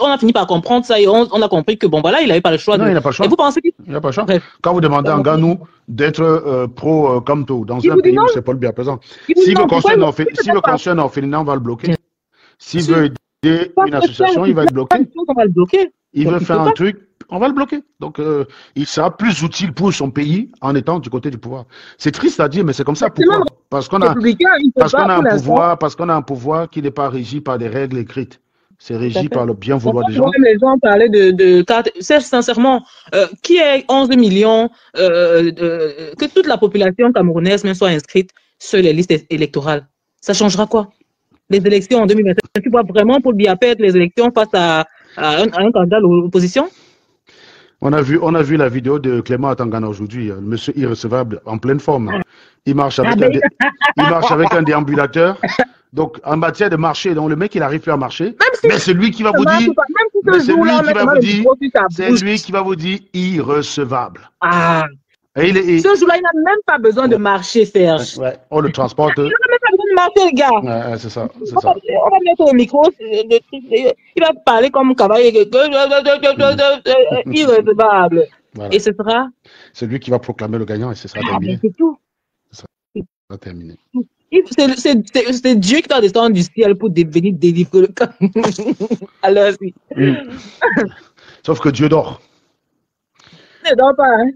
On a fini par comprendre ça et on a compris que bon, voilà, il n'avait pas le choix. Non, il n'a pas le choix. Et vous pensez qu'il... Il n'a pas le choix. Quand vous demandez à Nganou d'être pro comme tout, dans un pays où c'est Paul Biya présent, s'il veut construire un orphelinat, on va le bloquer. S'il veut aider une association, il va être bloqué. Il veut faire un truc, on va le bloquer. Donc, il sera plus utile pour son pays en étant du côté du pouvoir. C'est triste à dire, mais c'est comme ça. Pourquoi? Parce qu'on a un pouvoir qui n'est pas régi par des règles écrites. C'est régi par le bien vouloir des gens. Les gens parlaient sincèrement, qui est 11 millions, que toute la population camerounaise même soit inscrite sur les listes électorales. Ça changera quoi? Les élections en 2025, tu vois vraiment Paul Biya perdre les élections face à un candidat de l'opposition? On a vu la vidéo de Clément Atangana aujourd'hui, le monsieur irrecevable, en pleine forme. Il marche avec un déambulateur. Donc, en matière de marché, donc le mec, il n'arrive plus à marcher. Mais c'est lui qui va vous dire, irrecevable. Ah. Ce jour-là, il n'a même pas besoin de marcher, Serge. Ouais. On le transporte. Il n'a même pas besoin de marcher, les gars. Ouais, c'est ça. On va mettre au micro. Il va parler comme cavalier. Irrecevable. Voilà. Et ce sera. C'est lui qui va proclamer le gagnant et ce sera terminé. C'est tout. Ce sera terminé. C'est Dieu qui t'a descendu du ciel pour venir délivrer le camp. Alors, si. Sauf que Dieu dort. Il ne dort pas, hein.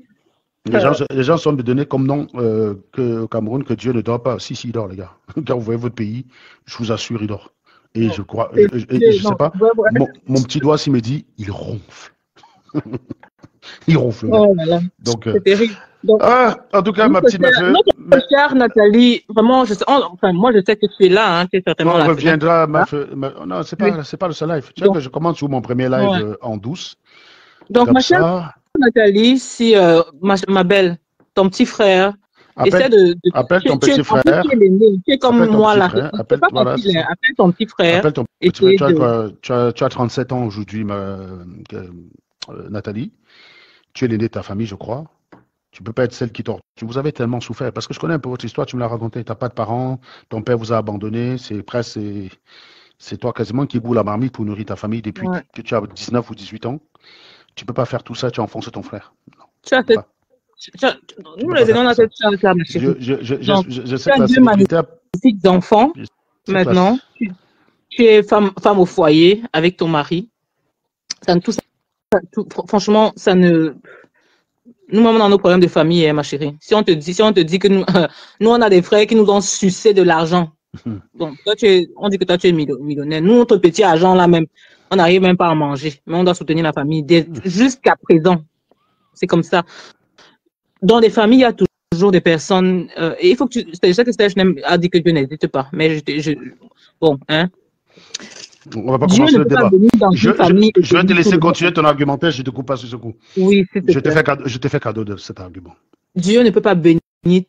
Les gens sont donnés comme nom que au Cameroun que Dieu ne dort pas. Si, il dort, les gars. Quand vous voyez votre pays, je vous assure, il dort. Et je crois, je sais pas, mon petit doigt s'il me dit, il ronfle. Il ronfle. Oh là là. Donc, c'est terrible. Donc, en tout cas, ma petite meuf. Notre chère Nathalie, vraiment, moi je sais que tu es là, hein, tu es certainement on là. On reviendra, non, c'est pas le seul live. Tu sais que je commence sur mon premier live en douce. Donc, ma chère Nathalie, si ma belle, ton petit frère, essaie de appelle ton petit frère. Tu es comme moi là. Appelle ton petit frère. Appelle ton petit frère. Tu as 37 ans aujourd'hui, Nathalie. Tu es l'aînée de ta famille, je crois. Tu ne peux pas être celle qui torture. Vous avez tellement souffert. Parce que je connais un peu votre histoire, tu me l'as raconté. Tu n'as pas de parents, ton père vous a abandonné. C'est toi quasiment qui boule la marmite pour nourrir ta famille depuis que tu as 19 ou 18 ans. Tu ne peux pas faire tout ça, tu as enfoncé ton frère. Non. Nous les aidons dans cette charge, ma chérie. Je sais que la sécurité... d'enfants, maintenant. Tu es femme au foyer avec ton mari. Franchement, ça ne... Nous-mêmes, dans nos problèmes de famille, ma chérie. Si on te dit que nous on a des frères qui nous ont sucé de l'argent. Donc, on dit que toi, tu es millionnaire. Nous, notre petit argent, là même, on n'arrive même pas à manger. Mais on doit soutenir la famille jusqu'à présent. C'est comme ça. Dans les familles, il y a toujours des personnes... et il faut que tu... Je sais que Serge a dit que Dieu n'hésite pas. Mais bon, hein. On va pas commencer le débat. Je vais te laisser continuer ton argumentaire, je te coupe pas sur ce coup. Oui, je te fais cadeau de cet argument. Dieu ne peut pas bénir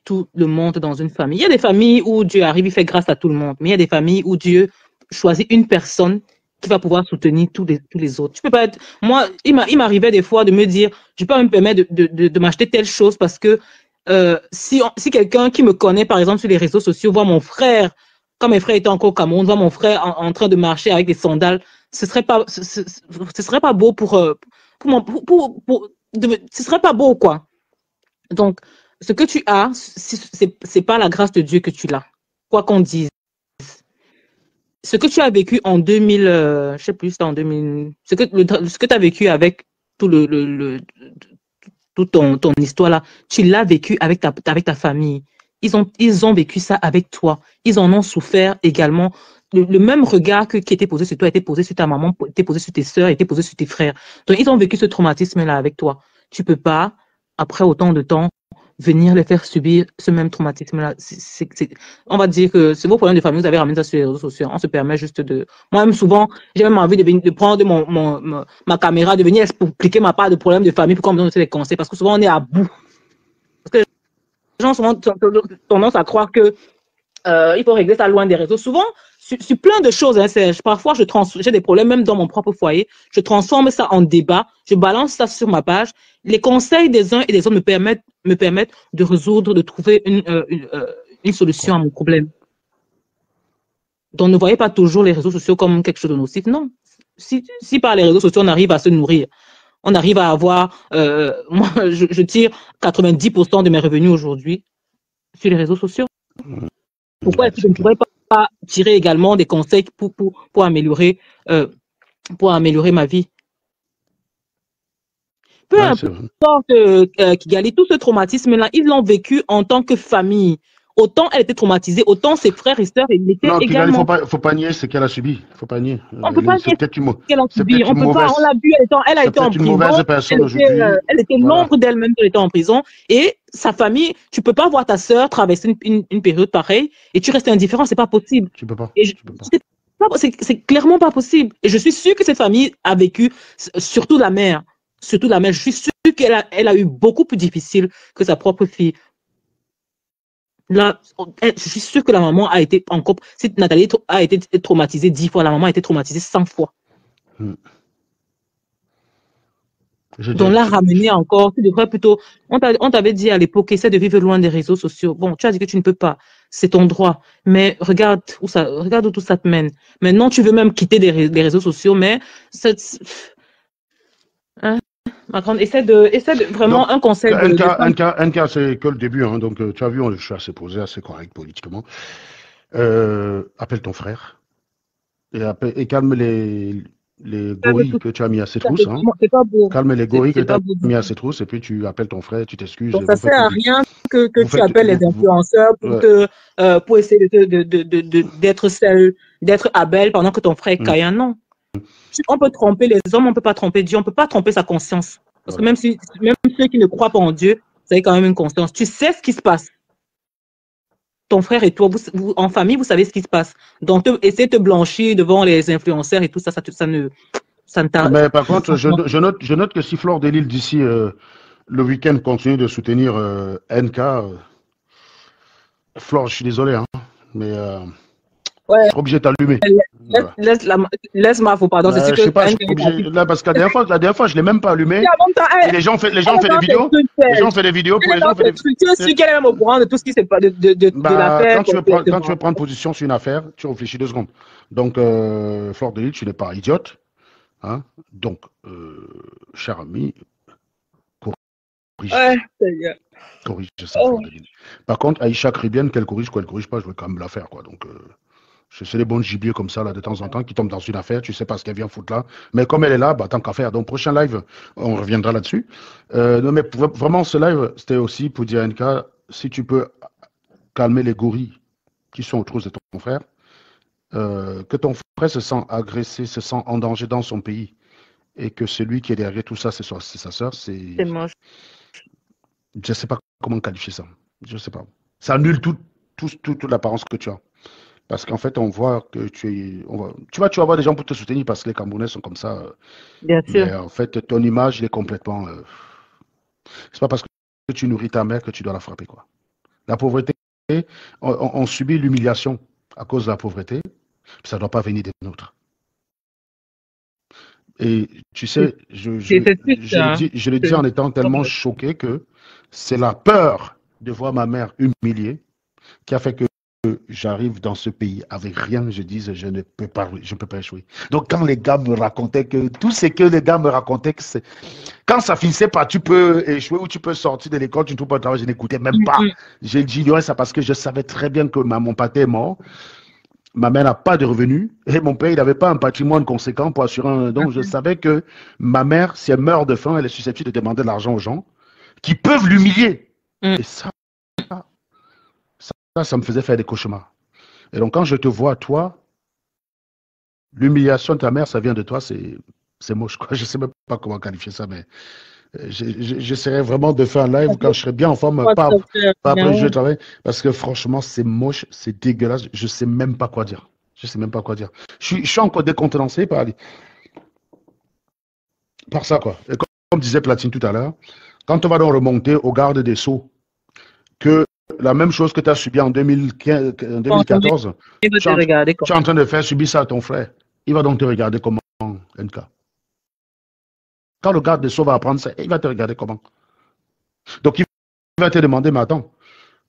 tout le monde dans une famille. Il y a des familles où Dieu arrive, il fait grâce à tout le monde. Mais il y a des familles où Dieu choisit une personne qui va pouvoir soutenir tous les autres. Tu peux pas être... Moi, il m'arrivait des fois de me dire, je peux pas me permettre de m'acheter telle chose parce que si quelqu'un qui me connaît, par exemple, sur les réseaux sociaux, voit mon frère, quand mes frères étaient encore au Cameroun, voit mon frère en train de marcher avec des sandales, ce serait pas beau ce serait pas beau, quoi. Donc, ce que tu as, c'est pas la grâce de Dieu que tu l'as, quoi qu'on dise. Ce que tu as vécu en 2000, je sais plus, c'était en 2000, ce que tu as vécu avec tout ton histoire là, tu l'as vécu avec ta famille. Ils ont vécu ça avec toi. Ils en ont souffert également. Le même regard qui était posé sur toi était posé sur ta maman, était posé sur tes sœurs, était posé sur tes frères. Donc, ils ont vécu ce traumatisme-là avec toi. Tu peux pas, après autant de temps, venir les faire subir ce même traumatisme-là. On va dire que c'est vos problèmes de famille, vous avez ramené ça sur les réseaux sociaux. On se permet juste de... Moi-même, souvent, j'ai même envie de prendre ma caméra, de venir expliquer ma part de problèmes de famille pour qu'on me donne des conseils. Parce que souvent, on est à bout. Parce que les gens ont tendance à croire que il faut régler ça loin des réseaux. Souvent, sur plein de choses, hein, parfois, j'ai des problèmes même dans mon propre foyer. Je transforme ça en débat. Je balance ça sur ma page. Les conseils des uns et des autres me permettent de résoudre, de trouver une solution à mon problème. Donc, ne voyez pas toujours les réseaux sociaux comme quelque chose de nocif. Non. Si par les réseaux sociaux, on arrive à se nourrir, on arrive à avoir, moi, je tire 90% de mes revenus aujourd'hui sur les réseaux sociaux. Pourquoi Ouais, est-ce que je c'est ne clair. pourrais pas tirer également des conseils pour améliorer ma vie? Peu Ouais, c'est vrai. importe, Kigali, tout ce traumatisme-là, ils l'ont vécu en tant que famille. Autant elle était traumatisée, autant ses frères et sœurs l'étaient Non, Kigali, également. faut pas nier ce qu'elle a subi. Faut pas nier. On ne peut pas C'est nier peut-être une, ce qu'elle a c'est subi. peut-être On une peut pas, on mauvaise, l'a vu, elle a c'est été en peut-être une prison. mauvaise personne aujourd'hui. Elle était Voilà. l'ombre d'elle-même quand elle était en prison. Et sa famille, tu peux pas voir ta sœur traverser une période pareille et tu restes indifférent, c'est pas possible. Tu peux pas. Et Tu peux pas. c'est clairement pas possible. Et je suis sûre que cette famille a vécu, surtout la mère. Surtout la mère, je suis sûre elle a eu beaucoup plus difficile que sa propre fille. Là, je suis sûre que la maman a été encore. Si Nathalie a été traumatisée 10 fois, la maman a été traumatisée 100 fois. Hmm. Donc là, ramener encore, tu devrais plutôt. On t'avait dit à l'époque, essaie de vivre loin des réseaux sociaux. Bon, tu as dit que tu ne peux pas. C'est ton droit. Mais regarde où tout ça te mène. Maintenant, tu veux même quitter les réseaux sociaux, mais hein, ma grande, essaie de vraiment Donc, un conseil NK, c'est que le début. Hein, donc, tu as vu, je suis assez posé, assez correct politiquement. Appelle ton frère et calme les gorilles que tu as mis à ses trousses. Hein. C'est pas beau. Calme les gorilles que C'est tu as pas beau. mis à ses trousses et puis tu appelles ton frère, tu t'excuses. Donc, ça sert à rien que tu appelles les influenceurs pour essayer d'être seul, d'être Abel pendant que ton frère est Caïn. Non. On peut tromper les hommes, on ne peut pas tromper Dieu, on ne peut pas tromper sa conscience. Parce que même ceux qui ne croient pas en Dieu, vous avez quand même une conscience. Tu sais ce qui se passe. Ton frère et toi, vous, en famille, vous savez ce qui se passe. Donc, essayer de te blanchir devant les influenceurs et tout ça, ça ne t'arrête. Mais par contre, je note que si Flore de Lille d'ici le week-end continue de soutenir NK, Flore, je suis désolé, hein, mais ouais. je serai obligé de t'allumer. Laisse-moi, faut pardon. Je sais pas, je suis obligé. Là, parce que la dernière fois, je l'ai même pas allumé. Et les gens ont fait des vidéos. Les gens ont fait des vidéos pour les gens. Tu sais qu'elle est même au courant de tout ce qui s'est passé de l'affaire. Quand tu veux prendre position sur une affaire, tu réfléchis 2 secondes. Donc, Flore de Lille, tu n'es pas idiote. Hein? Donc, cher ami, corrige. Corrige ça, Flore de Lille. Par contre, Aïcha Kribienne, qu'elle corrige quoi, elle corrige pas, je vais quand même la faire, quoi. Donc, c'est des bons gibiers comme ça, là, de temps en temps, qui tombent dans une affaire, tu sais pas ce qu'elle vient foutre là. Mais comme elle est là, bah, tant qu'à faire. Donc, prochain live, on reviendra là-dessus. Non, mais vraiment, ce live, c'était aussi pour dire à NK, si tu peux calmer les gorilles qui sont autour de ton frère, que ton frère se sent agressé, se sent en danger dans son pays, et que celui qui est derrière tout ça, c'est sa sœur, c'est moche. Je ne sais pas comment qualifier ça. Je ne sais pas. Ça annule toute l'apparence que tu as. Parce qu'en fait, on voit que tu vas avoir des gens pour te soutenir parce que les Camerounais sont comme ça. Bien sûr. Mais en fait, ton image, il est complètement. C'est pas parce que tu nourris ta mère que tu dois la frapper, quoi. La pauvreté, on subit l'humiliation à cause de la pauvreté. Ça ne doit pas venir des nôtres. Et tu sais, je le dis en étant tellement choqué que c'est la peur de voir ma mère humiliée qui a fait que j'arrive dans ce pays avec rien, je dis je ne peux pas échouer. Donc quand les gars me racontaient que tout ce que les gars me racontaient, que quand ça finissait par tu peux échouer ou tu peux sortir de l'école, tu ne trouves pas de travail, je n'écoutais même pas. J'ignorais ça parce que je savais très bien que mon père est mort. Ma mère n'a pas de revenus et mon père, il n'avait pas un patrimoine conséquent pour assurer un. Donc, je savais que ma mère, si elle meurt de faim, elle est susceptible de demander de l'argent aux gens qui peuvent l'humilier. Et ça me faisait faire des cauchemars. Et donc, quand je te vois, toi, l'humiliation de ta mère, ça vient de toi, c'est moche, quoi. Je ne sais même pas comment qualifier ça, mais j'essaierai vraiment de faire un live quand je serai bien en forme, pas après je vais travailler, parce que franchement, c'est moche, c'est dégueulasse, je ne sais même pas quoi dire. Je ne sais même pas quoi dire. Je suis encore décontenancé par ça, quoi. Et comme disait Platine tout à l'heure, quand on va donc remonter au garde des Sceaux, que la même chose que tu as subi en 2014, tu es en train de faire subir ça à ton frère. Il va donc te regarder comment, NK. Quand le garde des Sceaux va apprendre ça, il va te regarder comment. Donc, il va te demander, mais attends,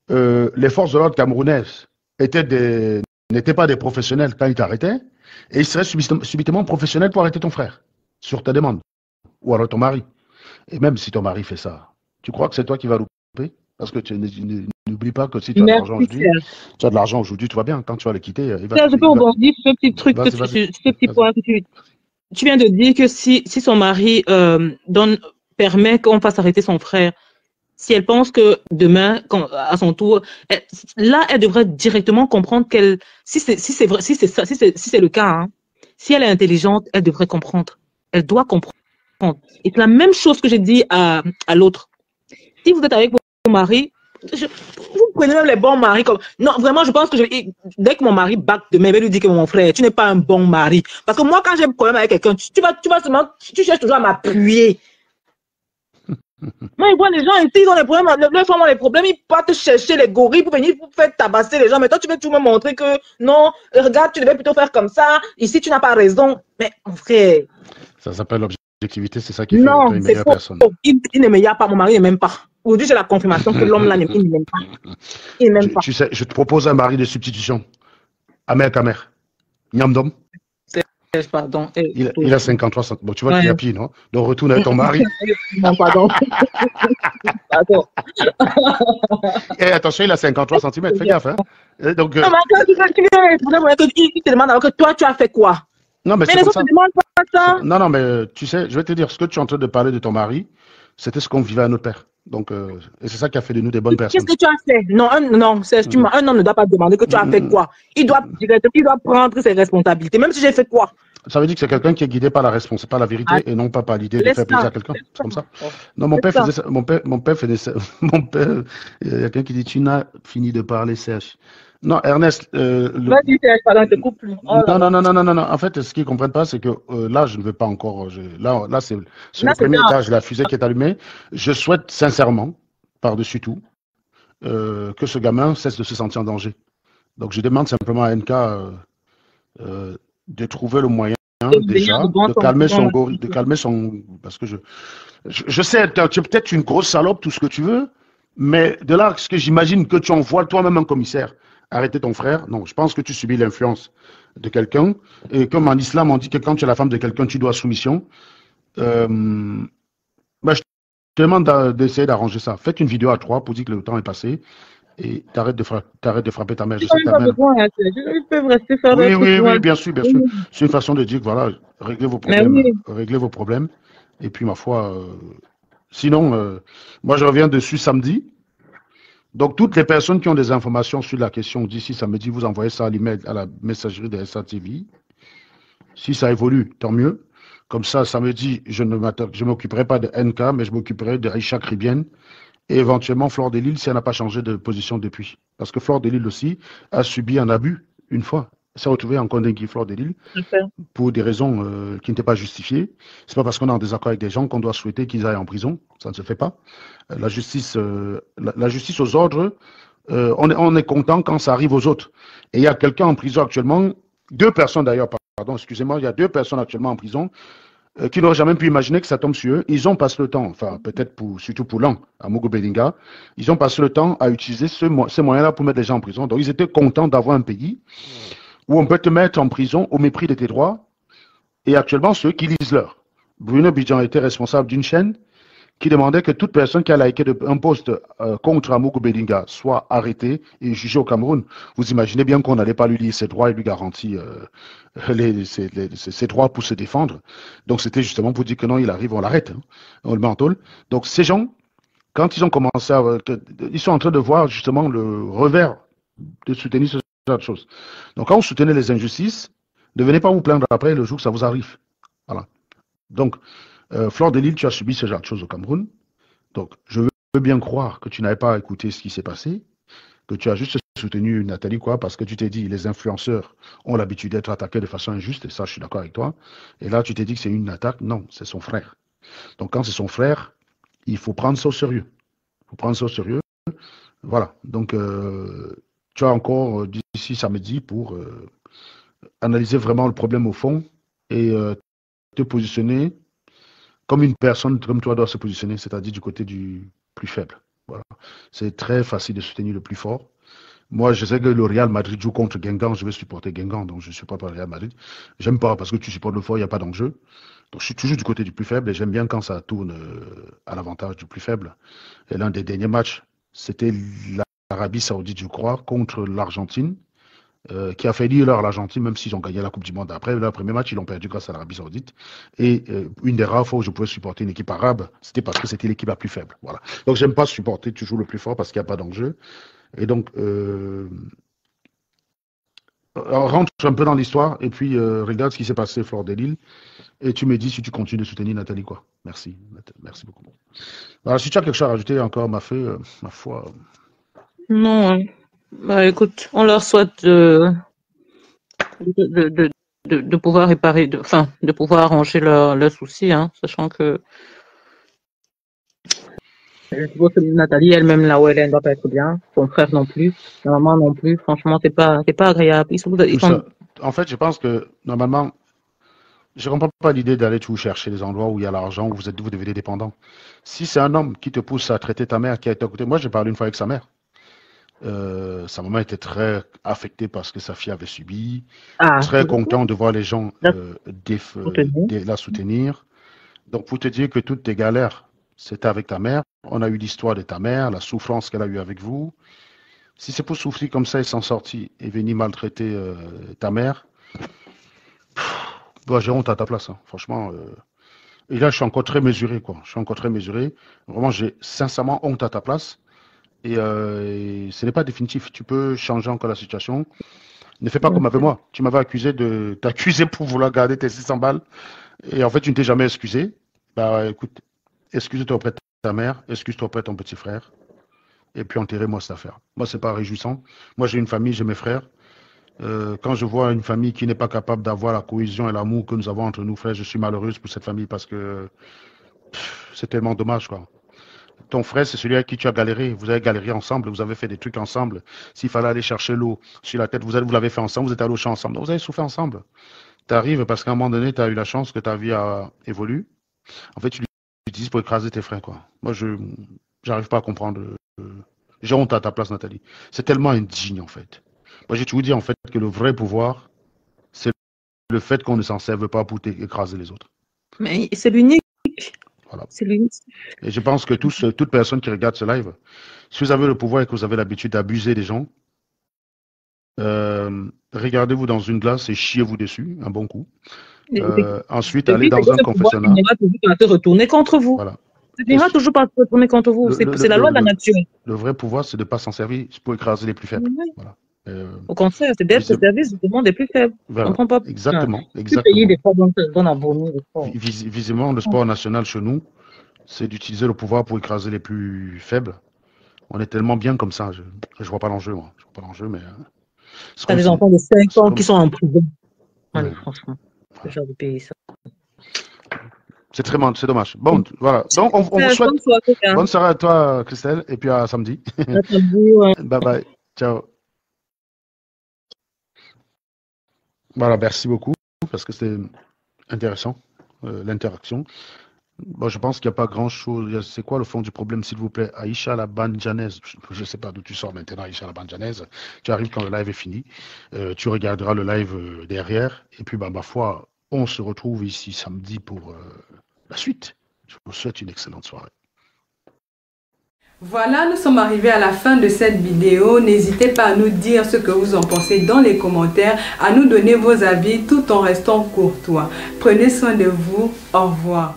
les forces de l'ordre camerounaises étaient des n'étaient pas des professionnels quand ils t'arrêtaient, et ils seraient subitement professionnels pour arrêter ton frère, sur ta demande, ou alors ton mari. Et même si ton mari fait ça, tu crois que c'est toi qui vas louper? Parce que n'oublie pas que si tu as de l'argent Merci, aujourd'hui, Serge. tu as de l'argent aujourd'hui, tout va bien. Quand tu vas le quitter, il va... Serge, je peux rebondir sur ce petit truc, Vas-y, sur vas-y. ce petit Vas-y. point que tu viens de dire que si son mari permet qu'on fasse arrêter son frère, si elle pense que demain, à son tour, elle devrait directement comprendre si c'est vrai, si c'est le cas, hein, si elle est intelligente, elle devrait comprendre. Elle doit comprendre. Et c'est la même chose que j'ai dit à l'autre. Si vous êtes avec votre mari, vous prenez même les bons maris comme... Non, vraiment, je pense que dès que mon mari back demain, je vais lui dire que mon frère, tu n'es pas un bon mari. Parce que moi, quand j'ai un problème avec quelqu'un, tu cherches toujours à m'appuyer. Moi, je vois les gens ici, ils ont des problèmes, leurs femmes ont des problèmes, ils partent chercher les gorilles pour venir pour faire tabasser les gens. Mais toi, tu veux tout me montrer que non, regarde, tu devais plutôt faire comme ça. Ici, tu n'as pas raison. Mais mon frère. Ça s'appelle l'objectivité, c'est ça qui fait non, de toi une meilleure personne. Il ne m'aime pas, mon mari ne m'aime pas. Aujourd'hui, j'ai la confirmation que l'homme là, il ne m'aime pas. Il ne m'aime pas. Tu sais, je te propose un mari de substitution. Amer Kamer. Nyamdom. Pardon. Il a 53 cm. Bon, tu vois qu'il y a pire, non? Donc, retourne avec ton mari. Non, pardon. Pardon. Et attention, il a 53 cm. Fais gaffe, hein? Donc, non, mais quand tu te demande alors que toi, tu as fait quoi? Non, mais les autres ne demandent pas ça. Non, mais tu sais, je vais te dire, ce que tu es en train de parler de ton mari, c'était ce qu'on vivait à notre père. Donc, et c'est ça qui a fait de nous des bonnes personnes. Qu'est-ce que tu as fait? Non, un homme ne doit pas demander que tu as fait quoi. Il doit prendre ses responsabilités, même si j'ai fait quoi. Ça veut dire que c'est quelqu'un qui est guidé par la responsabilité, par la vérité et non pas par l'idée de faire plaisir à quelqu'un. C'est comme ça. Non, mon père faisait ça. Mon père faisait ça. Mon père, il y a quelqu'un qui dit, tu n'as fini de parler, Serge. Non, Ernest. Vas-y, Serge, pardon, je te coupe plus. Non. En fait, ce qu'ils ne comprennent pas, c'est que là, je ne veux pas encore. Là, c'est le premier étage de la fusée qui est allumée. Je souhaite sincèrement, par-dessus tout, que ce gamin cesse de se sentir en danger. Donc, je demande simplement à NK de trouver le moyen déjà de calmer son parce que je sais, tu es peut-être une grosse salope, tout ce que tu veux, mais de là, ce que j'imagine que tu envoies toi-même un commissaire arrêter ton frère, non, je pense que tu subis l'influence de quelqu'un, et comme en islam on dit que quand tu es la femme de quelqu'un, tu dois soumission. Je te demande d'essayer d'arranger ça. Faites une vidéo à 3 pour dire que le temps est passé. Et t'arrêtes de frapper ta mère. Je sais que ta mère... Ils peuvent rester faire oui, bien sûr. C'est une façon de dire que voilà, réglez vos problèmes. Et puis, ma foi, sinon, moi, je reviens dessus samedi. Donc, toutes les personnes qui ont des informations sur la question d'ici samedi, vous envoyez ça à l'email, à la messagerie de SATV. Si ça évolue, tant mieux. Comme ça, samedi, je ne m'occuperai pas de NK, mais je m'occuperai de Aïcha Kribienne. Et éventuellement Flore de Lille si elle n'a pas changé de position depuis. Parce que Flore de Lille aussi a subi un abus une fois. Elle s'est retrouvée en condamnée Flore de Lille pour des raisons qui n'étaient pas justifiées. C'est pas parce qu'on est en désaccord avec des gens qu'on doit souhaiter qu'ils aillent en prison. Ça ne se fait pas. La justice aux ordres, on est content quand ça arrive aux autres. Et il y a quelqu'un en prison actuellement, 2 personnes d'ailleurs, pardon, excusez-moi, il y a 2 personnes actuellement en prison qui n'auraient jamais pu imaginer que ça tombe sur eux. Ils ont passé le temps, enfin peut-être surtout pour l'an, à Mogo Belinga, ils ont passé le temps à utiliser ces moyens-là pour mettre les gens en prison. Donc ils étaient contents d'avoir un pays où on peut te mettre en prison au mépris de tes droits. Et actuellement, ceux qui lisent l'heure. Bruno Bidjan était responsable d'une chaîne qui demandait que toute personne qui a liké un post contre Amogo Belinga soit arrêtée et jugée au Cameroun. Vous imaginez bien qu'on n'allait pas lui lire ses droits et lui garantir ses droits pour se défendre. Donc c'était justement pour dire que non, il arrive, on l'arrête, hein, on le met en tôle. Donc ces gens, quand ils ont commencé ils sont en train de voir justement le revers de soutenir ce genre de choses. Donc quand vous soutenez les injustices, ne venez pas vous plaindre après le jour que ça vous arrive. Voilà. Donc, Flore de Lille, tu as subi ce genre de choses au Cameroun. Donc, je veux bien croire que tu n'avais pas écouté ce qui s'est passé, que tu as juste soutenu Nathalie, parce que tu t'es dit, les influenceurs ont l'habitude d'être attaqués de façon injuste, et ça, je suis d'accord avec toi. Et là, tu t'es dit que c'est une attaque. Non, c'est son frère. Donc, quand c'est son frère, il faut prendre ça au sérieux. Voilà. Donc, tu as encore d'ici samedi pour analyser vraiment le problème au fond et te positionner comme une personne comme toi doit se positionner, c'est-à-dire du côté du plus faible. Voilà. C'est très facile de soutenir le plus fort. Moi, je sais que le Real Madrid joue contre Guingamp, je vais supporter Guingamp, donc je supporte pas le Real Madrid. J'aime pas parce que tu supportes le fort, il n'y a pas d'enjeu. Donc je suis toujours du côté du plus faible et j'aime bien quand ça tourne à l'avantage du plus faible. Et l'un des derniers matchs, c'était l'Arabie Saoudite, je crois, contre l'Argentine, qui a fait lire à l'Argentine, même s'ils ont gagné la Coupe du Monde. Après, leur premier match, ils l'ont perdu grâce à l'Arabie Saoudite. Et une des rares fois où je pouvais supporter une équipe arabe, c'était parce que c'était l'équipe la plus faible. Voilà. Donc j'aime pas supporter toujours le plus fort parce qu'il n'y a pas d'enjeu. Et donc, rentre un peu dans l'histoire et puis regarde ce qui s'est passé, Fleur de Lille. Et tu me dis si tu continues de soutenir Nathalie, quoi. Merci. Merci beaucoup. Alors, si tu as quelque chose à rajouter encore, ma foi. Non, hein. Bah écoute, on leur souhaite de pouvoir réparer, de pouvoir arranger leurs soucis, hein, sachant que je suppose que Nathalie elle-même là où elle est, elle ne doit pas être bien, son frère non plus, sa maman non plus. Franchement, c'est pas agréable. En fait, je pense que normalement, je ne comprends pas l'idée d'aller tout chercher les endroits où il y a l'argent, où vous devenez dépendant. Si c'est un homme qui te pousse à traiter ta mère qui a été à côté, moi j'ai parlé une fois avec sa mère. Sa maman était très affectée parce que sa fille avait subi, très content de voir les gens la soutenir. Donc pour te dire que toutes tes galères, c'était avec ta mère. On a eu l'histoire de ta mère, la souffrance qu'elle a eue avec vous. Si c'est pour souffrir comme ça et s'en sortir et venir maltraiter ta mère, j'ai honte à ta place, hein, franchement. Et là, je suis encore très mesuré, quoi. Je suis encore très mesuré. Vraiment, j'ai sincèrement honte à ta place. Et ce n'est pas définitif. Tu peux changer encore la situation. Ne fais pas comme avec moi. Tu m'avais accusé t'accuser pour vouloir garder tes 600 balles. Et en fait, tu ne t'es jamais excusé. Bah, écoute, excuse-toi auprès de ta mère, excuse-toi auprès de ton petit frère. Et puis enterrez-moi cette affaire. Moi, c'est pas réjouissant. Moi, j'ai une famille, j'ai mes frères. Quand je vois une famille qui n'est pas capable d'avoir la cohésion et l'amour que nous avons entre nous, frères, je suis malheureuse pour cette famille parce que c'est tellement dommage, quoi. Ton frère, c'est celui avec qui tu as galéré. Vous avez galéré ensemble, vous avez fait des trucs ensemble. S'il fallait aller chercher l'eau sur la tête, vous l'avez fait ensemble, vous êtes allés au champ ensemble. Donc, vous avez souffert ensemble. Tu arrives parce qu'à un moment donné, tu as eu la chance que ta vie a évolué. En fait, tu l'utilises pour écraser tes frères, quoi. Moi, je n'arrive pas à comprendre. J'ai honte à ta place, Nathalie. C'est tellement indigne, en fait. Moi, j'ai toujours dit, en fait, que le vrai pouvoir, c'est le fait qu'on ne s'en serve pas pour écraser les autres. Mais c'est l'unique. Voilà. C'est l'unique. Et je pense que toute personne qui regarde ce live, si vous avez le pouvoir et que vous avez l'habitude d'abuser des gens, regardez-vous dans une glace et chiez-vous dessus, un bon coup. Ensuite, allez dans un confessionnal. Ça finira toujours par se retourner contre vous. Voilà. Ça finira toujours par se retourner contre vous. C'est la loi de la nature. Le vrai pouvoir, c'est de ne pas s'en servir pour écraser les plus faibles. Oui. Voilà. Au contraire, c'est d'être au service du monde des plus faibles. Voilà. Pas. Exactement. Payer des fois dans abonner. Visiblement, le sport national chez nous, c'est d'utiliser le pouvoir pour écraser les plus faibles. On est tellement bien comme ça. Je vois pas l'enjeu, moi. Je vois pas l'enjeu, mais. T'as des enfants de 5 ans qui sont en prison. Allez, franchement. Ce genre de pays, ça. C'est dommage. Bon, voilà. Donc, on vous souhaite bonne soirée à toi, Christelle, et puis à samedi. Bye bye. Ciao. Voilà, merci beaucoup, parce que c'était intéressant, l'interaction. Bon, je pense qu'il n'y a pas grand-chose. C'est quoi le fond du problème, s'il vous plaît? Aïcha la Banjanaise. Je ne sais pas d'où tu sors maintenant, Aïcha la Banjanaise. Tu arrives quand le live est fini. Tu regarderas le live derrière. Et puis, ma foi, on se retrouve ici samedi pour la suite. Je vous souhaite une excellente soirée. Voilà, nous sommes arrivés à la fin de cette vidéo. N'hésitez pas à nous dire ce que vous en pensez dans les commentaires, à nous donner vos avis tout en restant courtois. Prenez soin de vous. Au revoir.